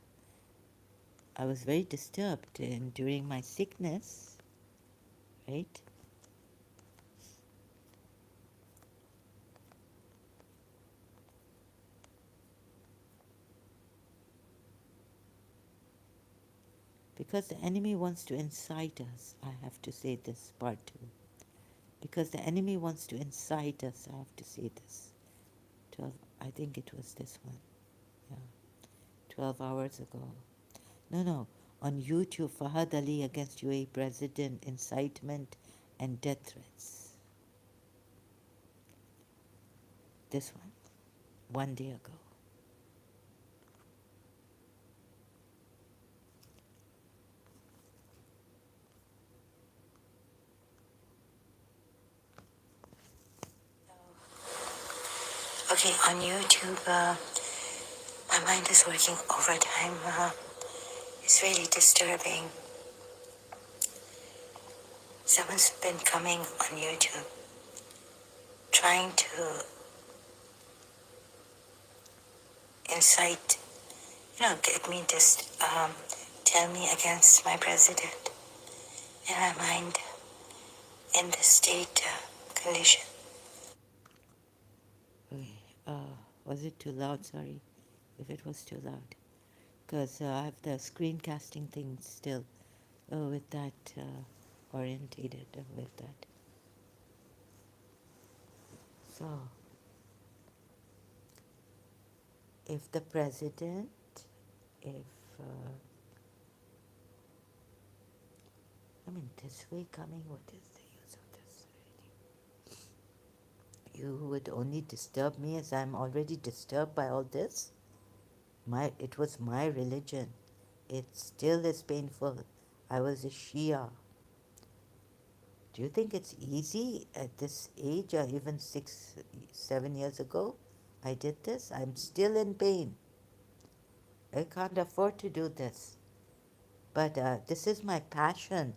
I was very disturbed and during my sickness, right? Because the enemy wants to incite us, I have to say this part too. Because the enemy wants to incite us, I have to say this. 12, I think it was this one. Yeah, 12 hours ago. No. On YouTube, Fahad Ali against UAE President, incitement and death threats. This one day ago. Okay, on YouTube, my mind is working overtime. It's really disturbing. Someone's been coming on YouTube trying to incite, get me just tell me against my president. And my mind in the state condition. Okay, was it too loud? Sorry if it was too loud. Because I have the screencasting thing still with that orientated with that. So, if the president, if, this way coming, what is the use of this already? You would only disturb me as I'm already disturbed by all this? It was my religion. It still is painful. I was a Shia. Do you think it's easy at this age, or even 6, 7 years ago? I did this. I'm still in pain. I can't afford to do this. But this is my passion.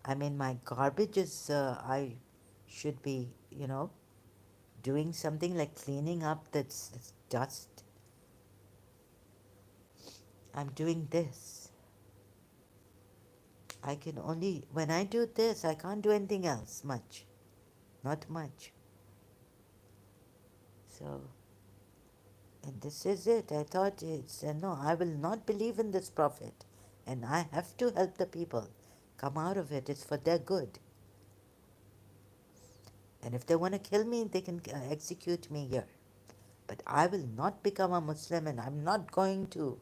My garbage is, I should be, doing something like cleaning up this dust. I'm doing this. I can only, when I do this, I can't do anything else much. Not much. So, and this is it. I thought it's, no, I will not believe in this prophet. And I have to help the people come out of it. It's for their good. And if they want to kill me, they can execute me here. But I will not become a Muslim and I'm not going to.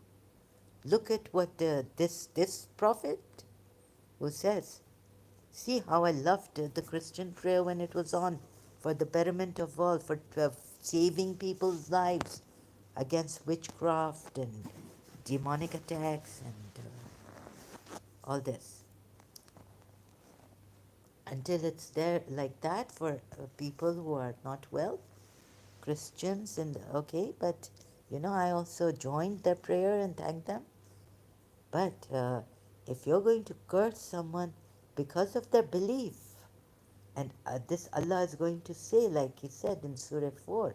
Look at what this prophet who says, See how I loved the Christian prayer when it was on, for the betterment of all, for saving people's lives against witchcraft and demonic attacks and all this. Until it's there like that for people who are not well, Christians, and okay, but I also joined their prayer and thanked them. But if you're going to curse someone because of their belief, and this Allah is going to say, like He said in Surah 4,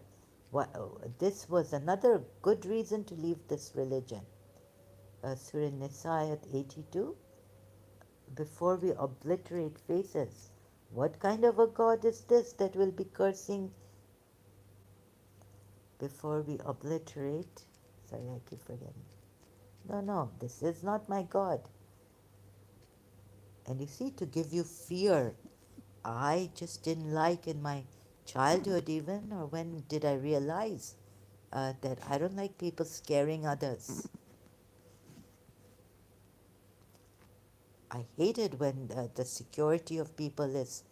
this was another good reason to leave this religion. Surah Nisa ayat 82, before we obliterate faces, what kind of a God is this that will be cursing before we obliterate? Sorry, I keep forgetting. No, no, this is not my God. And you see, to give you fear, I just didn't like in my childhood, even, or when did I realize that I don't like people scaring others. I hated when the security of people is,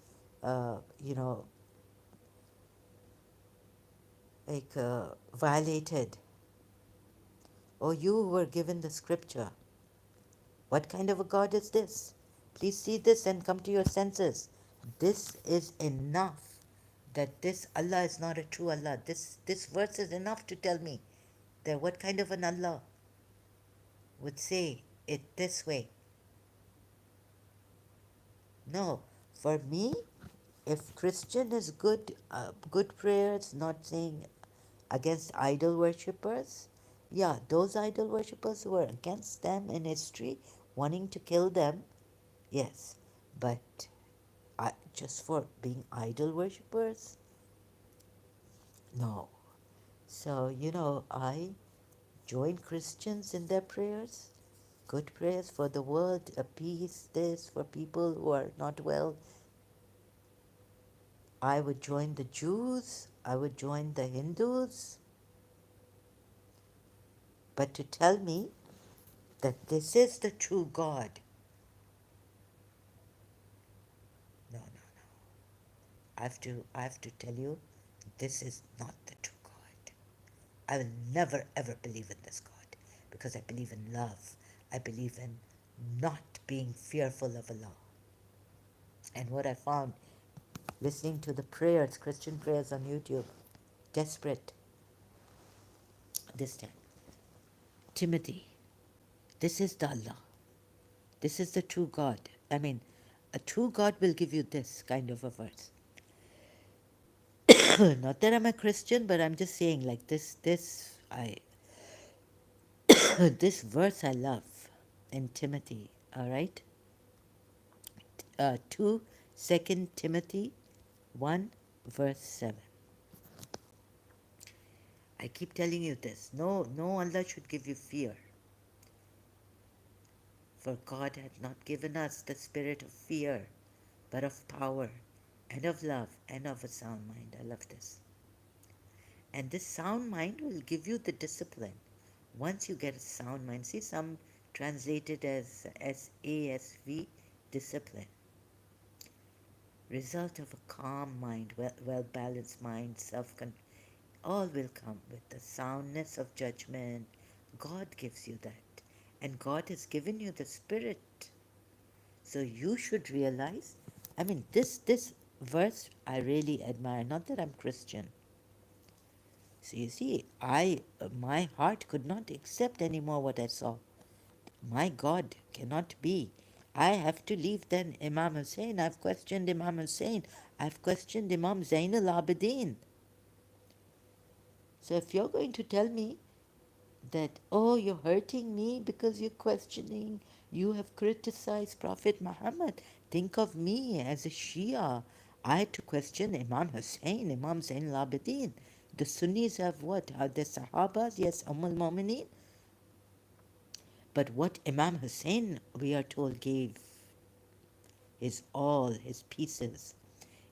uh, you know, violated. Oh, you were given the scripture. What kind of a God is this? Please see this and come to your senses. This is enough that this Allah is not a true Allah. This verse is enough to tell me that what kind of an Allah would say it this way. No, for me, if Christian is good prayers, not saying against idol worshippers, yeah, those idol worshippers who are against them in history, wanting to kill them, yes, but just for being idol worshippers, no. So, I join Christians in their prayers, good prayers for the world, a peace, this, for people who are not well. I would join the Jews, I would join the Hindus, but to tell me that this is the true God, no, no, no. I have to tell you, this is not the true God. I will never ever believe in this God because I believe in love. I believe in not being fearful of Allah. And what I found listening to the prayers, Christian prayers on YouTube, desperate this time. Timothy, this is the Allah. This is the true God. I mean, a true God will give you this kind of a verse. Not that I'm a Christian, but I'm just saying, like this verse I love in Timothy. All right, 2 Timothy 1 verse 7. I keep telling you this. No, Allah should give you fear. For God hath not given us the spirit of fear, but of power, and of love, and of a sound mind. I love this. And this sound mind will give you the discipline. Once you get a sound mind, see, some translate it as SASV, discipline. Result of a calm mind, well balanced mind, self control, all will come with the soundness of judgment. God gives you that. And God has given you the Spirit. So you should realize, I mean, this verse I really admire. Not that I'm Christian. So you see, my heart could not accept anymore what I saw. My God cannot be. I have to leave then Imam Hussein. I've questioned Imam Hussein. I've questioned Imam Zain al-Abidin. So if you're going to tell me that, oh, you're hurting me because you're questioning, you have criticized Prophet Muhammad, think of me as a Shia. I had to question Imam Hussein, Imam Zain al-Abidin. The Sunnis have what? Are the Sahabas? Yes, al-Mu'mineen. But what Imam Hussein, we are told, gave his all, his pieces.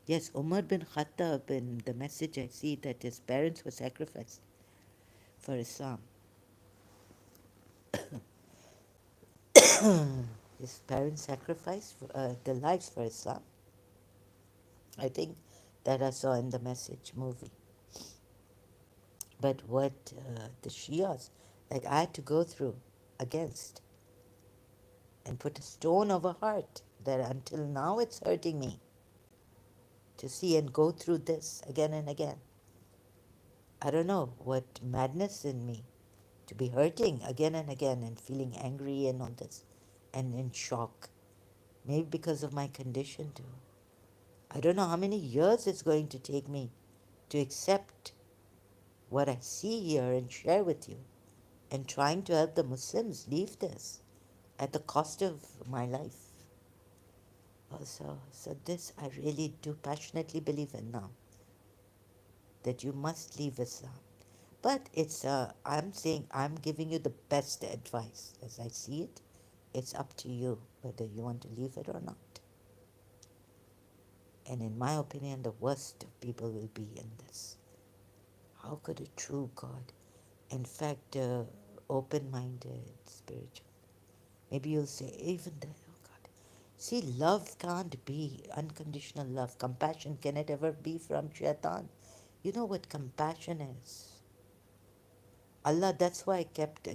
Yes, Umar bin Khattab, in the message I see that his parents were sacrificed for Islam. His parents sacrificed their lives for Islam. I think that I saw in the Message movie. But what the Shias, like I had to go through against and put a stone of a heart that until now it's hurting me to see and go through this again and again. I don't know what madness in me to be hurting again and again and feeling angry and all this and in shock. Maybe because of my condition too. I don't know how many years it's going to take me to accept what I see here and share with you and trying to help the Muslims leave this at the cost of my life. Also, so this I really do passionately believe in now, that you must leave Islam. But it's, I'm saying, I'm giving you the best advice as I see it. It's up to you whether you want to leave it or not. And in my opinion, the worst of people will be in this. How could a true God, in fact, open-minded, spiritual, maybe you'll say, even the, oh God, see, love can't be unconditional love. Compassion, can it ever be from shaitan? You know what compassion is? Allah, that's why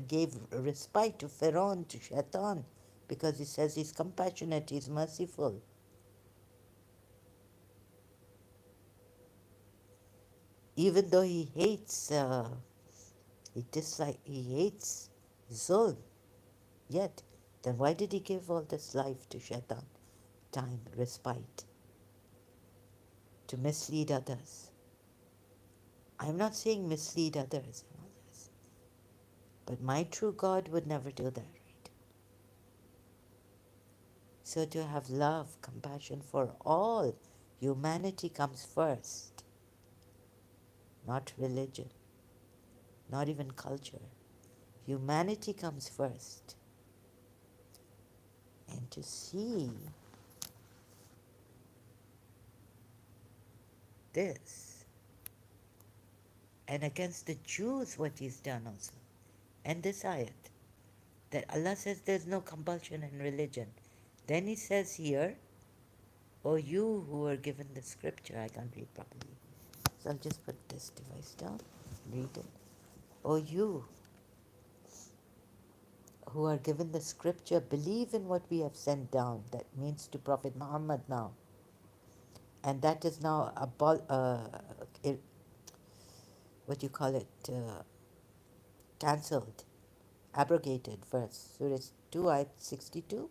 gave respite to Pharaoh, to Shaitan, because he says he's compassionate, he's merciful. Even though he hates, he hates Zulm, yet, then why did he give all this life to Shaitan? Time, respite, to mislead others. I'm not saying mislead others, but my true God would never do that, right? So to have love, compassion for all, humanity comes first, not religion, not even culture. Humanity comes first. And to see this, and against the Jews, what he's done also, and this ayat, that Allah says there's no compulsion in religion. Then he says here, O you who were given the scripture, I can't read properly, so I'll just put this device down, read it. O you who are given the scripture, believe in what we have sent down. That means to Prophet Muhammad now. And that is now what you call it, cancelled, abrogated verse. Surah 2, ayat 62,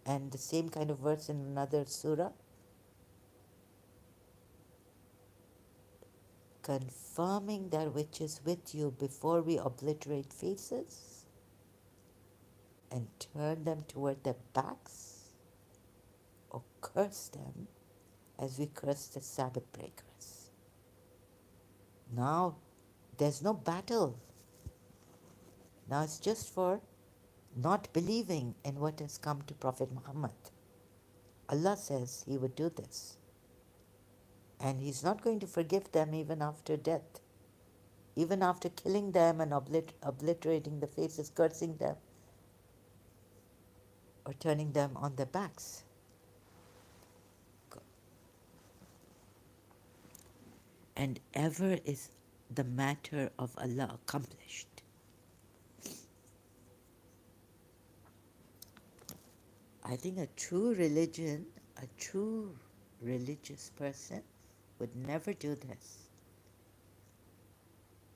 and the same kind of verse in another surah. Confirming that which is with you before we obliterate faces and turn them toward their backs, or curse them as we curse the Sabbath breakers. Now there's no battle. Now it's just for not believing in what has come to Prophet Muhammad. Allah says he would do this. And he's not going to forgive them even after death. Even after killing them and obliterating the faces, cursing them, or turning them on their backs. And ever is the matter of Allah accomplished. I think a true religious person would never do this.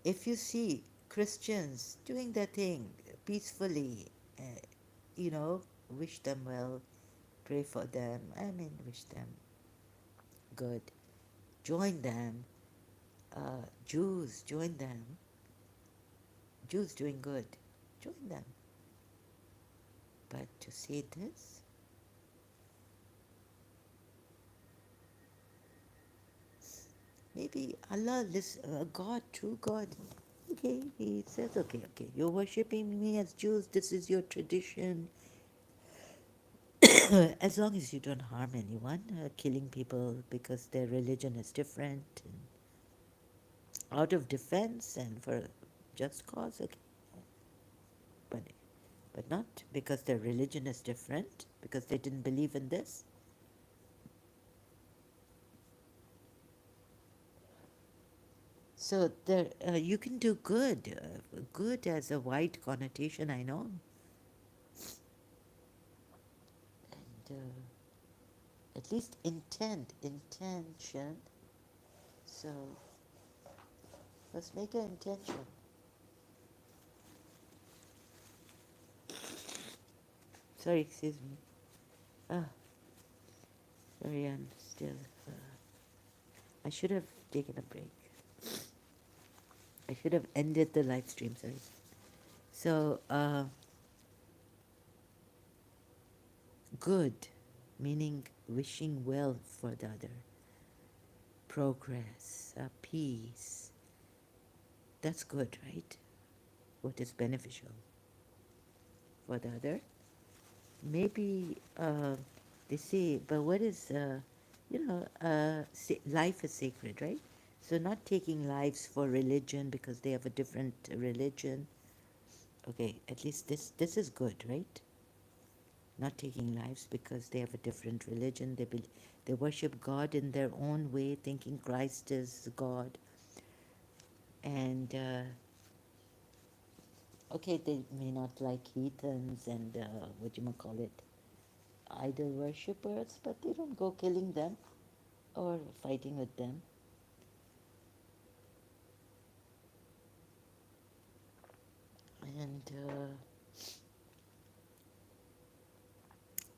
If you see Christians doing their thing peacefully, wish them well, pray for them, wish them good, join them, Jews, join them, Jews doing good, join them. But to say this, maybe Allah, God, true God, okay, he says, okay, you're worshipping me as Jews, this is your tradition. As long as you don't harm anyone, killing people because their religion is different, and out of defense and for just cause, okay. But but not because their religion is different, because they didn't believe in this. So there, you can do good. Good has a wide connotation, I know. And at least intention. So let's make an intention. Sorry, excuse me. Ah, sorry, I'm still. I should have taken a break. I should have ended the live stream, sorry. So, good, meaning wishing well for the other, progress, peace. That's good, right? What is beneficial for the other. Maybe they say, but what is, life is sacred, right? So not taking lives for religion because they have a different religion. Okay, at least this is good, right? Not taking lives because they have a different religion. They worship God in their own way, thinking Christ is God. And okay, they may not like heathens and what you might call it, idol worshippers, but they don't go killing them or fighting with them.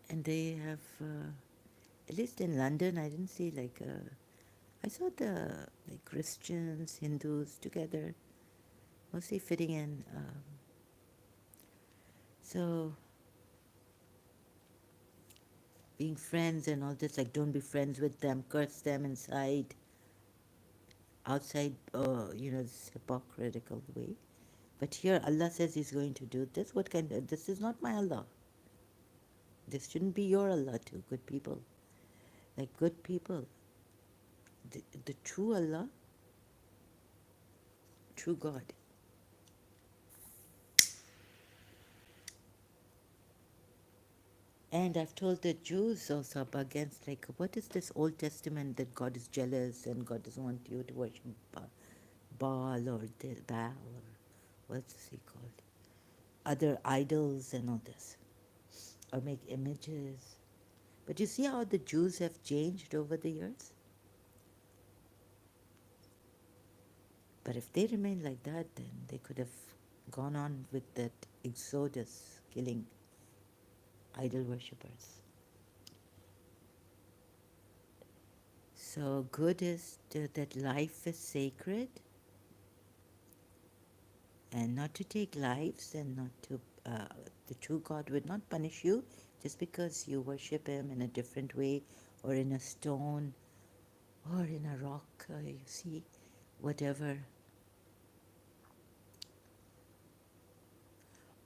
And they have, at least in London, I didn't see like I saw the like Christians, Hindus together, mostly fitting in. So being friends and all this, like don't be friends with them, curse them inside, outside, this hypocritical way. But here Allah says He's going to do this. What kind of, this is not my Allah. This shouldn't be your Allah too, good people. Like good people. The true Allah, true God. And I've told the Jews also up against, like, what is this Old Testament that God is jealous and God doesn't want you to worship Baal or Baal or what's he called? Other idols and all this. Or make images. But you see how the Jews have changed over the years? But if they remain like that, then they could have gone on with that exodus, killing idol worshippers. So good is that life is sacred and not to take lives and not to, the true God would not punish you just because you worship Him in a different way or in a stone or in a rock, you see, whatever.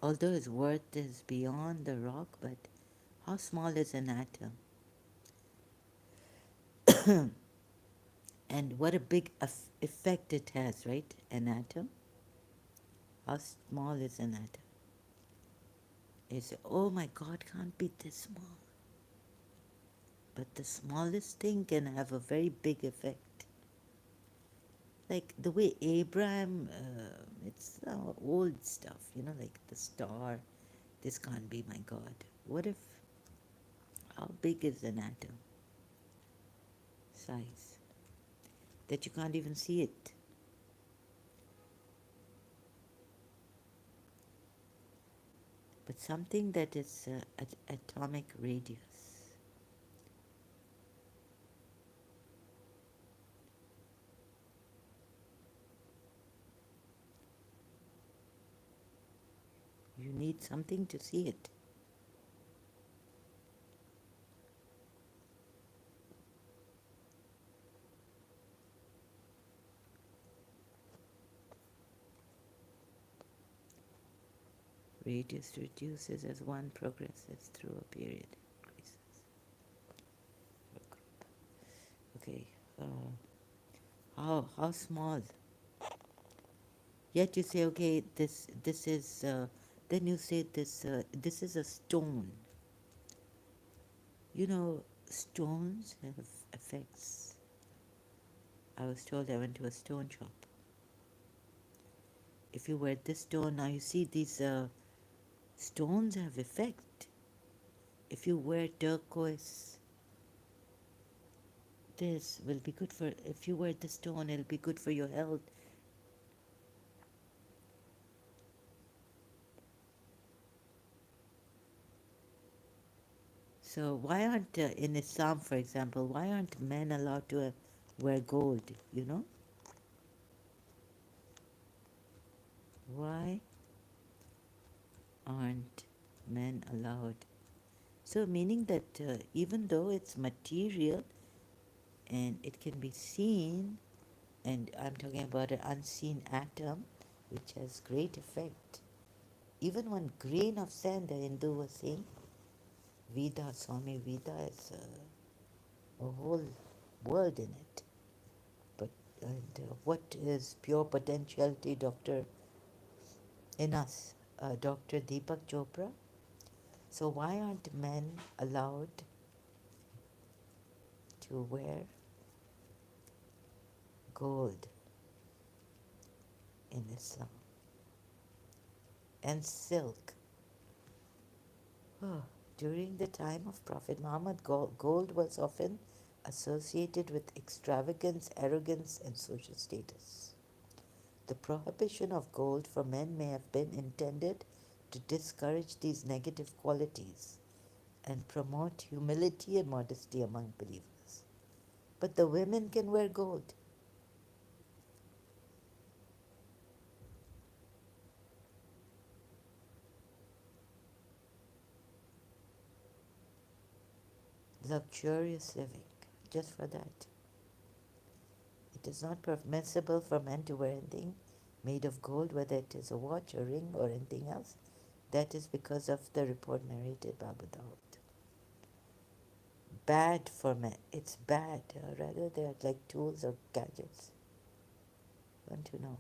Although His worth is beyond the rock, but how small is an atom? And what a big effect it has, right? An atom. How small is an atom? You say, oh my God, can't be this small. But the smallest thing can have a very big effect. Like the way Abraham, it's old stuff, like the star. This can't be my God. What if, how big is an atom size? That you can't even see it. But something that is at atomic radius. You need something to see it. Radius reduces as one progresses through a period. Increases. Okay. How small? Yet you say, okay, this is Then you say this is a stone. You know, stones have effects. I was told I went to a stone shop. If you wear this stone, now you see these stones have effect. If you wear turquoise, this will be good for, if you wear the stone, it'll be good for your health. So why aren't, in Islam, for example, why aren't men allowed to wear gold, you know? Why aren't men allowed? So meaning that even though it's material and it can be seen, and I'm talking about an unseen atom which has great effect. Even one grain of sand, the Hindu was saying, Vida, Swami Vida is a whole world in it. But and what is pure potentiality, Doctor, in us, Dr. Deepak Chopra? So why aren't men allowed to wear gold in Islam and silk? Oh, during the time of Prophet Muhammad, gold was often associated with extravagance, arrogance, and social status. The prohibition of gold for men may have been intended to discourage these negative qualities and promote humility and modesty among believers. But the women can wear gold. Luxurious living, just for that. It is not permissible for men to wear anything made of gold, whether it is a watch, a ring, or anything else. That is because of the report narrated by Abu Dawud. Bad for men. It's bad. Rather, they are like tools or gadgets. Want to know?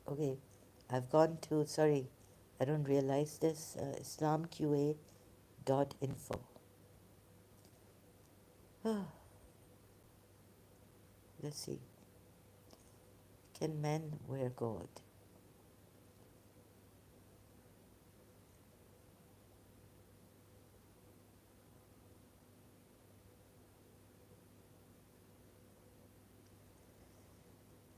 Okay, I've gone to, sorry, I don't realize this, islamqa.info. Let's see. Can men wear gold?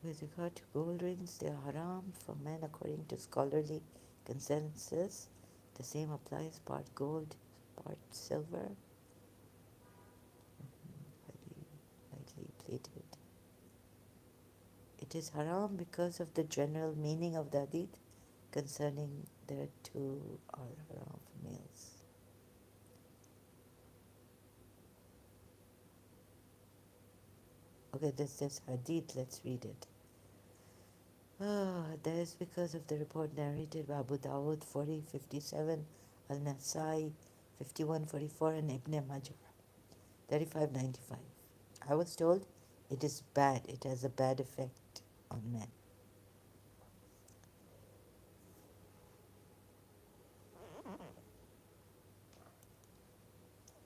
With regard to gold rings, they are haram for men according to scholarly consensus. The same applies, part gold, part silver, highly, lightly plated. It is haram because of the general meaning of the hadith concerning the two are haram for males. Okay, this hadith, let's read it. That is because of the report narrated by Abu Dawud 4057, Al-Nasai 5144, and Ibn Majah 3595. I was told it is bad, it has a bad effect on men.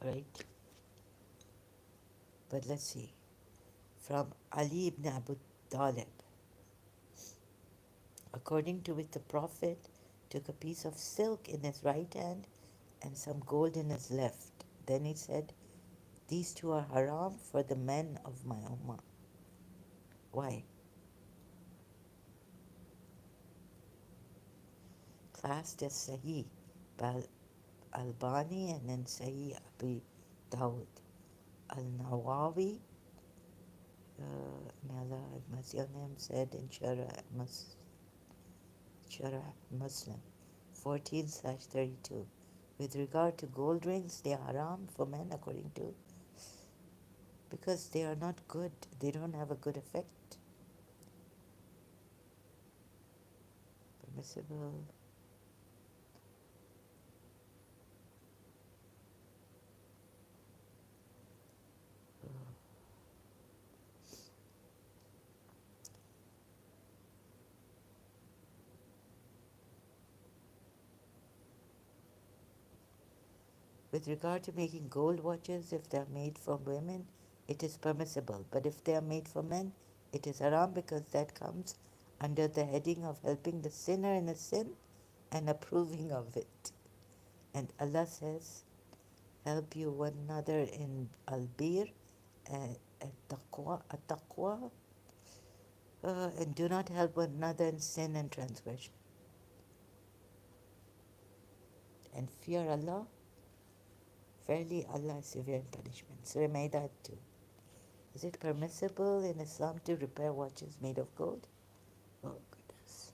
Right? But let's see. From Ali ibn Abu Talib, according to which the Prophet took a piece of silk in his right hand and some gold in his left. Then he said, "These two are haram for the men of my ummah." Why? Classed as Sahih by Albani and then Sahih Abi Dawud. Al-Nawawi, may Allah have mercy on him, said in Sharah Muslim 14/32. With regard to gold rings, they are haram for men according to, because they are not good. They don't have a good effect. Permissible. With regard to making gold watches, if they are made for women, it is permissible. But if they are made for men, it is haram because that comes under the heading of helping the sinner in a sin and approving of it. And Allah says, help you one another in al-bir, at-taqwa, and do not help one another in sin and transgression. And fear Allah, verily Allah is severe in punishment. Surah Ma'idah 2. Is it permissible in Islam to repair watches made of gold? Oh goodness.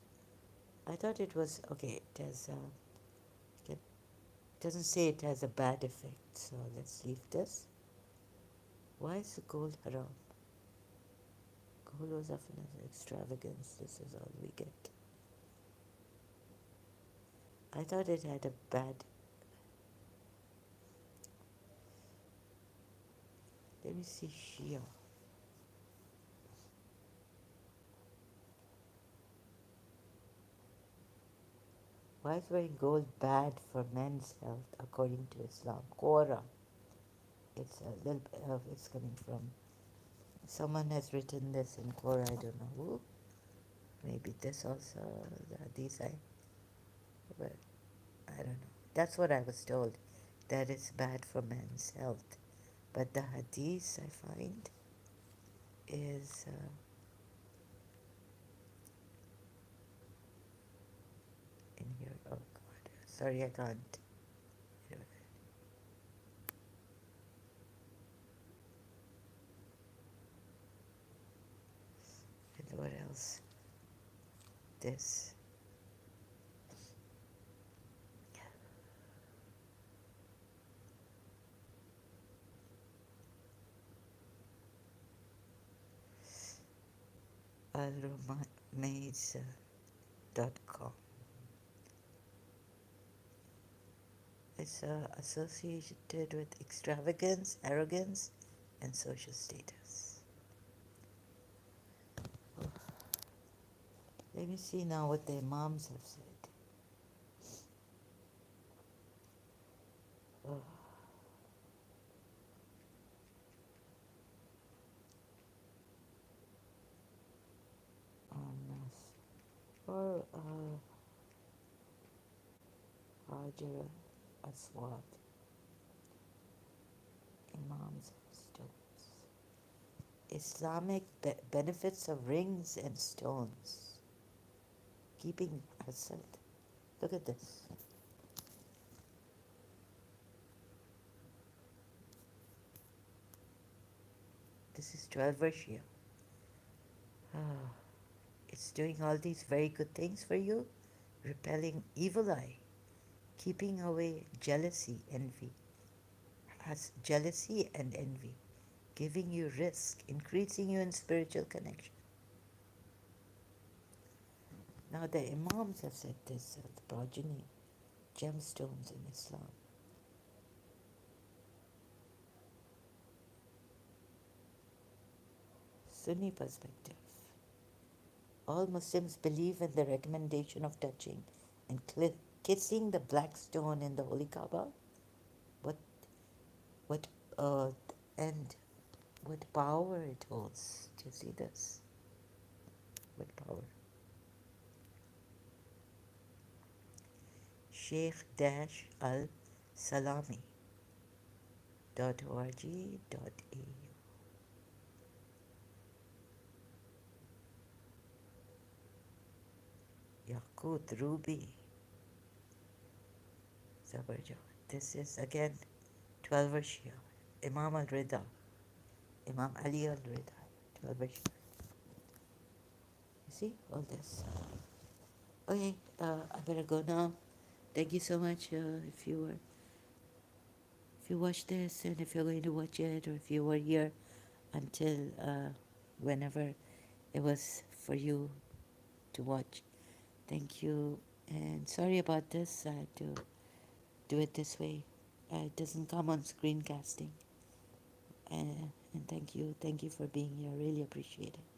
I thought it was, okay, it doesn't say it has a bad effect, so let's leave this. Why is the gold haram? Gold was often as extravagance, this is all we get. I thought it had a bad, let me see Shia. Why is wearing gold bad for men's health according to Islam? Quora. It's a little bit of, it's coming from, someone has written this in Quora, I don't know who. Maybe this also, these but I don't know. That's what I was told, that it's bad for men's health. But the hadith I find is in here. Oh God, sorry I can't. And what else? This. alromaids.com. It's associated with extravagance, arrogance, and social status. Oh. Let me see now what the Imams have said. Oh. Or Hajar Aswad, Imams of stones. Islamic benefits of rings and stones. Keeping Asad. Look at this. This is 12 Shia. Ah, it's doing all these very good things for you, repelling evil eye, keeping away jealousy, envy, has jealousy and envy, giving you risk, increasing you in spiritual connection. Now the Imams have said this, the progeny, gemstones in Islam. Sunni perspective. All Muslims believe in the recommendation of touching and kissing the black stone in the Holy Kaaba. What, and what power it holds. Do you see this? What power? Sheikh-al-Salami.org.au. Yaqut Ruby. Zabarjad. This is again 12 Shia. Imam al-Rida. Imam Ali al-Rida. 12 Shia. You see all this? Okay, I better go now. Thank you so much if you watched this and if you're going to watch it or if you were here until whenever it was for you to watch. Thank you, and sorry about this. I had to do it this way. It doesn't come on screencasting. And thank you for being here. I really appreciate it.